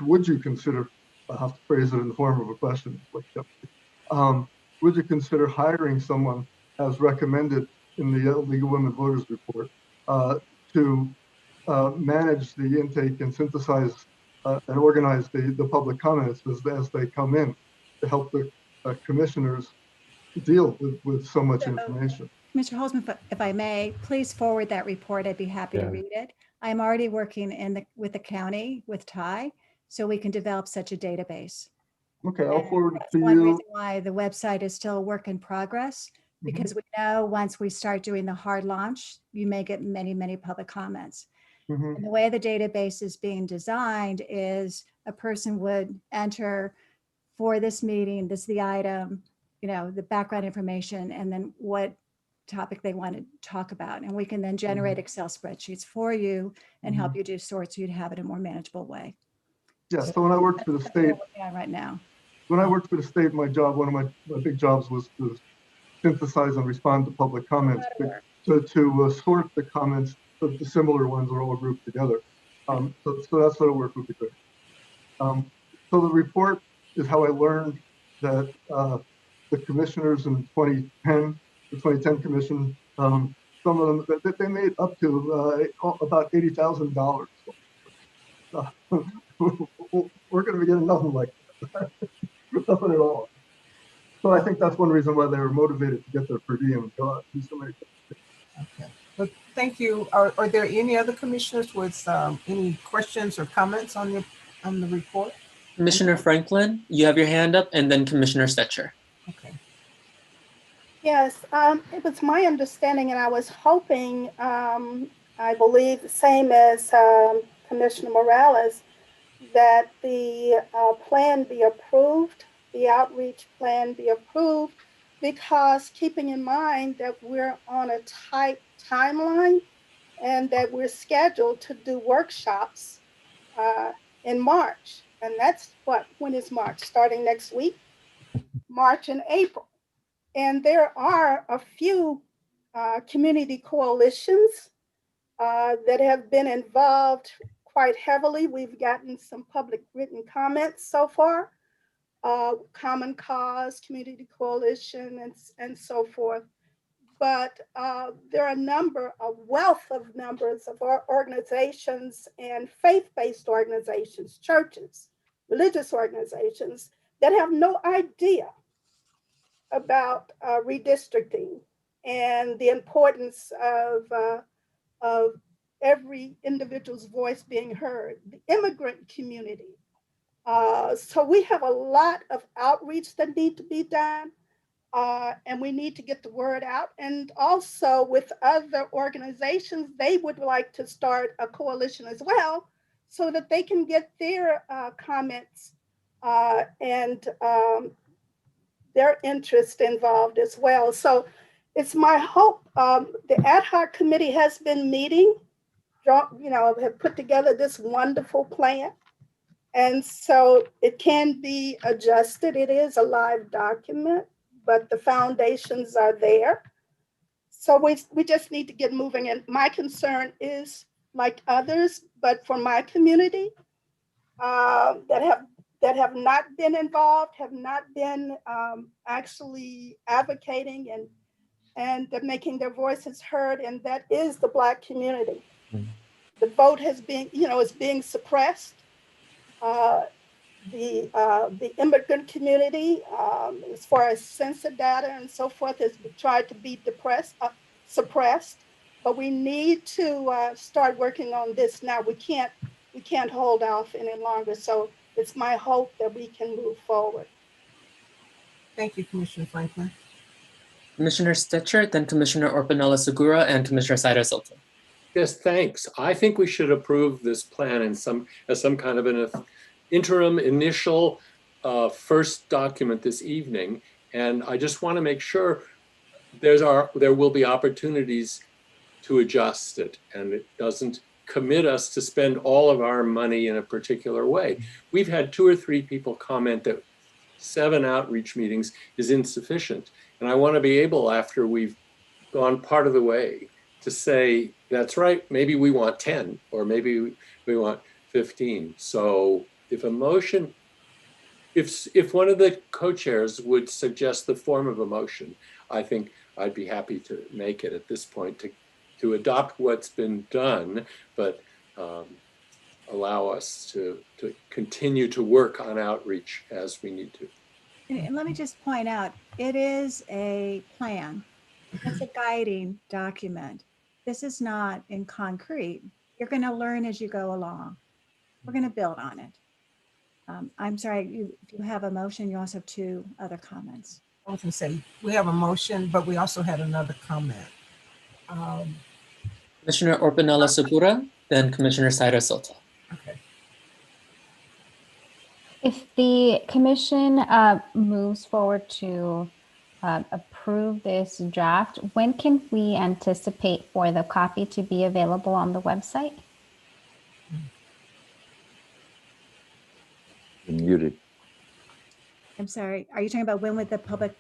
would you consider, I have to phrase it in the form of a question, would you consider hiring someone as recommended in the League of Women Voters report to manage the intake and synthesize and organize the public comments as they come in to help the commissioners deal with so much information? Mr. Holzman, if I may, please forward that report. I'd be happy to read it. I'm already working with the county, with Ty, so we can develop such a database. Okay, I'll forward it to one you. reason why the website is still a work in progress, because we know once we start doing the hard launch, you may get many, many public comments. And the way the database is being designed is a person would enter for this meeting, this is the item, the background information, and then what topic they want to talk about. And we can then generate Excel spreadsheets for you and help you do sorts so you'd have it in a more manageable way. Yeah, so when I worked for the state, right now. When I worked for the state, my job, one of my big jobs was to synthesize and respond to public comments, to sort the comments of the similar ones are all grouped together. So that sort of work would be good. So the report is how I learned that the commissioners in 2010, the 2010 commission, some of them, they made up to about $80,000. We're going to be getting nothing like that. Nothing at all. So I think that's one reason why they were motivated to get their per diem. Okay, but thank you. Are there any other commissioners with any questions or comments on the report? Commissioner Franklin, you have your hand up, and then Commissioner Stetcher. Okay. Yes, it was my understanding, and I was hoping, I believe the same as Commissioner Morales, that the plan be approved, the outreach plan be approved, because keeping in mind that we're on a tight timeline and that we're scheduled to do workshops in March. And that's when is March? Starting next week? March and April. And there are a few community coalitions that have been involved quite heavily. We've gotten some public written comments so far, Common Cause, Community Coalition, and so forth. But there are a wealth of numbers of our organizations and faith-based organizations, churches, religious organizations that have no idea about redistricting and the importance of every individual's voice being heard, the immigrant community. So we have a lot of outreach that need to be done, and we need to get the word out. And also with other organizations, they would like to start a coalition as well so that they can get their comments and their interest involved as well. So it's my hope, the ad hoc committee has been meeting, have put together this wonderful plan. And so it can be adjusted. It is a live document, but the foundations are there. So we just need to get moving. And my concern is, like others, but for my community that have not been involved, have not been actually advocating and and they're making their voices heard, and that is the Black community. The vote has been, is being suppressed. The immigrant community, as far as census data and so forth, has tried to be suppressed. But we need to start working on this now. We can't hold off any longer. So it's my hope that we can move forward. Thank you, Commissioner Franklin. Commissioner Stetcher, then Commissioner Orpanella Segura, and Commissioner Saida Soto. Yes, thanks. I think we should approve this plan as some kind of an interim initial first document this evening. And I just want to make sure there will be opportunities to adjust it, and it doesn't commit us to spend all of our money in a particular way. We've had 2 or 3 people comment that 7 outreach meetings is insufficient. And I want to be able, after we've gone part of the way, to say, that's right, maybe we want 10, or maybe we want 15. So if a motion, if one of the co-chairs would suggest the form of a motion, I think I'd be happy to make it at this point to adopt what's been done, but allow us to continue to work on outreach as we need to. And let me just point out, it is a plan. It's a guiding document. This is not in concrete. You're going to learn as you go along. We're going to build on it. I'm sorry, if you have a motion, you also have 2 other comments. I was going to say, we have a motion, but we also had another comment. Commissioner Orpanella Segura, then Commissioner Saida Soto. Okay. If the commission moves forward to approve this draft, when can we anticipate for the copy to be available on the website? You're muted. I'm sorry, are you talking about when would the public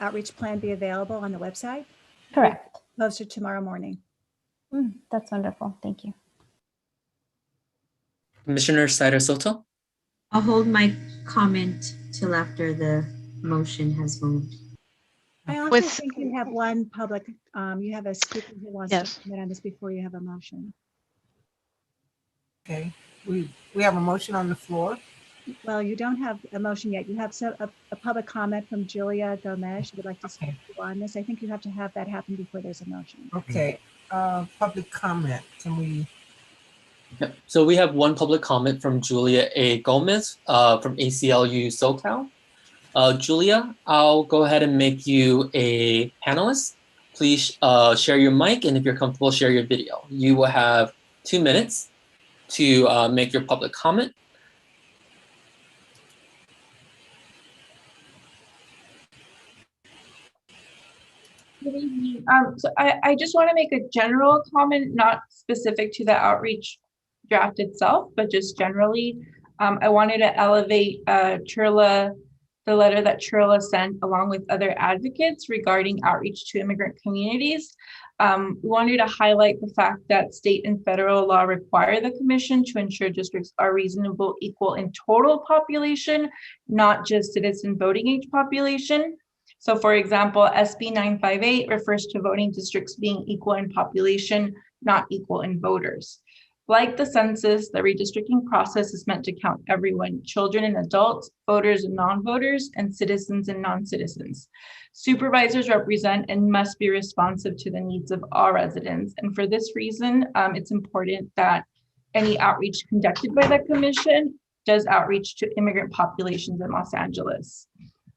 outreach plan be available on the website? Correct. Posted tomorrow morning. That's wonderful. Thank you. Commissioner Saida Soto. I'll hold my comment till after the motion has moved. I also think you have one public, you have a speaker who wants to comment on this before you have a motion. Okay, we have a motion on the floor. Well, you don't have a motion yet. You have a public comment from Julia Gomez. She would like to speak to you on this. I think you have to have that happen before there's a motion. Okay, public comment. Can we? Yep. So we have one public comment from Julia A. Gomez from ACLU SoCal. Julia, I'll go ahead and make you a panelist. Please share your mic, and if you're comfortable, share your video. You will have 2 minutes to make your public comment. Good evening. So I just want to make a general comment, not specific to the outreach draft itself, but just generally. I wanted to elevate Chirla, the letter that Chirla sent along with other advocates regarding outreach to immigrant communities. We wanted to highlight the fact that state and federal law require the commission to ensure districts are reasonable, equal in total population, not just citizen voting age population. So for example, SB 958 refers to voting districts being equal in population, not equal in voters. Like the census, the redistricting process is meant to count everyone, children and adults, voters and non-voters, and citizens and non-citizens. Supervisors represent and must be responsive to the needs of all residents. And for this reason, it's important that any outreach conducted by the commission does outreach to immigrant populations in Los Angeles.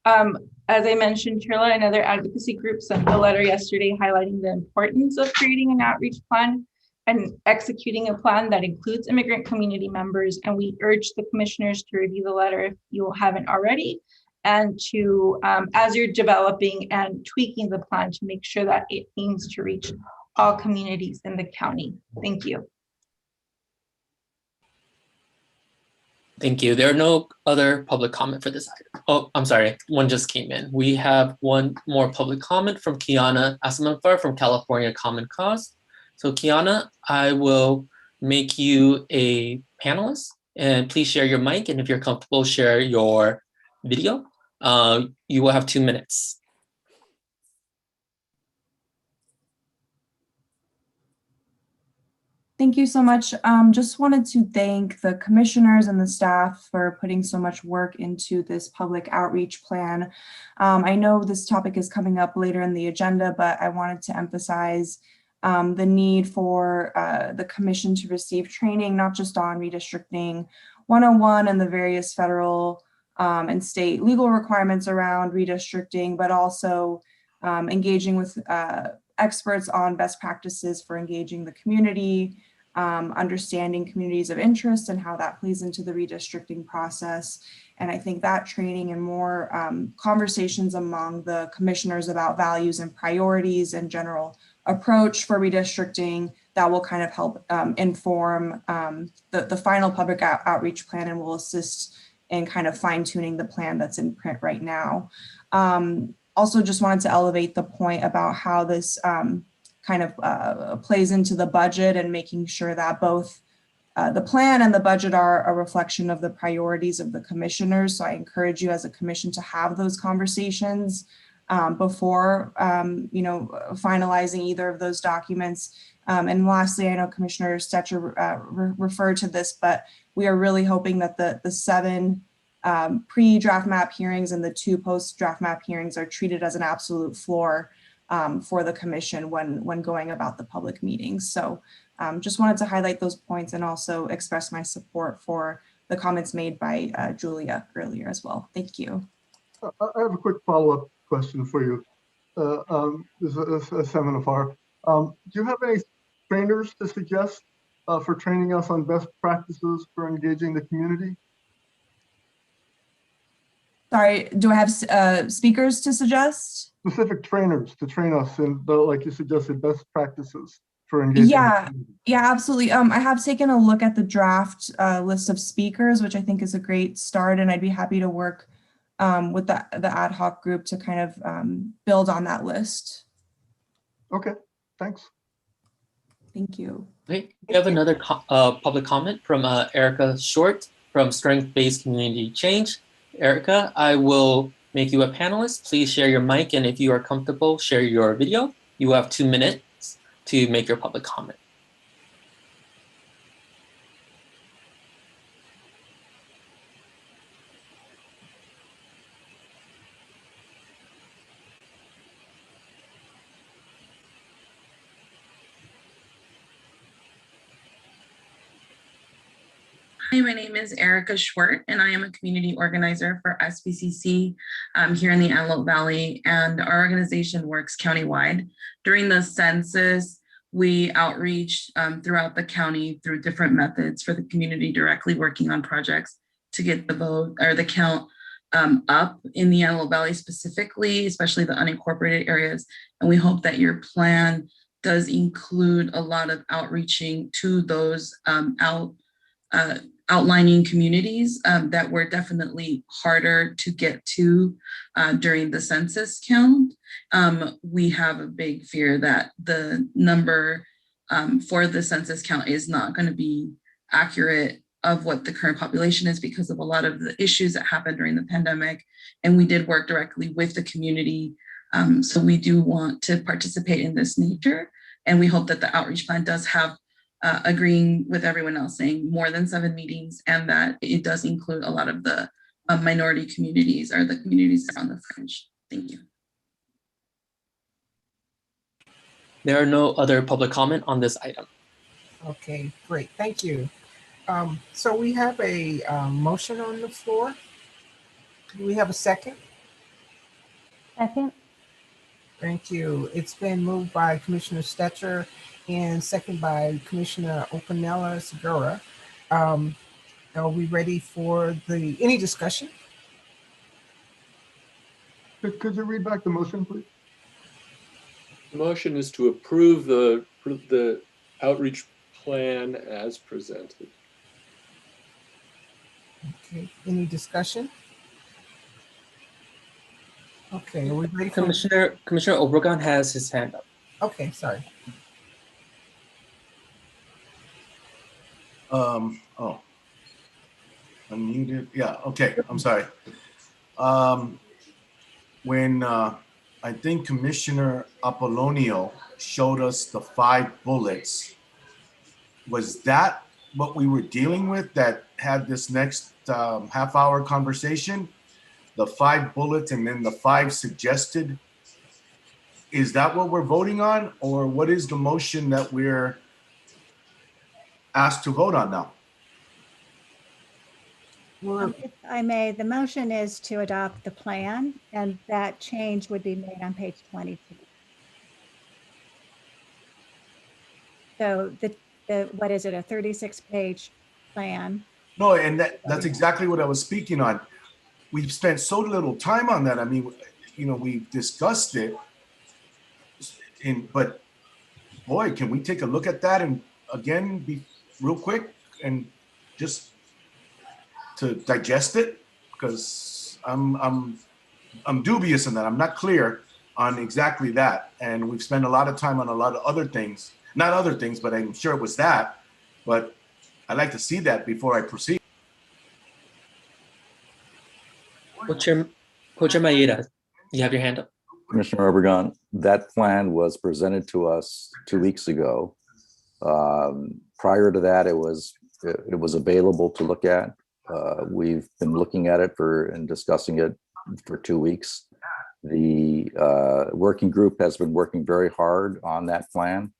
As I mentioned, Chirla and other advocacy groups sent a letter yesterday highlighting the importance of creating an outreach plan and executing a plan that includes immigrant community members. And we urge the commissioners to review the letter if you haven't already, and to, as you're developing and tweaking the plan, to make sure that it aims to reach all communities in the county. Thank you. Thank you. There are no other public comment for this item. Oh, I'm sorry, one just came in. We have one more public comment from Kiana Asamanfar from California Common Cause. So Kiana, I will make you a panelist, and please share your mic, and if you're comfortable, share your video. You will have 2 minutes. Thank you so much. Just wanted to thank the commissioners and the staff for putting so much work into this public outreach plan. I know this topic is coming up later in the agenda, but I wanted to emphasize the need for the commission to receive training, not just on redistricting 101 and the various federal and state legal requirements around redistricting, but also engaging with experts on best practices for engaging the community, understanding communities of interest and how that plays into the redistricting process. And I think that training and more conversations among the commissioners about values and priorities and general approach for redistricting, that will kind of help inform the final public outreach plan and will assist in kind of fine tuning the plan that's in print right now. Also just wanted to elevate the point about how this kind of plays into the budget and making sure that both the plan and the budget are a reflection of the priorities of the commissioners. So I encourage you as a commission to have those conversations before finalizing either of those documents. And lastly, I know Commissioner Stetcher referred to this, but we are really hoping that the 7 pre-draft map hearings and the 2 post-draft map hearings are treated as an absolute floor for the commission when going about the public meetings. So just wanted to highlight those points and also express my support for the comments made by Julia earlier as well. Thank you. I have a quick follow-up question for you. This is Seminafar. Do you have any trainers to suggest for training us on best practices for engaging the community? Sorry, do I have speakers to suggest? Specific trainers to train us in, like you suggested, best practices for engaging. Yeah, absolutely. I have taken a look at the draft list of speakers, which I think is a great start, and I'd be happy to work with the ad hoc group to kind of build on that list. Okay, thanks. Thank you. Okay, we have another public comment from Erica Short from Strength-Based Community Change. Erica, I will make you a panelist. Please share your mic, and if you are comfortable, share your video. You have 2 minutes to make your public comment. Hi, my name is Erica Schwert, and I am a community organizer for SBCC here in the Antelope Valley, and our organization works countywide. During the census, we outreach throughout the county through different methods for the community directly working on projects to get the vote or the count up in the Antelope Valley specifically, especially the unincorporated areas. And we hope that your plan does include a lot of outreaching to those outlining communities that were definitely harder to get to during the census count. We have a big fear that the number for the census count is not going to be accurate of what the current population is because of a lot of the issues that happened during the pandemic. And we did work directly with the community. So we do want to participate in this nature. And we hope that the outreach plan does have agreeing with everyone else saying more than 7 meetings, and that it does include a lot of the minority communities or the communities on the fringe. Thank you. There are no other public comment on this item. Okay, great, thank you. So we have a motion on the floor. Do we have a second? Second. Thank you. It's been moved by Commissioner Stetcher and second by Commissioner Opanella Segura. Are we ready for any discussion? Could you read back the motion, please? The motion is to approve the outreach plan as presented. Okay, any discussion? Okay, are we ready for Commissioner Obregon has his hand up. Okay, sorry. Unmuted. Yeah, okay, I'm sorry. When I think Commissioner Apollonio showed us the 5 bullets, was that what we were dealing with that had this next half-hour conversation? The 5 bullets and then the 5 suggested? Is that what we're voting on, or what is the motion that we're asked to vote on now? If I may, the motion is to adopt the plan, and that change would be made on page 22. So what is it, a 36-page plan? No, and that's exactly what I was speaking on. We've spent so little time on that. I mean, you know, we've discussed it, but boy, can we take a look at that and again be real quick and just to digest it, because I'm dubious in that. I'm not clear on exactly that, and we've spent a lot of time on a lot of other things. Not other things, but I'm sure it was that. But I'd like to see that before I proceed. Co-Chair Maeda, you have your hand up. Commissioner Obregon, that plan was presented to us 2 weeks ago. Prior to that, it was available to look at. We've been looking at it and discussing it for 2 weeks. The working group has been working very hard on that plan,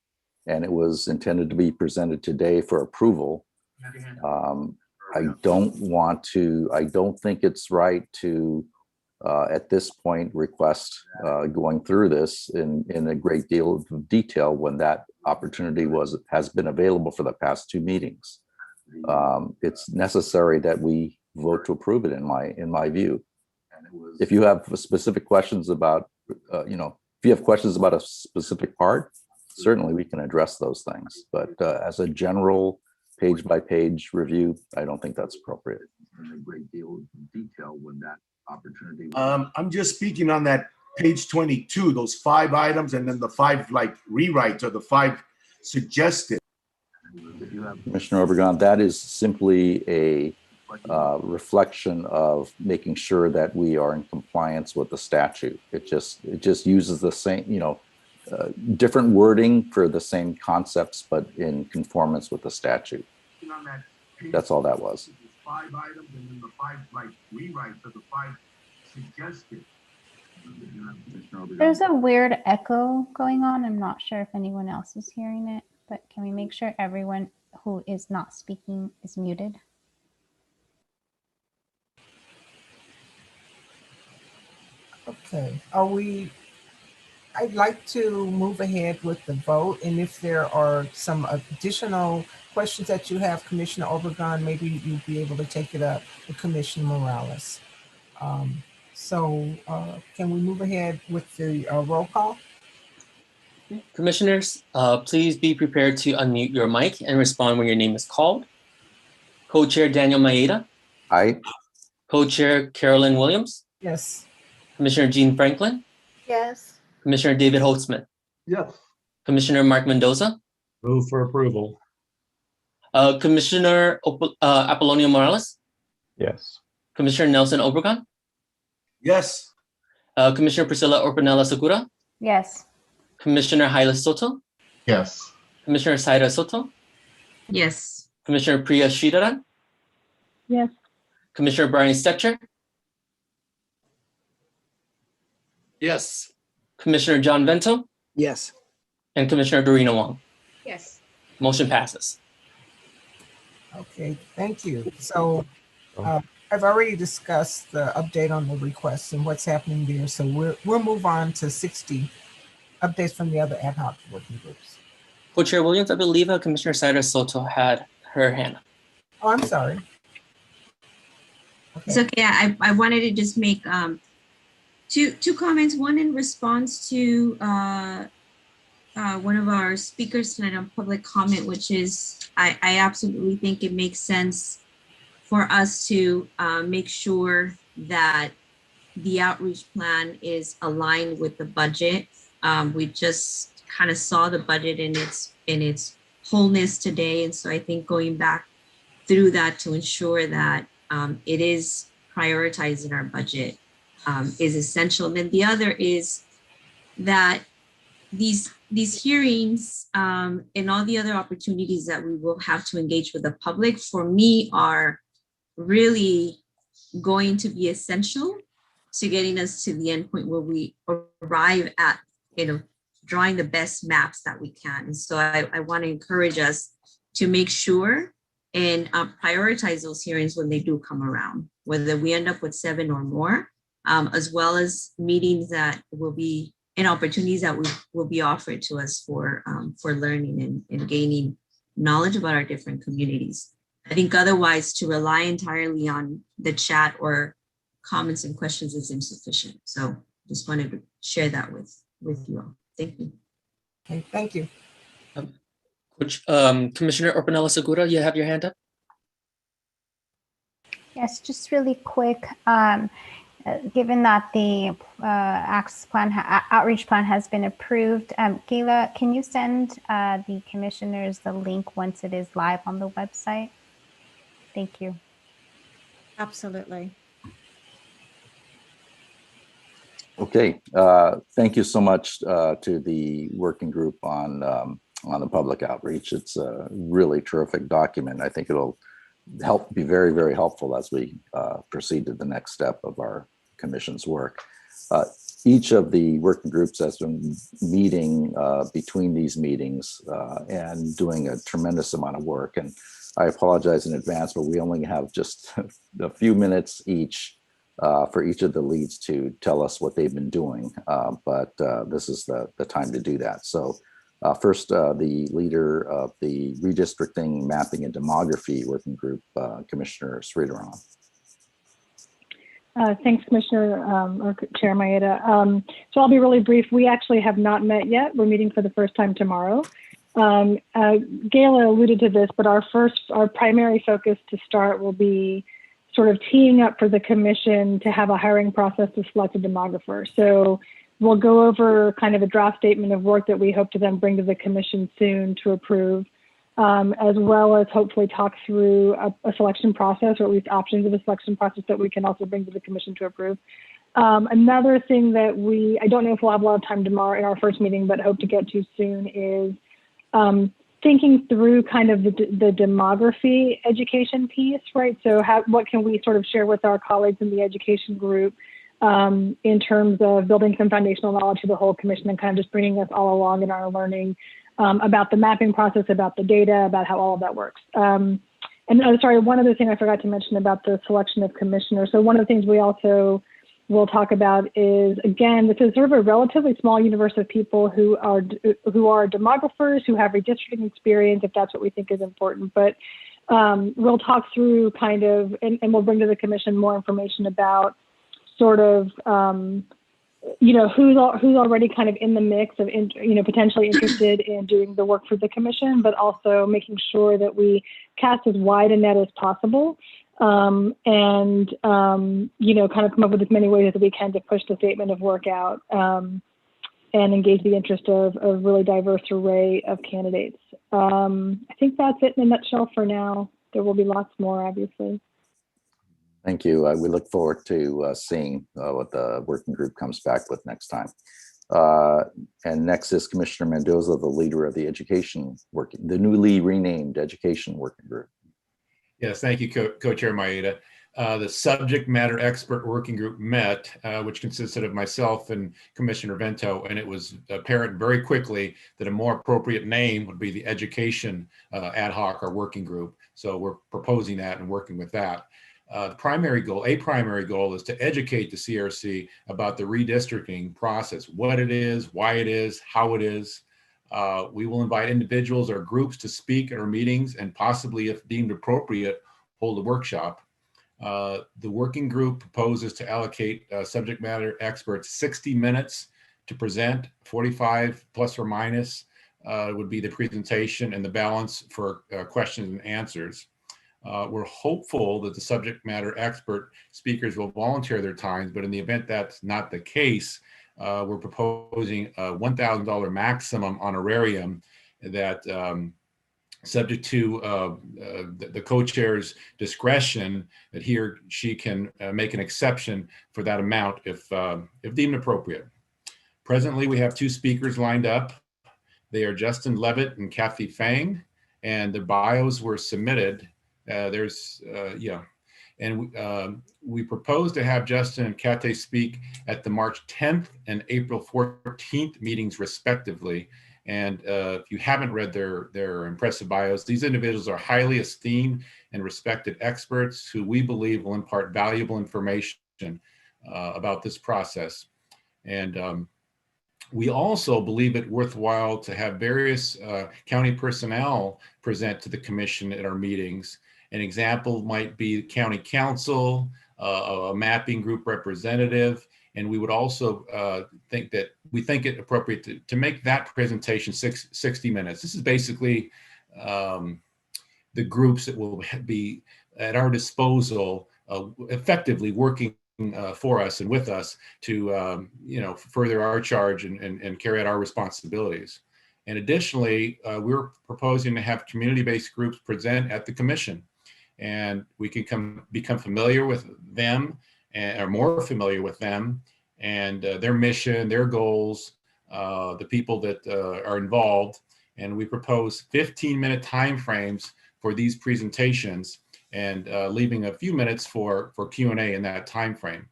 and it was intended to be presented today for approval. I don't think it's right to, at this point, request going through this in a great deal of detail when that opportunity has been available for the past 2 meetings. It's necessary that we vote to approve it in my view. If you have specific questions about, if you have questions about a specific part, certainly we can address those things. But as a general page-by-page review, I don't think that's appropriate. In a great deal of detail when that opportunity. I'm just speaking on that page 22, those 5 items, and then the 5 like rewrites or the 5 suggested. Commissioner Obregon, that is simply a reflection of making sure that we are in compliance with the statute. It just uses the same, different wording for the same concepts, but in conformance with the statute. That's all that was. 5 items and then the 5 like rewrites of the 5 suggested. There's a weird echo going on. I'm not sure if anyone else is hearing it, but can we make sure everyone who is not speaking is muted? Okay, I'd like to move ahead with the vote, and if there are some additional questions that you have, Commissioner Obregon, maybe you'd be able to take it up with Commissioner Morales. Can we move ahead with the roll call? Commissioners, please be prepared to unmute your mic and respond when your name is called. Co-Chair Daniel Maeda. Aye. Co-Chair Carolyn Williams. Yes. Commissioner Jean Franklin. Yes. Commissioner David Holtzman. Yes. Commissioner Mark Mendoza. Move for approval. Commissioner Apolonio Morales. Yes. Commissioner Nelson Obregon. Yes. Commissioner Priscilla Orpanella Segura. Yes. Commissioner Hyla Soto. Yes. Commissioner Saida Soto. Yes. Commissioner Priya Sridharan. Yes. Commissioner Brian Stetcher. Yes. Commissioner John Vento. Yes. And Commissioner Dorina Wong. Yes. Motion passes. Okay, thank you. So I've already discussed the update on the requests and what's happening there. So we'll move on to 60 updates from the other ad hoc working groups. Co-Chair Williams, I believe Commissioner Saida Soto had her hand up. Oh, I'm sorry. Okay. It's okay. I wanted to just make two comments. One in response to one of our speakers tonight on public comment, which is I absolutely think it makes sense for us to make sure that the outreach plan is aligned with the budget. We just kind of saw the budget in its wholeness today, and so I think going back through that to ensure that it is prioritized in our budget is essential. And then the other is that these hearings and all the other opportunities that we will have to engage with the public, for me, are really going to be essential to getting us to the end point where we arrive at, drawing the best maps that we can. And so I want to encourage us to make sure and prioritize those hearings when they do come around, whether we end up with 7 or more, as well as meetings that will be and opportunities that will be offered to us for learning and gaining knowledge about our different communities. I think otherwise, to rely entirely on the chat or comments and questions is insufficient. So just wanted to share that with you all. Thank you. Okay, thank you. Commissioner Orpanela Segura, you have your hand up. Yes, just really quick. Given that the access plan, outreach plan has been approved, Gayla, can you send the commissioners the link once it is live on the website? Thank you. Absolutely. Okay, thank you so much to the working group on the public outreach. It's a really terrific document. I think it'll be very, very helpful as we proceed to the next step of our commission's work. Each of the working groups has been meeting between these meetings and doing a tremendous amount of work. And I apologize in advance, but we only have just a few minutes each for each of the leads to tell us what they've been doing. But this is the time to do that. So first, the leader of the Redistricting, Mapping, and Demography Working Group, Commissioner Sridharan. Thanks, Commissioner or Chair Maeda. So I'll be really brief. We actually have not met yet. We're meeting for the first time tomorrow. Gayla alluded to this, but our primary focus to start will be sort of teeing up for the commission to have a hiring process to select a demographer. So we'll go over kind of a draft statement of work that we hope to then bring to the commission soon to approve, as well as hopefully talk through a selection process, or at least options of a selection process that we can also bring to the commission to approve. Another thing that I don't know if we'll have a lot of time tomorrow in our first meeting, but hope to get to soon is thinking through kind of the demography education piece, right? So what can we sort of share with our colleagues in the education group in terms of building some foundational knowledge to the whole commission and kind of just bringing us all along in our learning about the mapping process, about the data, about how all of that works. And sorry, one other thing I forgot to mention about the selection of commissioners. So one of the things we also will talk about is, again, this is sort of a relatively small universe of people who are demographers, who have redistricting experience, if that's what we think is important. But we'll talk through kind of, and we'll bring to the commission more information about sort of, who's already kind of in the mix of, potentially interested in doing the work for the commission, but also making sure that we cast as wide a net as possible. And kind of come up with as many ways as we can to push the statement of work out and engage the interest of a really diverse array of candidates. I think that's it in a nutshell for now. There will be lots more, obviously. Thank you. We look forward to seeing what the working group comes back with next time. And next is Commissioner Mendoza, the leader of the the newly renamed Education Working Group. Yes, thank you, Co-Chair Maeda. The subject matter expert working group met, which consisted of myself and Commissioner Vento, and it was apparent very quickly that a more appropriate name would be the Education Ad Hoc or Working Group. So we're proposing that and working with that. A primary goal is to educate the CRC about the redistricting process, what it is, why it is, how it is. We will invite individuals or groups to speak at our meetings and possibly, if deemed appropriate, hold a workshop. The working group proposes to allocate subject matter experts 60 minutes to present, 45 plus or minus would be the presentation, and the balance for questions and answers. We're hopeful that the subject matter expert speakers will volunteer their time, but in the event that's not the case, we're proposing a $1,000 maximum honorarium that, subject to the co-chair's discretion, that he or she can make an exception for that amount if deemed appropriate. Presently, we have 2 speakers lined up. They are Justin Levitt and Kathy Fang, and the bios were submitted. We propose to have Justin and Kathy speak at the March 10th and April 14th meetings respectively. And if you haven't read their impressive bios, these individuals are highly esteemed and respected experts who we believe will impart valuable information about this process. And we also believe it worthwhile to have various county personnel present to the commission at our meetings. An example might be county council, a mapping group representative, and we would also think it appropriate to make that presentation 60 minutes. This is basically the groups that will be at our disposal, effectively working for us and with us to further our charge and carry out our responsibilities. And additionally, we're proposing to have community-based groups present at the commission, and we can become familiar with them or more familiar with them and their mission, their goals, the people that are involved. And we propose 15-minute timeframes for these presentations, and leaving a few minutes for Q&A in that time frame.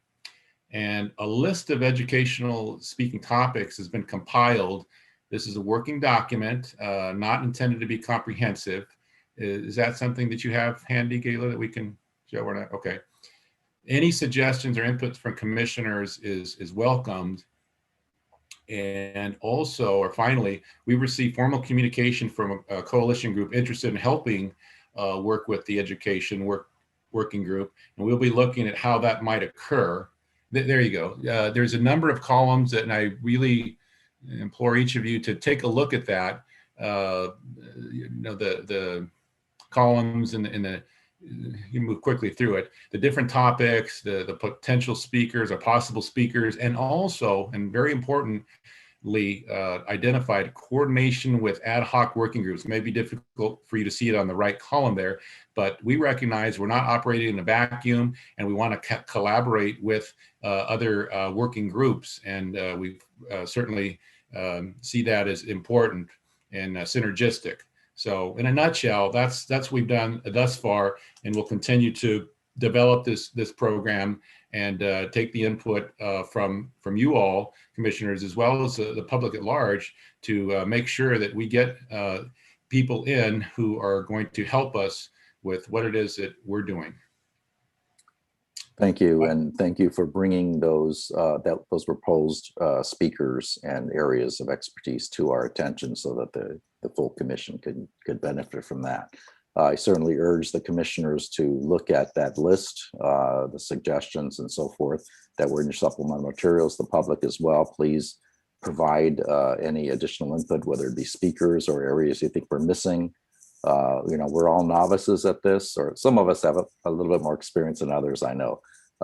And a list of educational speaking topics has been compiled. This is a working document, not intended to be comprehensive. Is that something that you have handy, Gayla, that we can show or not? Okay. Any suggestions or inputs from commissioners is welcomed. And also, or finally, we received formal communication from a coalition group interested in helping work with the education working group, and we'll be looking at how that might occur. There you go. There's a number of columns, and I really implore each of you to take a look at that. The columns and you move quickly through it. The different topics, the potential speakers or possible speakers, and also, and very importantly, identified coordination with ad hoc working groups. It may be difficult for you to see it on the right column there, but we recognize we're not operating in a vacuum, and we want to collaborate with other working groups, and we certainly see that as important and synergistic. So in a nutshell, that's what we've done thus far, and we'll continue to develop this program and take the input from you all, commissioners, as well as the public at large, to make sure that we get people in who are going to help us with what it is that we're doing. Thank you, and thank you for bringing those proposed speakers and areas of expertise to our attention, so that the full commission could benefit from that. I certainly urge the commissioners to look at that list, the suggestions and so forth that were in your supplemental materials. The public as well, please provide any additional input, whether it be speakers or areas you think we're missing. We're all novices at this, or some of us have a little bit more experience than others, I know.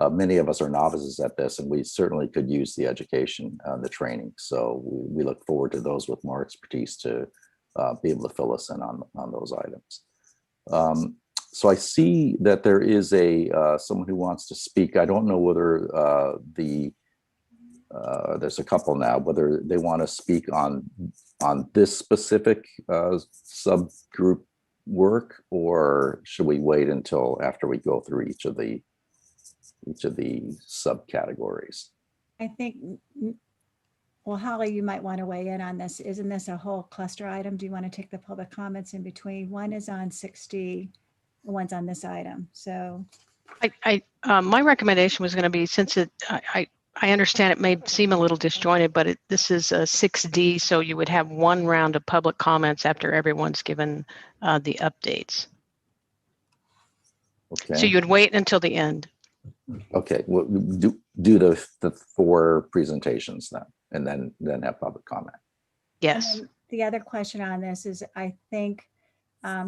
Many of us are novices at this, and we certainly could use the education, the training. So we look forward to those with more expertise to be able to fill us in on those items. So I see that there is someone who wants to speak. I don't know whether there's a couple now, whether they want to speak on this specific subgroup work, or should we wait until after we go through each of the subcategories? I think, well, Holly, you might want to weigh in on this. Isn't this a whole cluster item? Do you want to take the public comments in between? One is on 6D, one's on this item. So my recommendation was going to be, since I understand it may seem a little disjointed, but this is a 6D, so you would have one round of public comments after everyone's given the updates. Okay. So you would wait until the end. Okay, well, do the 4 presentations then, and then have public comment. Yes. The other question on this is, I think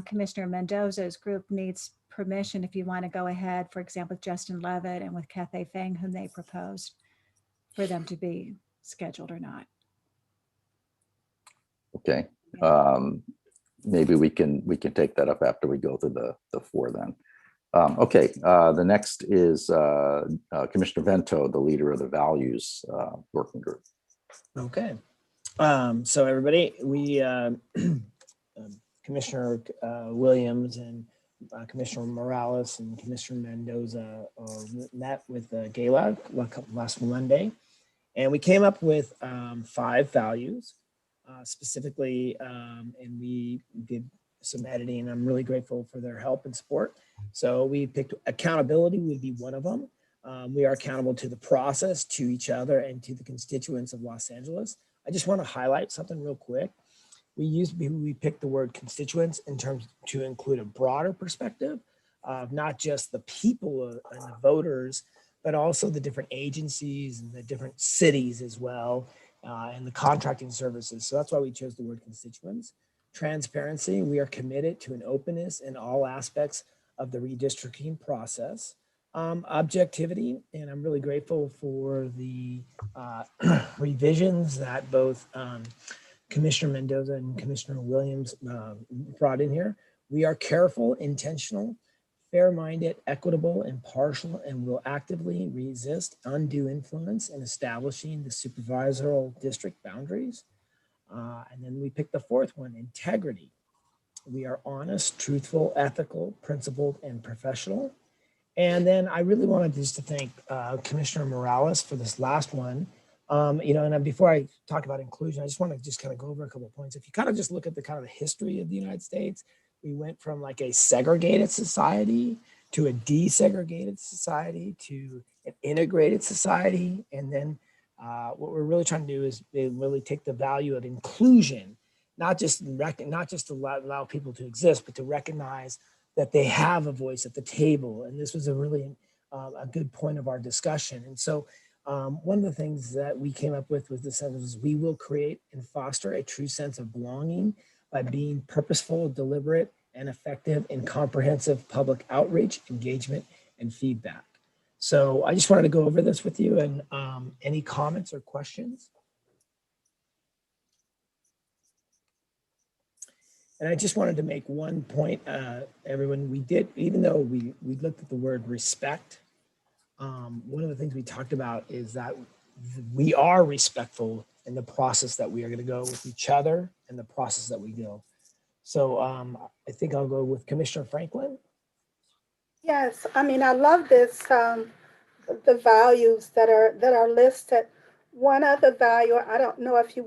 Commissioner Mendoza's group needs permission if you want to go ahead, for example, with Justin Levitt and with Cathay Fang, whom they proposed, for them to be scheduled or not. Okay, maybe we can take that up after we go through the 4 then. Okay, the next is Commissioner Vento, the leader of the Values Working Group. Okay. So everybody, we Commissioner Williams and Commissioner Morales and Commissioner Mendoza met with Gala last Monday, and we came up with 5 values specifically, and we did some editing. I'm really grateful for their help and support. So we picked accountability would be one of them. We are accountable to the process, to each other, and to the constituents of Los Angeles. I just want to highlight something real quick. We picked the word constituents in terms to include a broader perspective of not just the people and the voters, but also the different agencies and the different cities as well, and the contracting services. So that's why we chose the word constituents. Transparency, we are committed to an openness in all aspects of the redistricting process. Objectivity, and I'm really grateful for the revisions that both Commissioner Mendoza and Commissioner Williams brought in here. We are careful, intentional, fair-minded, equitable, impartial, and will actively resist undue influence in establishing the supervisory district boundaries. And then we picked the 4th one, integrity. We are honest, truthful, ethical, principled, and professional. And then I really wanted just to thank Commissioner Morales for this last one. And before I talk about inclusion, I just want to just kind of go over a couple of points. If you kind of just look at the kind of the history of the United States, we went from like a segregated society to a desegregated society to an integrated society. And then what we're really trying to do is really take the value of inclusion, not just to allow people to exist, but to recognize that they have a voice at the table. And this was a really a good point of our discussion. And so one of the things that we came up with was the sentence, we will create and foster a true sense of belonging by being purposeful, deliberate, and effective in comprehensive public outreach, engagement, and feedback. So I just wanted to go over this with you, and any comments or questions? And I just wanted to make one point, everyone, we did, even though we looked at the word respect, one of the things we talked about is that we are respectful in the process that we are going to go with each other and the process that we go. So I think I'll go with Commissioner Franklin. Yes, I mean, I love this, the values that are listed. One other value, I don't know if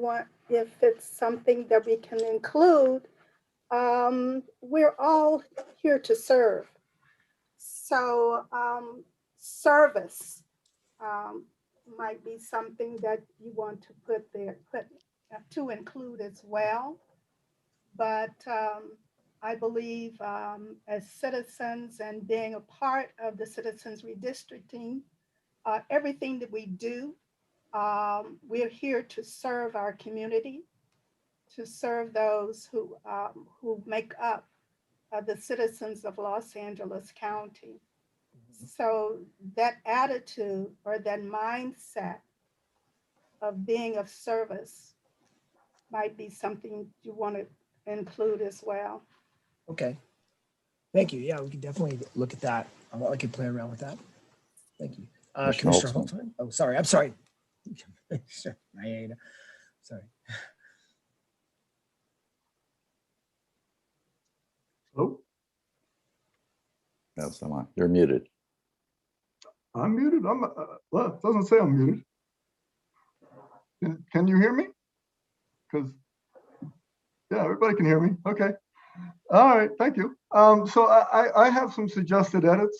it's something that we can include. We're all here to serve. So service might be something that you want to put there, to include as well. But I believe as citizens and being a part of the citizens redistricting, everything that we do, we're here to serve our community, to serve those who make up the citizens of Los Angeles County. So that attitude or that mindset of being of service might be something you want to include as well. Okay. Thank you. Yeah, we can definitely look at that. I can play around with that. Thank you. Commissioner Holtzman. Oh, sorry. I'm sorry. Sorry. Oh, Yes, I'm on. You're muted. I'm muted. Well, it doesn't say I'm muted. Can you hear me? Because, yeah, everybody can hear me. Okay. All right. Thank you. So I have some suggested edits.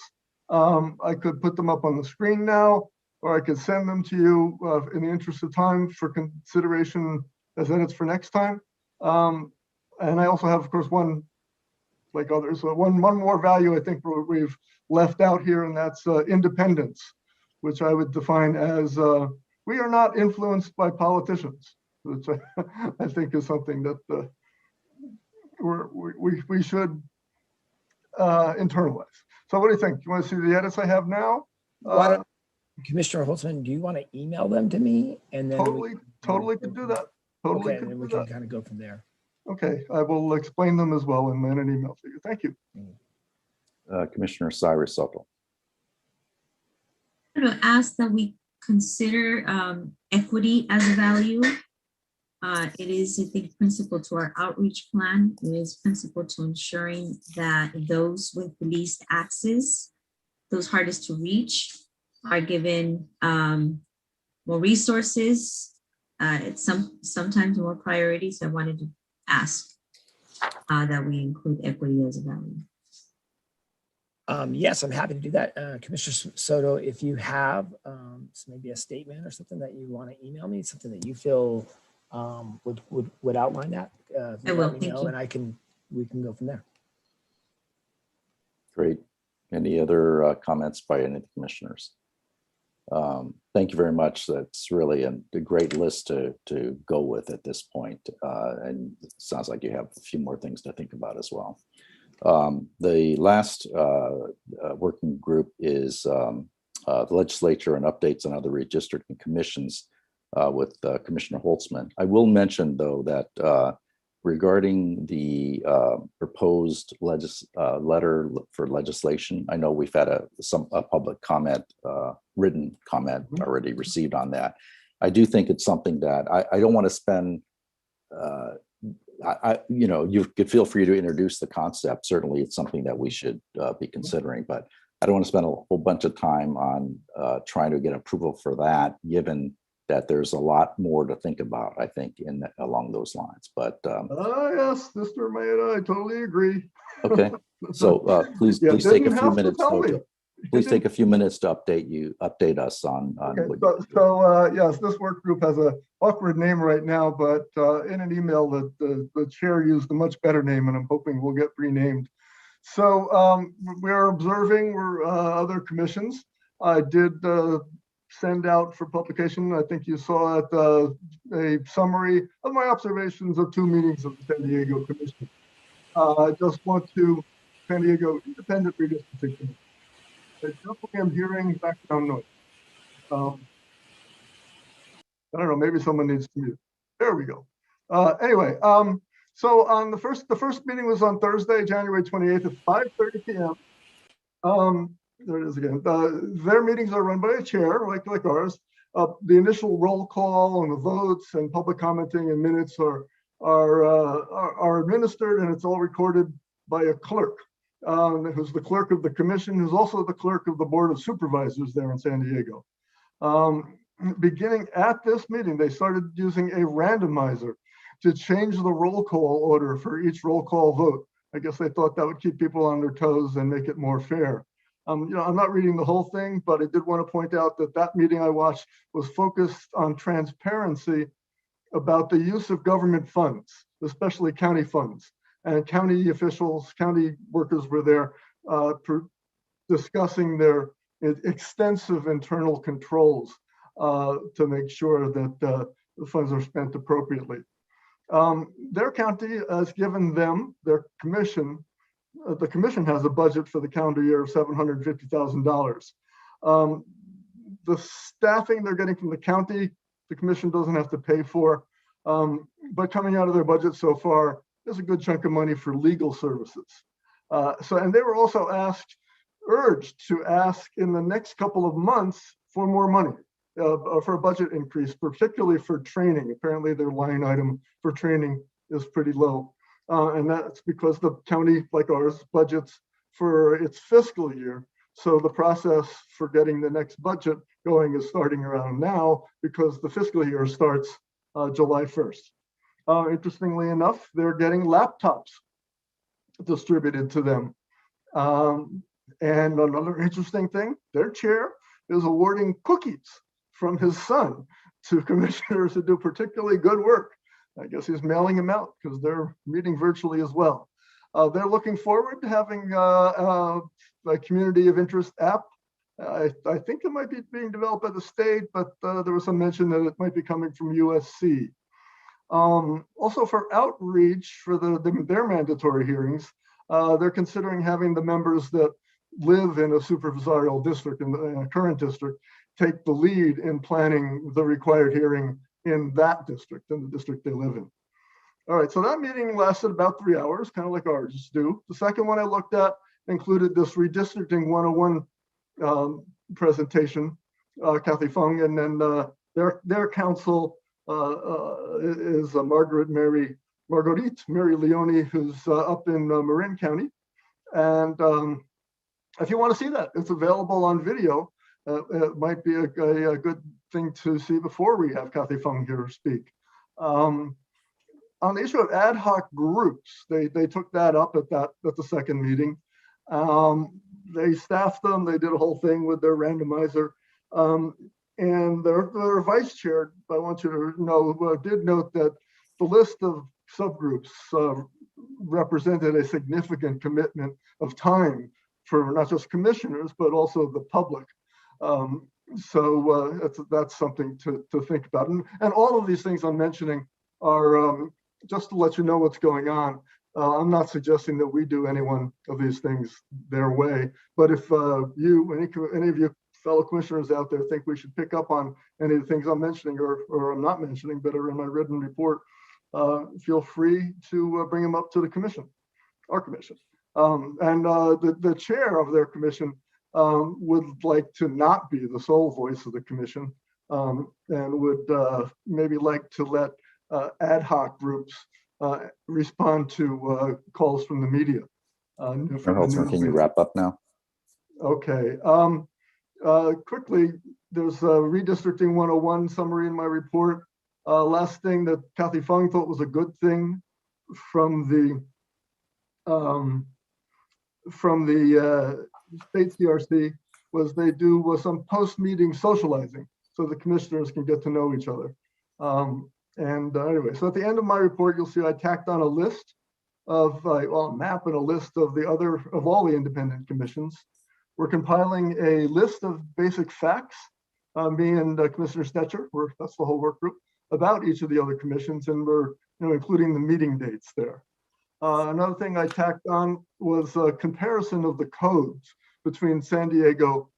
I could put them up on the screen now, or I could send them to you in the interest of time for consideration as edits for next time. And I also have, of course, one, like others, one more value I think we've left out here, and that's independence, which I would define as we are not influenced by politicians, which I think is something that we should internalize. So what do you think? You want to see the edits I have now? Commissioner Holtzman, do you want to email them to me? And then totally could do that. Totally. Okay, and then we can kind of go from there. Okay, I will explain them as well in an email to you. Thank you. Commissioner Cyrus Soto. I'm going to ask that we consider equity as a value. It is, I think, principal to our outreach plan. It is principal to ensuring that those with the least access, those hardest to reach, are given more resources. It's sometimes more priorities. So I wanted to ask that we include equity as a value. Yes, I'm happy to do that. Commissioner Soto, if you have maybe a statement or something that you want to email me, something that you feel would outline that, I will, let me thank know, you. and we can go from there. Great. Any other comments by any of the commissioners? Thank you very much. That's really a great list to go with at this point. And it sounds like you have a few more things to think about as well. The last working group is the legislature and updates on other redistricting commissions with Commissioner Holtzman. I will mention, though, that regarding the proposed letter for legislation, I know we've had a public comment, written comment already received on that. I do think it's something that I don't want to spend you could feel free to introduce the concept. Certainly it's something that we should be considering, but I don't want to spend a whole bunch of time on trying to get approval for that, given that there's a lot more to think about, I think, along those lines. But yes, Mr. Maeda, I totally agree. Okay, so please take a few minutes. Please take a few minutes to update us on. Okay, yes, this work group has an awkward name right now, but in an email that the chair used a much better name, and I'm hoping we'll get renamed. So we're observing other commissions. I did send out for publication, I think you saw it, a summary of my observations of 2 meetings of the San Diego Commission. I just want to, San Diego Independent Redistricting Commission. I definitely am hearing background noise. I don't know, maybe someone needs to mute. There we go. Anyway, so on the first meeting was on Thursday, January 28th at 5:30 p.m. There it is again. Their meetings are run by a chair, like ours. The initial roll call and the votes and public commenting and minutes are administered, and it's all recorded by a clerk, who's the clerk of the commission, who's also the clerk of the Board of Supervisors there in San Diego. Beginning at this meeting, they started using a randomizer to change the roll call order for each roll call vote. I guess they thought that would keep people on their toes and make it more fair. I'm not reading the whole thing, but I did want to point out that meeting I watched was focused on transparency about the use of government funds, especially county funds. And county officials, county workers were there discussing their extensive internal controls to make sure that the funds are spent appropriately. Their county has given them, their commission, the commission has a budget for the calendar year of $750,000. The staffing they're getting from the county, the commission doesn't have to pay for, but coming out of their budget so far, there's a good chunk of money for legal services. And they were also urged to ask in the next couple of months for more money, for a budget increase, particularly for training. Apparently their line item for training is pretty low. And that's because the county, like ours, budgets for its fiscal year. So the process for getting the next budget going is starting around now, because the fiscal year starts July 1st. Interestingly enough, they're getting laptops distributed to them. And another interesting thing, their chair is awarding cookies from his son to commissioners who do particularly good work. I guess he's mailing them out because they're meeting virtually as well. They're looking forward to having a community of interest app. I think it might be being developed by the state, but there was some mention that it might be coming from USC. Also for outreach for their mandatory hearings, they're considering having the members that live in a supervisorial district, in a current district, take the lead in planning the required hearing in that district, in the district they live in. All right, so that meeting lasted about 3 hours, kind of like ours do. The second one I looked at included this Redistricting 101 presentation Kathy Fung, and then their counsel is Marguerite Mary Leone, who's up in Marin County. And if you want to see that, it's available on video. It might be a good thing to see before we have Kathy Fung here speak. On the issue of ad hoc groups, they took that up at the second meeting. They staffed them. They did a whole thing with their randomizer. And their vice chair, I want you to know, did note that the list of subgroups represented a significant commitment of time for not just commissioners, but also the public. So that's something to think about. And all of these things I'm mentioning are just to let you know what's going on. I'm not suggesting that we do any one of these things their way, but if any of you fellow commissioners out there think we should pick up on any of the things I'm mentioning or I'm not mentioning but are in my written report, feel free to bring them up to the commission, our commission. And the chair of their commission would like to not be the sole voice of the commission, and would maybe like to let ad hoc groups respond to calls from the media. Can you wrap up now? Okay. Quickly, there's a Redistricting 101 summary in my report. Last thing that Kathy Fung thought was a good thing from the state CRC was they do some post-meeting socializing so the commissioners can get to know each other. Anyway, so at the end of my report, you'll see I tacked on a list of a map and a list of all the independent commissions. We're compiling a list of basic facts, me and Commissioner Stetcher, that's the whole work group, about each of the other commissions, and we're including the meeting dates there. Another thing I tacked on was a comparison of the codes between San Diego,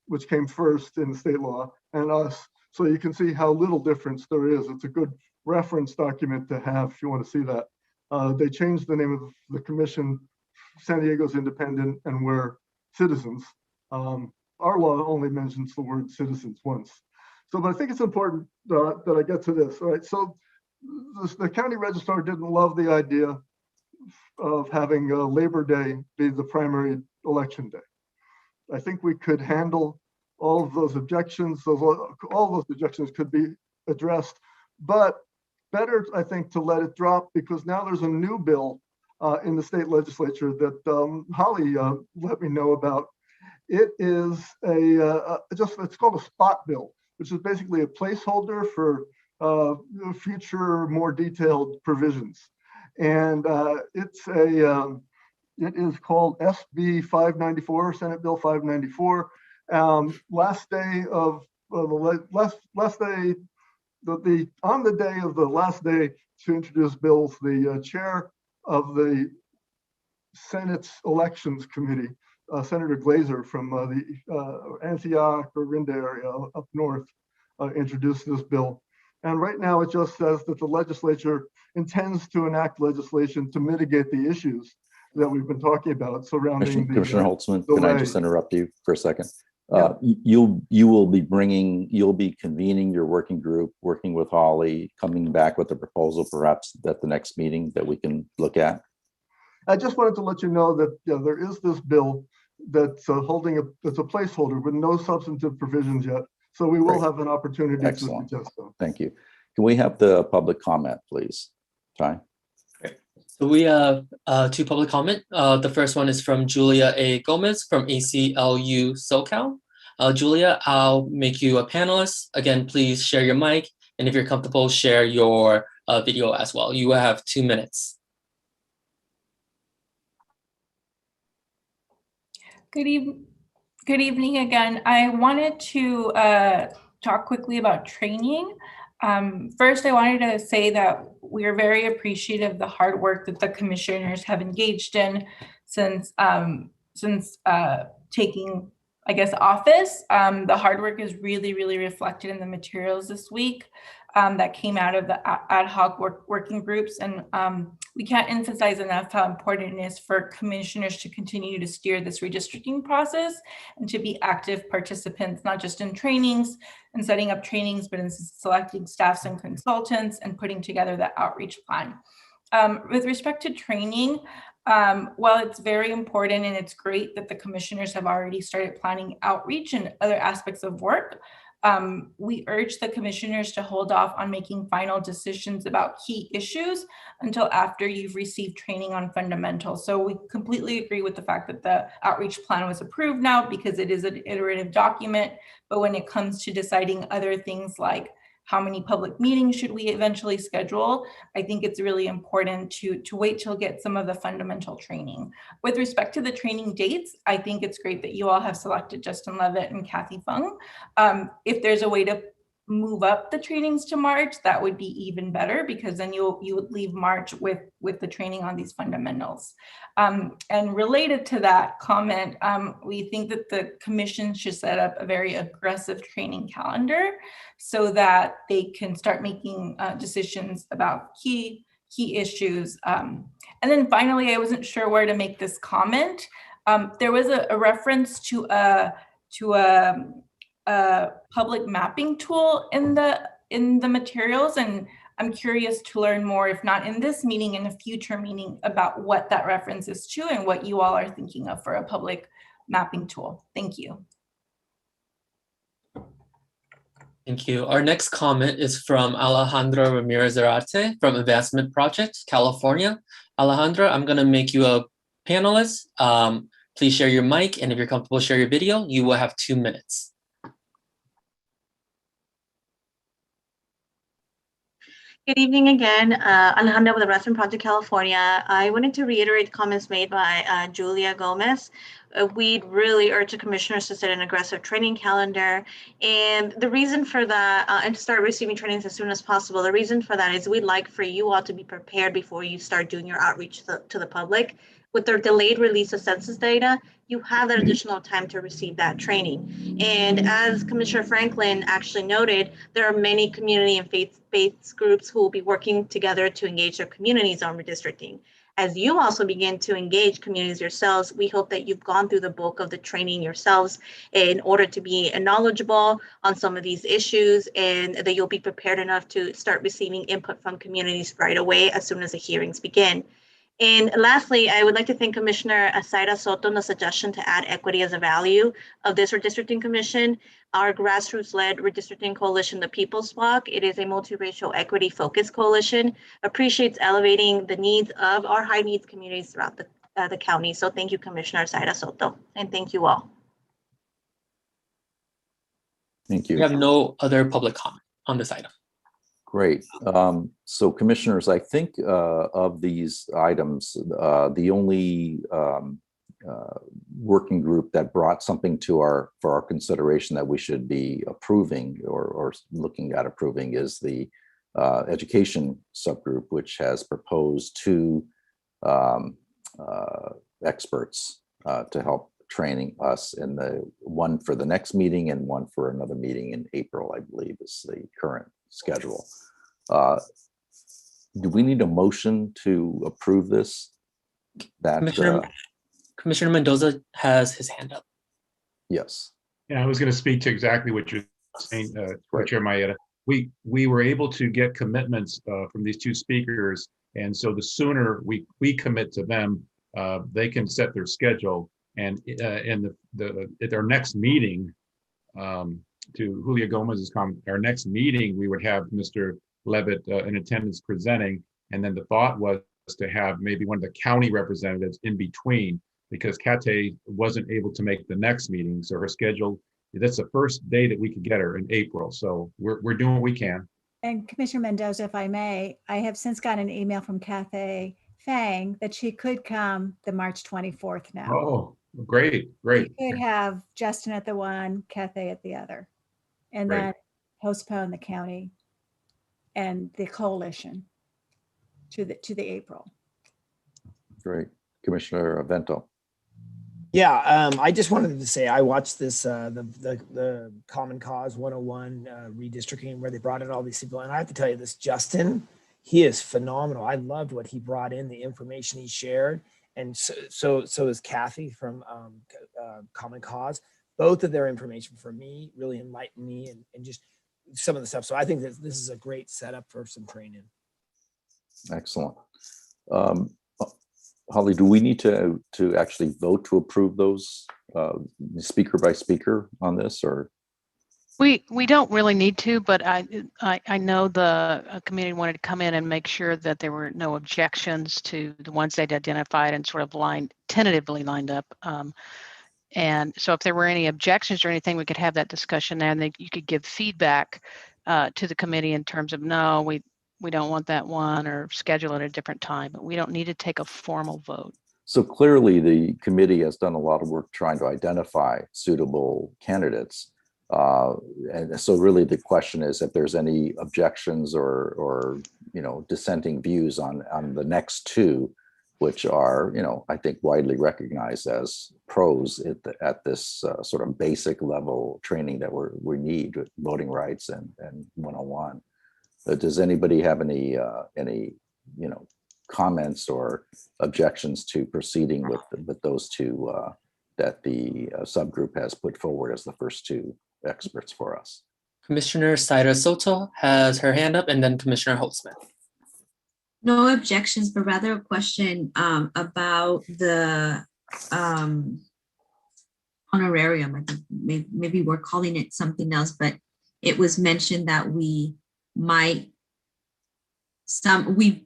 which came first in the state law, and us, so you can see how little difference there is. It's a good reference document to have if you want to see that. They changed the name of the commission. San Diego's independent and we're citizens. Our law only mentions the word citizens once. So, but I think it's important that I get to this. All right. So the county registrar didn't love the idea of having Labor Day be the primary election day. I think we could handle all of those objections. All those objections could be addressed, but better, I think, to let it drop, because now there's a new bill in the state legislature that Holly let me know about. It is it's called a spot bill, which is basically a placeholder for future more detailed provisions. And it is called SB 594, Senate Bill 594. Last day of last day, on the day of the last day to introduce bills, the chair of the Senate's Elections Committee, Senator Glazer from the Antioch or Rinda area up north, introduced this bill. And right now it just says that the legislature intends to enact legislation to mitigate the issues that we've been talking about surrounding Commissioner Holtzman, can I just interrupt you for a second? You'll be convening your working group, working with Holly, coming back with a proposal perhaps at the next meeting that we can look at. I just wanted to let you know that there is this bill that's it's a placeholder with no substantive provisions yet. So we will have an opportunity to suggest them. Thank you. Can we have the public comment, please? Ty? So we have two public comment. The first one is from Julia A. Gomez from ACLU SoCal. Julia, I'll make you a panelist. Again, please share your mic. And if you're comfortable, share your video as well. You will have 2 minutes. Good evening again. I wanted to talk quickly about training. First, I wanted to say that we are very appreciative of the hard work that the commissioners have engaged in since taking, I guess, office. The hard work is really reflected in the materials this week. that came out of the ad hoc working groups. And we can't emphasize enough how important it is for commissioners to continue to steer this redistricting process and to be active participants, not just in trainings and setting up trainings, but in selecting staffs and consultants and putting together the outreach plan. With respect to training, while it's very important and it's great that the commissioners have already started planning outreach and other aspects of work, we urge the commissioners to hold off on making final decisions about key issues until after you've received training on fundamentals. So we completely agree with the fact that the outreach plan was approved now because it is an iterative document. But when it comes to deciding other things like how many public meetings should we eventually schedule, I think it's really important to wait till get some of the fundamental training. With respect to the training dates, I think it's great that you all have selected Justin Levitt and Kathy Fung. If there's a way to move up the trainings to March, that would be even better, because then you would leave March with the training on these fundamentals. And related to that comment, we think that the commission should set up a very aggressive training calendar so that they can start making decisions about key issues. And then finally, I wasn't sure where to make this comment. There was a reference to a public mapping tool in the materials, and I'm curious to learn more, if not in this meeting, in a future meeting, about what that reference is to and what you all are thinking of for a public mapping tool. Thank you. Thank you. Our next comment is from Alejandra Ramirez Zarate from Advancement Project, California. Alejandra, I'm going to make you a panelist. Please share your mic, and if you're comfortable, share your video. You will have 2 minutes. Good evening again, Alejandra with the Advancement Project California. I wanted to reiterate comments made by Julia Gomez. We'd really urge the commissioners to set an aggressive training calendar. And the reason for that, and to start receiving trainings as soon as possible, the reason for that is we'd like for you all to be prepared before you start doing your outreach to the public. With the delayed release of census data, you have that additional time to receive that training. And as Commissioner Franklin actually noted, there are many community and faith groups who will be working together to engage their communities on redistricting. As you also begin to engage communities yourselves, we hope that you've gone through the bulk of the training yourselves in order to be knowledgeable on some of these issues, and that you'll be prepared enough to start receiving input from communities right away as soon as the hearings begin. And lastly, I would like to thank Commissioner Zaida Soto on the suggestion to add equity as a value of this redistricting commission. Our grassroots-led redistricting coalition, the People's Bloc, it is a multiracial equity-focused coalition, appreciates elevating the needs of our high-needs communities throughout the county. So thank you, Commissioner Zaida Soto, and thank you all. Thank you. We have no other public comment on this item. Great. So commissioners, I think of these items, the only working group that brought something for our consideration that we should be approving or looking at approving is the education subgroup, which has proposed 2 experts to help training us, in the one for the next meeting and one for another meeting in April, I believe is the current schedule. Do we need a motion to approve this? Commissioner Mendoza has his hand up. Yes. Yeah, I was going to speak to exactly what you're saying, Chair Maeda. We were able to get commitments from these 2 speakers, and so the sooner we commit to them, they can set their schedule. And at our next meeting, to Julia Gomez's comment, our next meeting, we would have Mr. Levitt in attendance presenting, and then the thought was to have maybe one of the county representatives in between, because Kate wasn't able to make the next meeting, so her schedule, that's the first day that we could get her in April, so we're doing what we can. And Commissioner Mendoza, if I may, I have since got an email from Kathy Fang that she could come the March 24th now. Oh, great. We could have Justin at the one, Kathy at the other, and then postpone the county and the coalition to the April. Great. Commissioner Vento. Yeah, I just wanted to say I watched this the Common Cause 101 redistricting where they brought in all these people, and I have to tell you this, Justin, he is phenomenal. I loved what he brought in, the information he shared, and so is Kathy from Common Cause. Both of their information for me really enlightened me and just some of the stuff. So I think that this is a great setup for some training. Excellent. Holly, do we need to actually vote to approve those speaker by speaker on this, or? We don't really need to, but I know the committee wanted to come in and make sure that there were no objections to the ones they'd identified and sort of tentatively lined up. And so if there were any objections or anything, we could have that discussion there, and you could give feedback to the committee in terms of, no, we don't want that one, or schedule it at a different time, but we don't need to take a formal vote. So clearly the committee has done a lot of work trying to identify suitable candidates. And so really the question is if there's any objections or dissenting views on the next two, which are, I think widely recognized as pros at this sort of basic level training that we need with voting rights and 101. Does anybody have any comments or objections to proceeding with those two that the subgroup has put forward as the first two experts for us? Commissioner Saira Soto has her hand up, and then Commissioner Holtzman. No objections, but rather a question about the honorarium. I think maybe we're calling it something else, but it was mentioned that we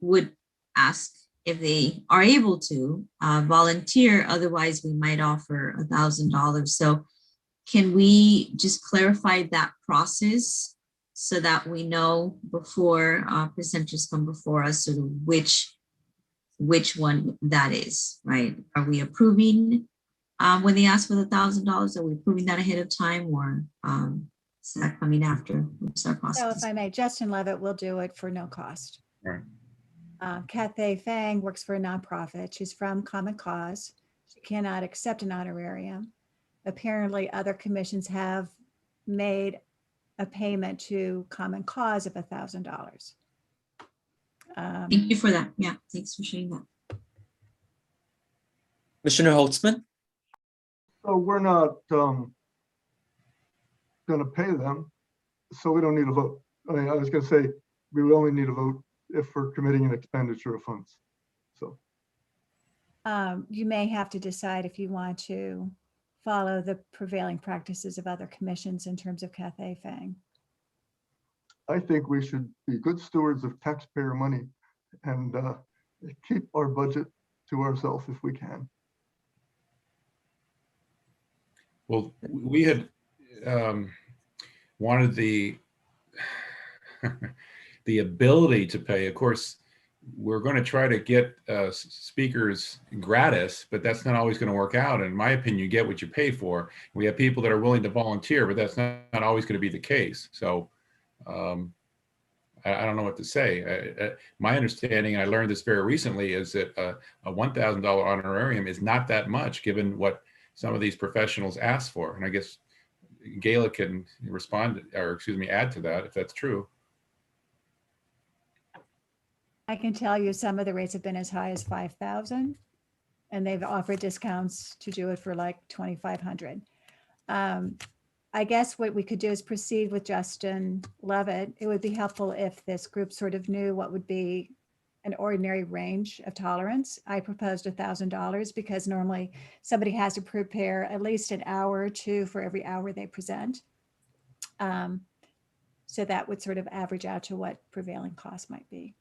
would ask if they are able to volunteer, otherwise we might offer $1,000. So can we just clarify that process so that we know before presenters come before us sort of which one that is, right? Are we approving when they ask for the $1,000? Are we approving that ahead of time, or is that coming after? What's our process? So if I may, Justin Levitt will do it for no cost. Right. Cathay Fang works for a nonprofit. She's from Common Cause. She cannot accept an honorarium. Apparently other commissions have made a payment to Common Cause of $1,000. Thank you for that. Yeah, thanks for sharing that. Commissioner Holtzman? So we're not going to pay them, so we don't need a vote. I mean, I was going to say we would only need a vote if we're committing an expenditure of funds. So you may have to decide if you want to follow the prevailing practices of other commissions in terms of Cathay Fang. I think we should be good stewards of taxpayer money and keep our budget to ourselves if we can. Well, we had wanted the the ability to pay. Of course, we're going to try to get speakers gratis, but that's not always going to work out. In my opinion, you get what you pay for. We have people that are willing to volunteer, but that's not always going to be the case. So I don't know what to say. My understanding, I learned this very recently, is that a $1,000 honorarium is not that much given what some of these professionals ask for. And I guess Gayla can respond, or excuse me, add to that if that's true. I can tell you some of the rates have been as high as 5,000, and they've offered discounts to do it for like 2,500. I guess what we could do is proceed with Justin Levitt. It would be helpful if this group sort of knew what would be an ordinary range of tolerance. I proposed $1,000 because normally somebody has to prepare at least an hour or two for every hour they present. So that would sort of average out to what prevailing cost might be.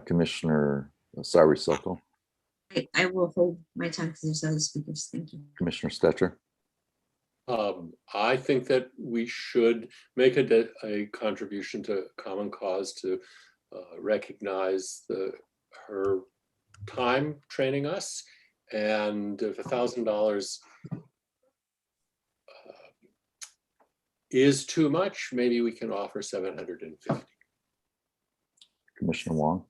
Commissioner Saira Soto. I will hold my time because there's other speakers. Thank you. Commissioner Stetcher. I think that we should make a contribution to Common Cause to recognize her time training us, and if $1,000 is too much, maybe we can offer $750. Commissioner Wong.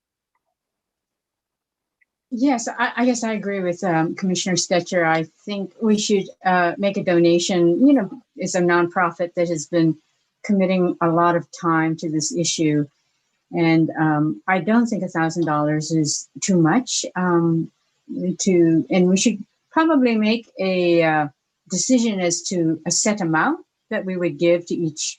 Yes, I guess I agree with Commissioner Stetcher. I think we should make a donation. You know, it's a nonprofit that has been committing a lot of time to this issue. And I don't think $1,000 is too much and we should probably make a decision as to a set amount that we would give to each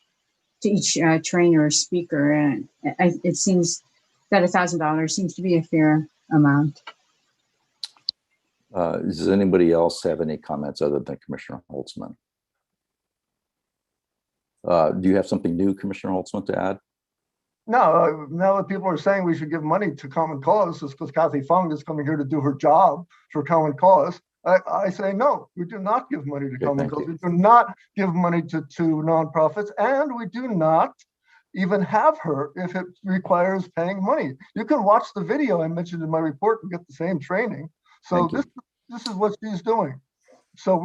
trainer or speaker. And it seems that $1,000 seems to be a fair amount. Does anybody else have any comments other than Commissioner Holtzman? Do you have something new, Commissioner Holtzman, to add? No, now that people are saying we should give money to Common Cause, is because Kathy Fung is coming here to do her job for Common Cause. I say no, we do not give money to Common Cause. We do not give money to nonprofits, and we do not even have her if it requires paying money. You can watch the video I mentioned in my report and get the same training. So this is what she's doing. So if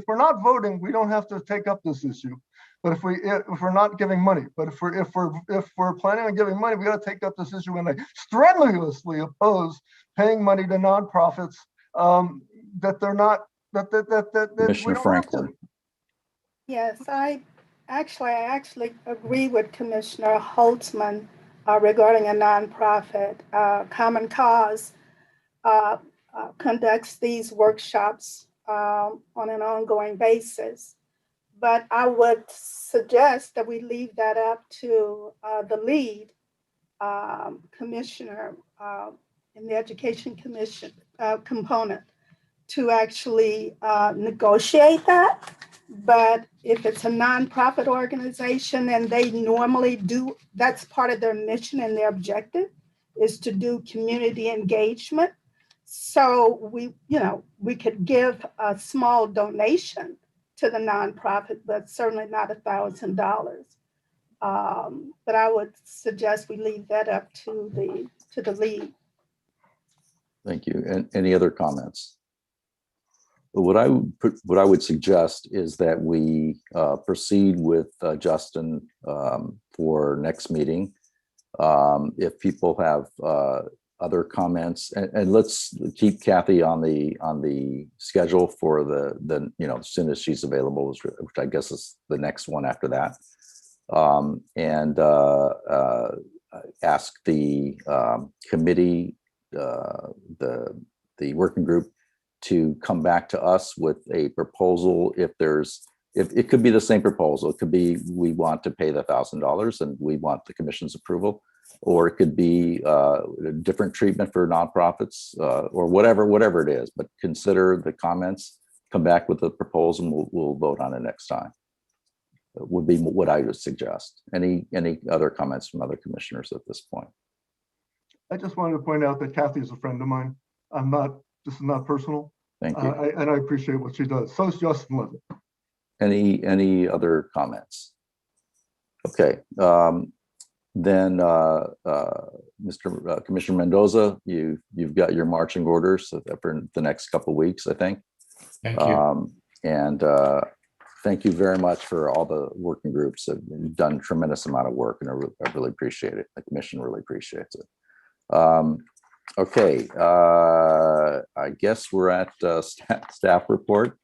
we're not voting, we don't have to take up this issue. But if we're not giving money, but if we're planning on giving money, we got to take up this issue. And I strenuously oppose paying money to nonprofits that they're not that Commissioner Franklin. Yes, I actually agree with Commissioner Holtzman regarding a nonprofit. Common Cause conducts these workshops on an ongoing basis. But I would suggest that we leave that up to the lead commissioner in the Education Commission component to actually negotiate that. But if it's a nonprofit organization and they normally do, that's part of their mission and their objective is to do community engagement. So we could give a small donation to the nonprofit, but certainly not $1,000. But I would suggest we leave that up to the lead. Thank you. And any other comments? What I would suggest is that we proceed with Justin for next meeting. If people have other comments, and let's keep Kathy on the schedule for the as soon as she's available, which I guess is the next one after that, and ask the committee, the working group, to come back to us with a proposal. If it could be the same proposal, it could be we want to pay the $1,000 and we want the commission's approval, or it could be a different treatment for nonprofits, or whatever it is. But consider the comments, come back with the proposal, and we'll vote on it next time. It would be what I would suggest. Any other comments from other commissioners at this point? I just wanted to point out that Kathy is a friend of mine. This is not personal. Thank you. And I appreciate what she does. So is Justin Levitt. Any other comments? Okay. Then Mr. Commissioner Mendoza, you've got your marching orders for the next couple of weeks, I think. Thank you. And thank you very much for all the working groups that have done a tremendous amount of work, and I really appreciate it. The commission really appreciates it. Okay, I guess we're at staff report.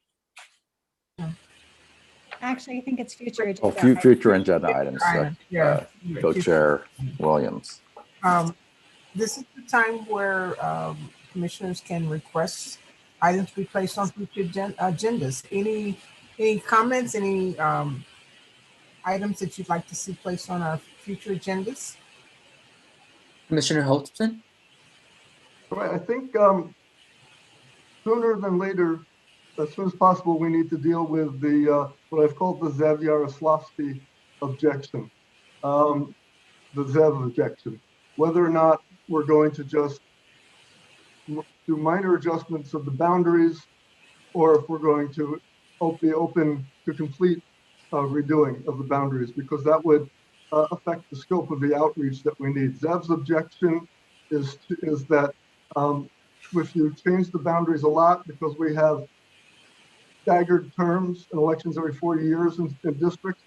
Actually, I think it's future agenda. Oh, future agenda items. Yeah. Co-chair Williams. This is the time where commissioners can request items to be placed on future agendas. Any comments, any items that you'd like to see placed on our future agendas? Commissioner Holtzman? Right, I think sooner than later, as soon as possible, we need to deal with the what I've called the Zev Yaroslavsky objection, the Zev objection. Whether or not we're going to just do minor adjustments of the boundaries, or if we're going to be open to complete redoing of the boundaries, because that would affect the scope of the outreach that we need. Zev's objection is that if you change the boundaries a lot, because we have staggered terms and elections every 4 years in districts,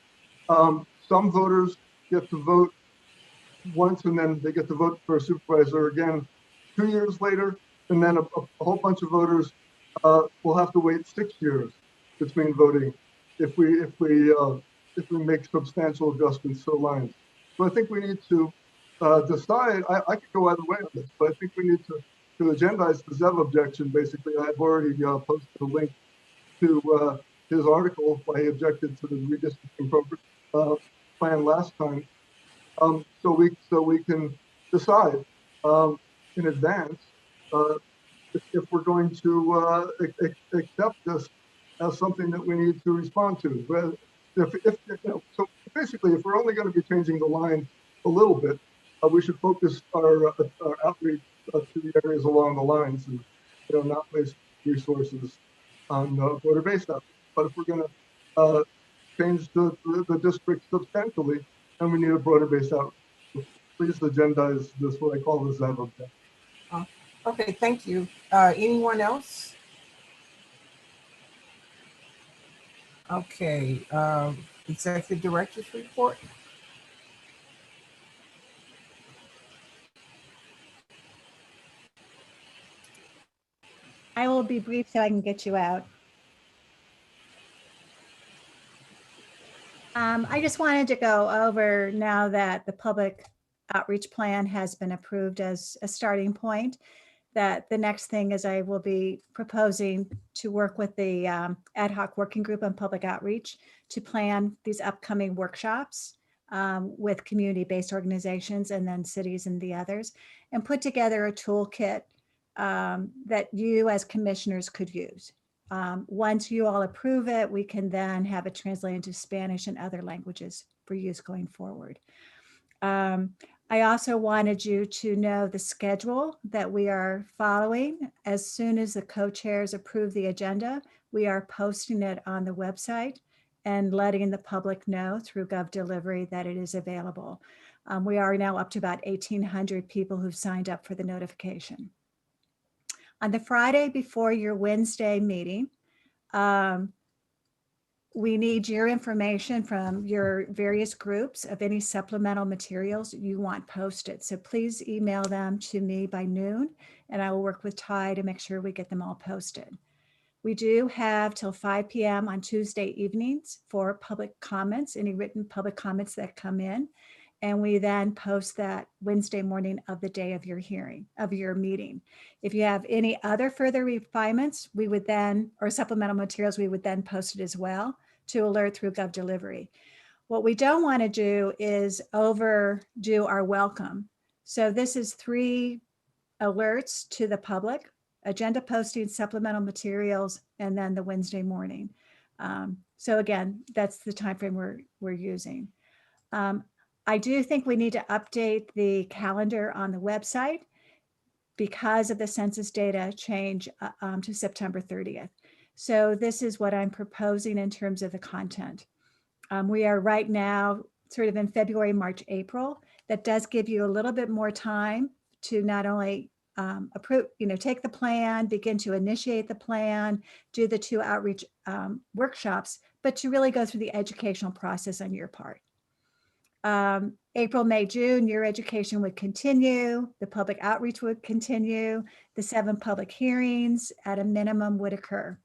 some voters get to vote once and then they get to vote for a supervisor again 2 years later, and then a whole bunch of voters will have to wait 6 years between voting if we make substantial adjustments to the lines. So I think we need to decide. I could go either way on this, but I think we need to agendize the Zev objection. Basically, I've already posted a link to his article why he objected to the redistricting program plan last time. So we can decide in advance if we're going to accept this as something that we need to respond to. But so basically, if we're only going to be changing the line a little bit, we should focus our outreach to the areas along the lines and not waste resources on voter-based outreach. But if we're going to change the district substantially, then we need a broader-based outreach. So please agendize this, what I call the ZEV objective. Okay, thank you. Anyone else? Okay, Executive Director's report. I will be brief so I can get you out. I just wanted to go over, now that the public outreach plan has been approved as a starting point, that the next thing is I will be proposing to work with the Ad Hoc Working Group on public outreach to plan these upcoming workshops with community-based organizations and then cities and the others, and put together a toolkit that you as commissioners could use. Once you all approve it, we can then have it translated into Spanish and other languages for use going forward. I also wanted you to know the schedule that we are following. As soon as the co-chairs approve the agenda, we are posting it on the website and letting the public know through GovDelivery that it is available. We are now up to about 1,800 people who've signed up for the notification. On the Friday before your Wednesday meeting, we need your information from your various groups of any supplemental materials you want posted. So please email them to me by noon, and I will work with Ty to make sure we get them all posted. We do have till 5 p.m. on Tuesday evenings for public comments, any written public comments that come in. And we then post that Wednesday morning of the day of your hearing, of your meeting. If you have any other further refinements, we would then, or supplemental materials, we would then post it as well to alert through GovDelivery. What we don't want to do is overdo our welcome. So this is 3 alerts to the public: agenda posting, supplemental materials, and then the Wednesday morning. So again, that's the time frame we're using. I do think we need to update the calendar on the website because of the census data change to September 30th. So this is what I'm proposing in terms of the content. We are right now sort of in February, March, April. That does give you a little bit more time to not only approve, take the plan, begin to initiate the plan, do the 2 outreach workshops, but to really go through the educational process on your part. April, May, June, your education would continue. The public outreach would continue. The 7 public hearings at a minimum would occur.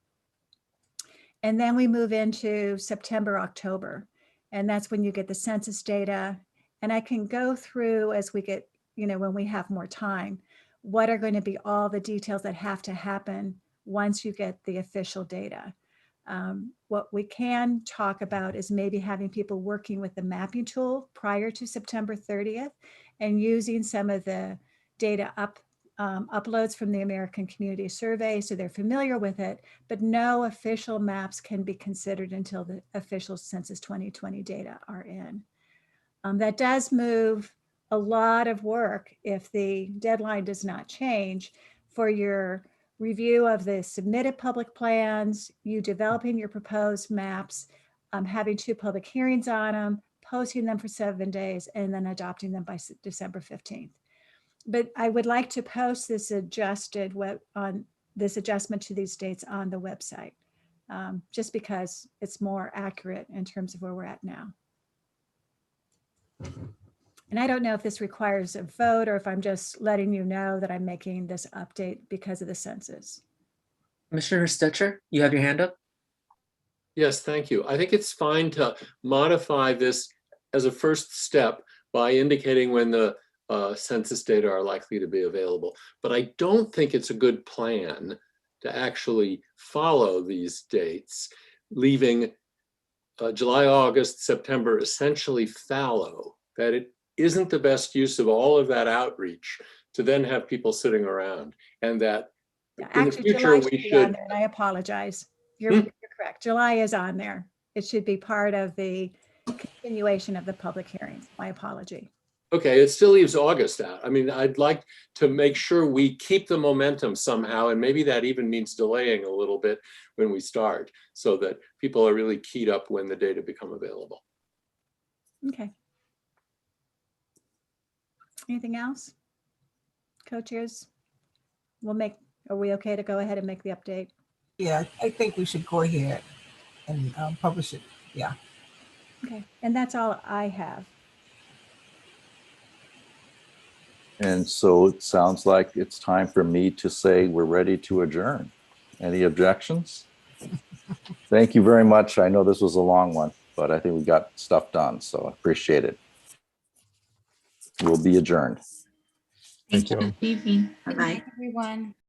And then we move into September, October, and that's when you get the census data. And I can go through as we get, when we have more time, what are going to be all the details that have to happen once you get the official data. What we can talk about is maybe having people working with the mapping tool prior to September 30th and using some of the data uploads from the American Community Survey so they're familiar with it, but no official maps can be considered until the official Census 2020 data are in. That does move a lot of work if the deadline does not change for your review of the submitted public plans, you developing your proposed maps, having 2 public hearings on them, posting them for 7 days, and then adopting them by December 15th. But I would like to post this adjustment to these dates on the website, just because it's more accurate in terms of where we're at now. And I don't know if this requires a vote or if I'm just letting you know that I'm making this update because of the census. Commissioner Stetcher, you have your hand up? Yes, thank you. I think it's fine to modify this as a first step by indicating when the census data are likely to be available. But I don't think it's a good plan to actually follow these dates, leaving July, August, September essentially fallow, that it isn't the best use of all of that outreach to then have people sitting around, and that in the Actually, future July should we be on should. there, and I apologize. You're correct. July is on there. It should be part of the continuation of the public hearings. My apology. Okay, it still leaves August out. I mean, I'd like to make sure we keep the momentum somehow, and maybe that even means delaying a little bit when we start, so that people are really keyed up when the data become available. Okay. Anything else? Co-chairs, are we okay to go ahead and make the update? Yeah, I think we should go ahead and publish it. Yeah. Okay, and that's all I have. And so it sounds like it's time for me to say we're ready to adjourn. Any objections? Thank you very much. I know this was a long one, but I think we got stuff done, so I appreciate it. We'll be adjourned. Thank you. Bye-bye. Everyone.